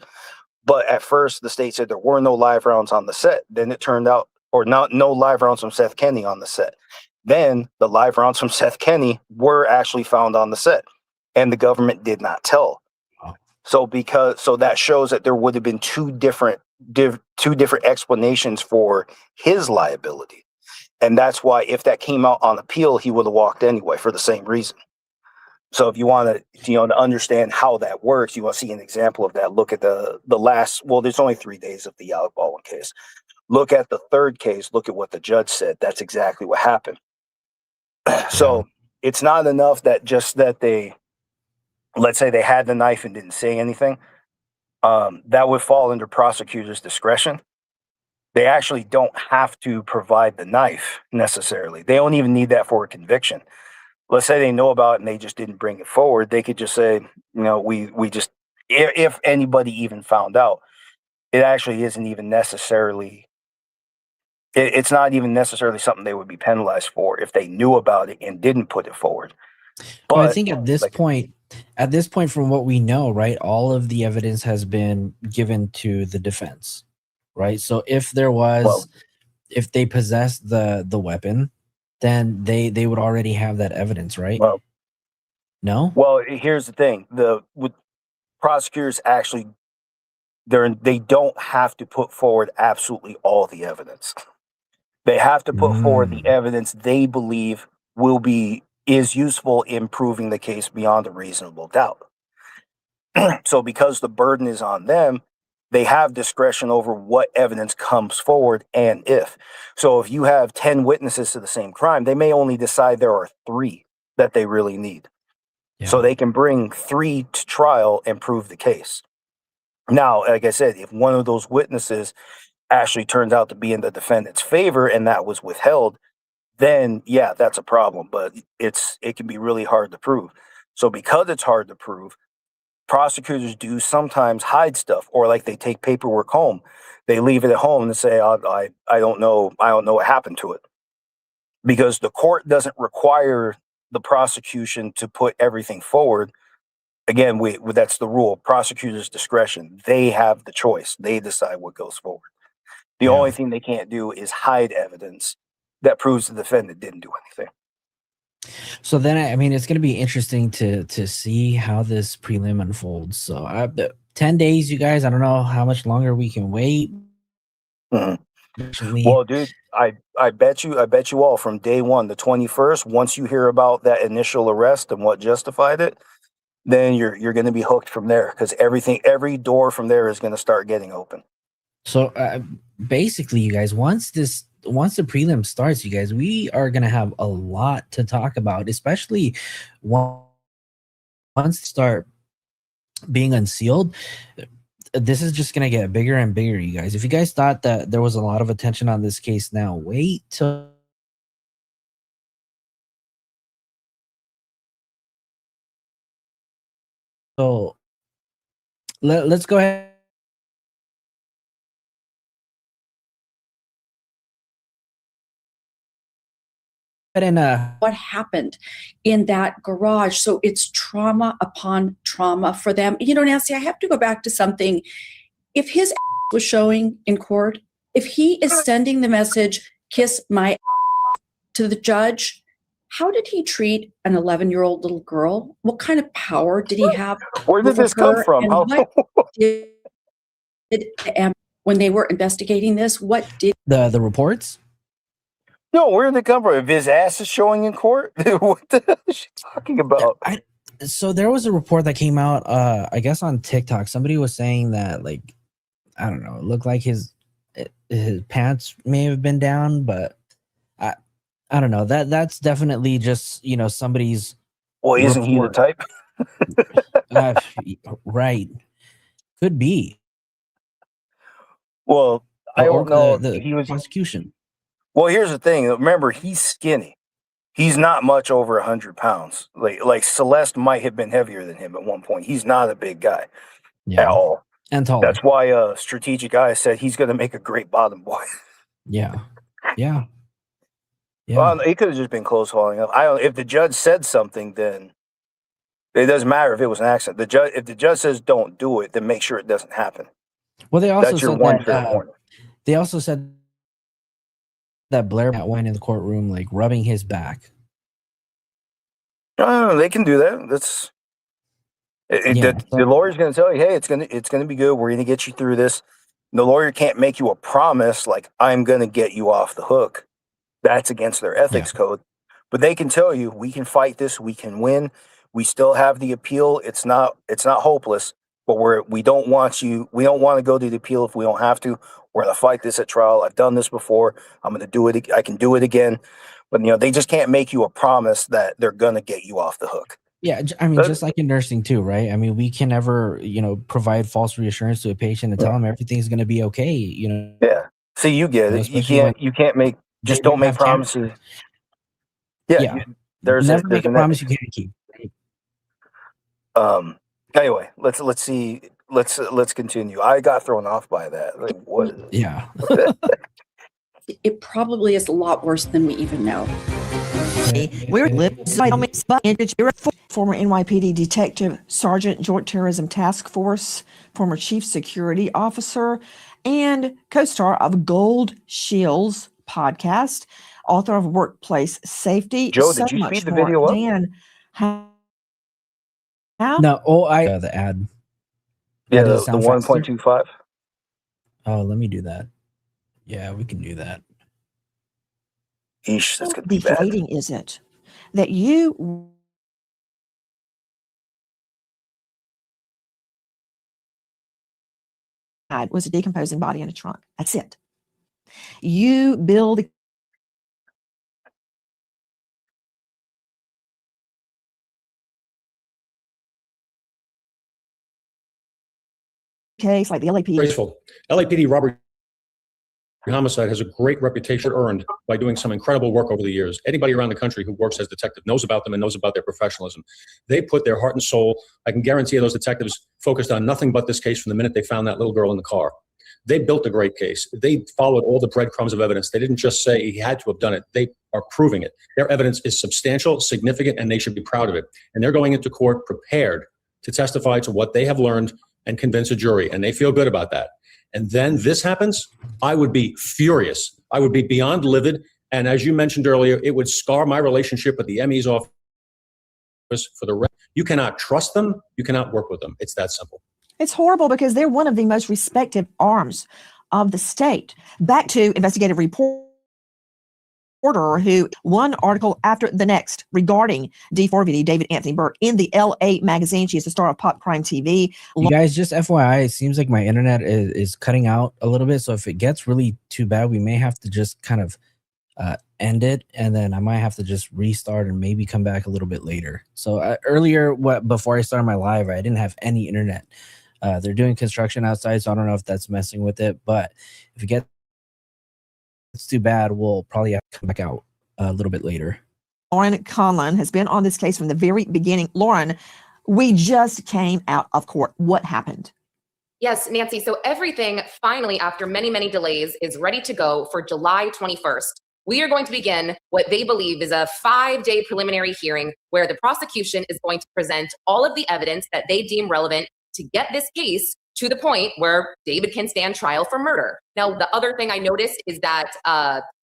But at first, the state said there were no live rounds on the set. Then it turned out, no live rounds from Seth Kenny on the set. Then the live rounds from Seth Kenny were actually found on the set, and the government did not tell. So that shows that there would have been two different explanations for his liability. And that's why if that came out on appeal, he would have walked anyway for the same reason. So if you want to understand how that works, you want to see an example of that. Look at the last, there's only 3 days of the Alec Baldwin case. Look at the third case. Look at what the judge said. That's exactly what happened. So it's not enough that let's say they had the knife and didn't say anything. That would fall under prosecutor's discretion. They actually don't have to provide the knife necessarily. They don't even need that for a conviction. Let's say they know about it and they just didn't bring it forward. They could just say, we just, if anybody even found out, it actually isn't even necessarily, it's not even necessarily something they would be penalized for if they knew about it and didn't put it forward. But I think at this point, from what we know, right, all of the evidence has been given to the defense, right? So if there was, if they possessed the weapon, then they would already have that evidence, right? No? Well, here's the thing. With prosecutors actually, they don't have to put forward absolutely all the evidence. They have to put forward the evidence they believe is useful in proving the case beyond a reasonable doubt. So because the burden is on them, they have discretion over what evidence comes forward and if. So if you have 10 witnesses to the same crime, they may only decide there are 3 that they really need. Yeah. So they can bring 3 to trial and prove the case. Now, like I said, if one of those witnesses actually turns out to be in the defendant's favor and that was withheld, then yeah, that's a problem. But it can be really hard to prove. So because it's hard to prove, prosecutors do sometimes hide stuff, or like they take paperwork home, they leave it at home and say, I don't know what happened to it, because the court doesn't require the prosecution to put everything forward. Again, that's the rule. Prosecutors' discretion. They have the choice. They decide what goes forward. The only thing they can't do is hide evidence that proves the defendant didn't do anything. So then, I mean, it's going to be interesting to see how this prelim unfolds. So 10 days, you guys. I don't know how much longer we can wait. Well, dude, I bet you all from day one, the 21st, once you hear about that initial arrest and what justified it, then you're going to be hooked from there, because every door from there is going to start getting open. So basically, you guys, once the prelim starts, you guys, we are going to have a lot to talk about, especially once they start being unsealed. This is just going to get bigger and bigger, you guys. If you guys thought that there was a lot of attention on this case now, wait till let's go ahead. What happened in that garage. So it's trauma upon trauma for them. You know, Nancy, I have to go back to something. If his was showing in court, if he is sending the message, kiss my to the judge, how did he treat an 11-year-old little girl? What kind of power did he have? Where did this come from? And what did, when they were investigating this, what did the reports? No, where did they come from? If his ass is showing in court, what the hell is she talking about? So there was a report that came out, I guess on TikTok. Somebody was saying that, like, I don't know, it looked like his pants may have been down, but I don't know. That's definitely just, you know, somebody's. Well, isn't he the type? Right, could be. Well, I don't know. He was prosecution. Well, here's the thing. Remember, he's skinny. He's not much over 100 pounds. Like Celeste might have been heavier than him at one point. He's not a big guy at all. And tall. That's why Strategic Eyes said he's going to make a great bottom boy. Yeah. Well, it could have just been close falling up. If the judge said something, then it doesn't matter if it was an accident. If the judge says don't do it, then make sure it doesn't happen. Well, they also That's your said one that, fair warning. They also said that Blair went in the courtroom, like, rubbing his back. They can do that. That's the lawyer's going to tell you, hey, it's going to be good. We're going to get you through this. The lawyer can't make you a promise like, I'm going to get you off the hook. That's against their ethics code. But they can tell you, we can fight this. We can win. We still have the appeal. It's not hopeless. But we don't want to go to the appeal if we don't have to. We're going to fight this at trial. I've done this before. I'm going to do it. I can do it again. But, you know, they just can't make you a promise that they're going to get you off the hook. Yeah, I mean, just like in nursing too, right? I mean, we can never, you know, provide false reassurance to a patient and tell them everything's going to be okay, you know. Yeah. See, you get it. You can't make, just don't make promises. Yeah. There's never make a promise you can't keep. Anyway, let's see. Let's continue. I got thrown off by that. Like, what? Yeah. It probably is a lot worse than we even know. We're former NYPD Detective Sergeant, Joint Terrorism Task Force, former Chief Security Officer, and co-star of Gold Shields podcast, author of Workplace Safety. Joe, did you speed the video up? Dan, No, the ad. Yeah, the 1.25. Oh, let me do that. Yeah, we can do that. Eesh, that's gonna be bad. Deflating is it that you had was a decomposing body in a trunk? That's it. You build case like the LAPD. LAPD robbery. homicide has a great reputation earned by doing some incredible work over the years. Anybody around the country who works as detective knows about them and knows about their professionalism. They put their heart and soul. I can guarantee you those detectives focused on nothing but this case from the minute they found that little girl in the car. They built a great case. They followed all the breadcrumbs of evidence. They didn't just say he had to have done it. They are proving it. Their evidence is substantial, significant, and they should be proud of it. And they're going into court prepared to testify to what they have learned and convince a jury. And they feel good about that. And then this happens, I would be furious. I would be beyond livid. And as you mentioned earlier, it would scar my relationship with the ME's office for the rest. You cannot trust them. You cannot work with them. It's that simple. It's horrible because they're one of the most respected arms of the state. Back to investigative reporter who one article after the next regarding D4VD, David Anthony Burke, in the LA magazine. She is the star of Pop Crime TV. You guys, just FYI, it seems like my internet is cutting out a little bit. So if it gets really too bad, we may have to just kind of end it, and then I might have to just restart and maybe come back a little bit later. So earlier, before I started my live, I didn't have any internet. They're doing construction outside, so I don't know if that's messing with it. But if it gets too bad, we'll probably have to come back out a little bit later. Lauren Conlon has been on this case from the very beginning. Lauren, we just came out of court. What happened? Yes, Nancy. So everything finally, after many, many delays, is ready to go for July 21st. We are going to begin what they believe is a 5-day preliminary hearing where the prosecution is going to present all of the evidence that they deem relevant to get this case to the point where David can stand trial for murder. Now, the other thing I noticed is that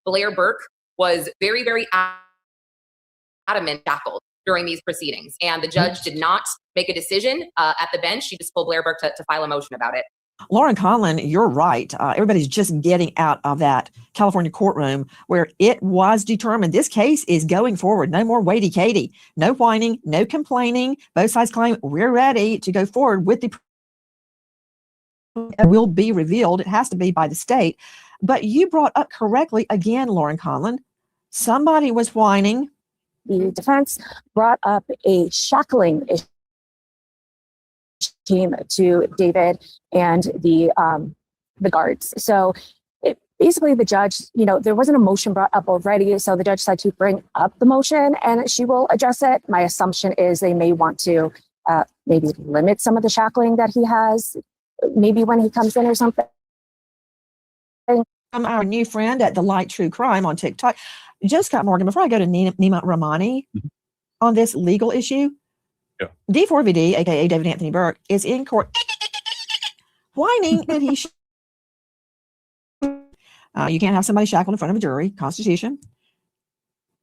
Blair Burke was very, very adamant shackled during these proceedings. And the judge did not make a decision at the bench. She just told Blair Burke to file a motion about it. Lauren Conlon, you're right. Everybody's just getting out of that California courtroom where it was determined this case is going forward. No more Wadey Katie, no whining, no complaining. Both sides claim we're ready to go forward with the will be revealed. It has to be by the state. But you brought up correctly again, Lauren Conlon, somebody was whining. The defense brought up a shackling issue to David and the guards. So basically the judge, there wasn't a motion brought up already. So the judge said to bring up the motion and she will address it. My assumption is they may want to maybe limit some of the shackling that he has, maybe when he comes in or something. Our new friend at the Light True Crime on TikTok, Scott Morgan, before I go to Nima Rahmani on this legal issue, D4VD, aka David Anthony Burke, is in court whining that he you can't have somebody shackled in front of a jury, Constitution.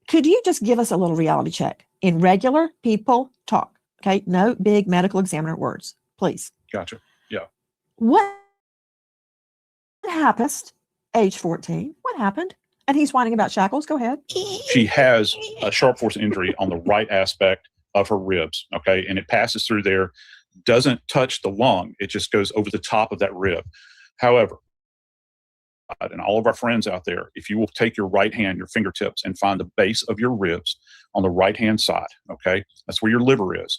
Could you just give us a little reality check in regular people talk? Okay, no big medical examiner words, please. Gotcha. Yeah. What happened? Age 14. What happened? And he's whining about shackles. Go ahead. She has a sharp force injury on the right aspect of her ribs. Okay. And it passes through there, doesn't touch the lung. It just goes over the top of that rib. However, and all of our friends out there, if you will take your right hand, your fingertips, and find the base of your ribs on the right-hand side, okay? That's where your liver is.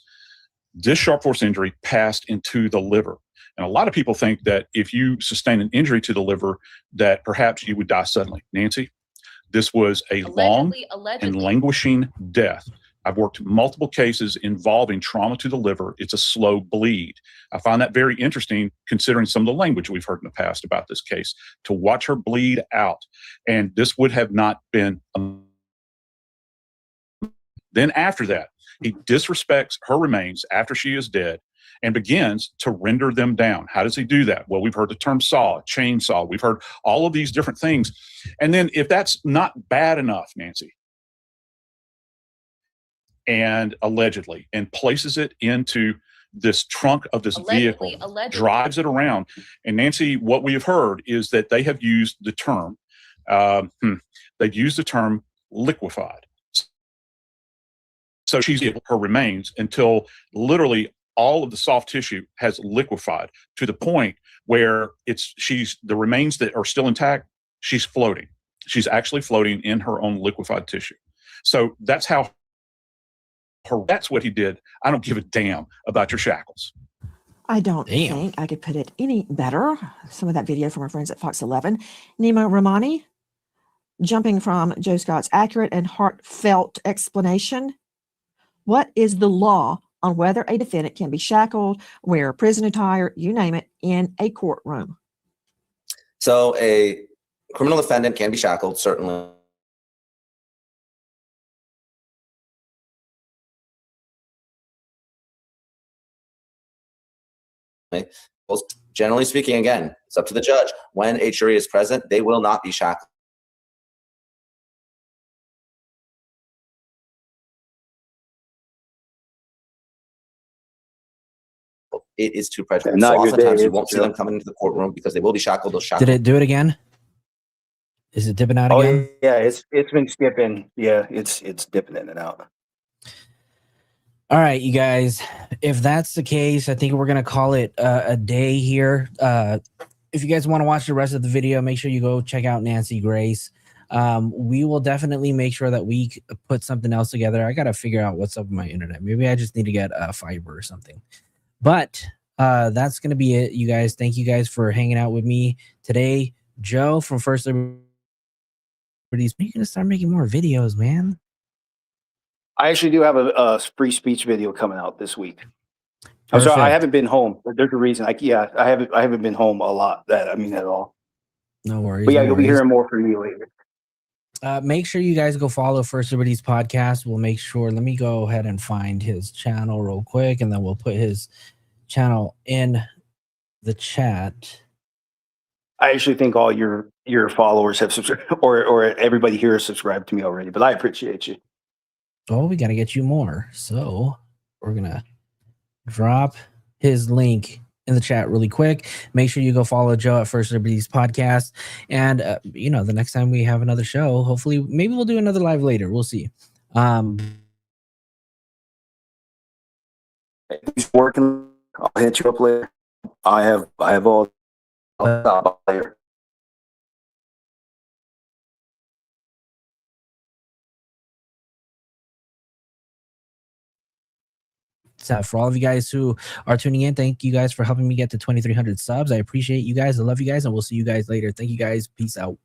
This sharp force injury passed into the liver. And a lot of people think that if you sustain an injury to the liver, that perhaps you would die suddenly. Nancy, this was a long and languishing death. I've worked multiple cases involving trauma to the liver. It's a slow bleed. I find that very interesting considering some of the language we've heard in the past about this case, to watch her bleed out. And this would have not been. Then after that, he disrespects her remains after she is dead and begins to render them down. How does he do that? Well, we've heard the term saw, chainsaw. We've heard all of these different things. And then if that's not bad enough, Nancy, and allegedly, and places it into this trunk of this vehicle, drives it around. And Nancy, what we have heard is that they have used the term, they've used the term liquefied. So she's her remains until literally all of the soft tissue has liquefied to the point where she's the remains that are still intact, she's floating. She's actually floating in her own liquefied tissue. So that's how that's what he did. I don't give a damn about your shackles. I don't Damn. think I could put it any better. Some of that video from our friends at Fox 11. Nima Ramani, jumping from Joe Scott's accurate and heartfelt explanation. What is the law on whether a defendant can be shackled, wear a prison attire, you name it, in a courtroom? So a criminal defendant can be shackled, certainly. Generally speaking, again, it's up to the judge. When a jury is present, they will not be shackled. It is too prejudicial. Not So your oftentimes day, you won't see Joe. them coming into the courtroom because they will be shackled. They'll shackle. Did it do it again? Is it dipping out Oh again? yeah, it's been skipping. Yeah, it's dipping in and out. All right, you guys. If that's the case, I think we're gonna call it a day here. If you guys want to watch the rest of the video, make sure you go check out Nancy Grace. We will definitely make sure that we put something else together. I gotta figure out what's up with my internet. Maybe I just need to get fiber or something. But that's gonna be it, you guys. Thank you guys for hanging out with me today. Joe from First Liberties. When are you gonna start making more videos, man? I actually do have a free speech video coming out this week. I'm sorry, I Perfect. haven't been home. But there's a reason. I haven't been home a lot. At all. No worries. But yeah, no you'll be worries. hearing more from me later. Make sure you guys go follow First Liberties podcast. We'll make sure. Let me go ahead and find his channel real quick, and then we'll put his channel in the chat. I actually think all your followers have subscribed, or everybody here has subscribed to me already. But I appreciate you. Oh, we got to get you more. So we're gonna drop his link in the chat really quick. Make sure you go follow Joe at First Liberties podcast. And the next time we have another show, hopefully, maybe we'll do another live later. We'll see. He's working. I'll hit you up later. I have all. I'll stop later. So for all of you guys who are tuning in, thank you guys for helping me get to 2,300 subs. I appreciate you guys. I love you guys, and we'll see you guys later. Thank you guys. Peace out.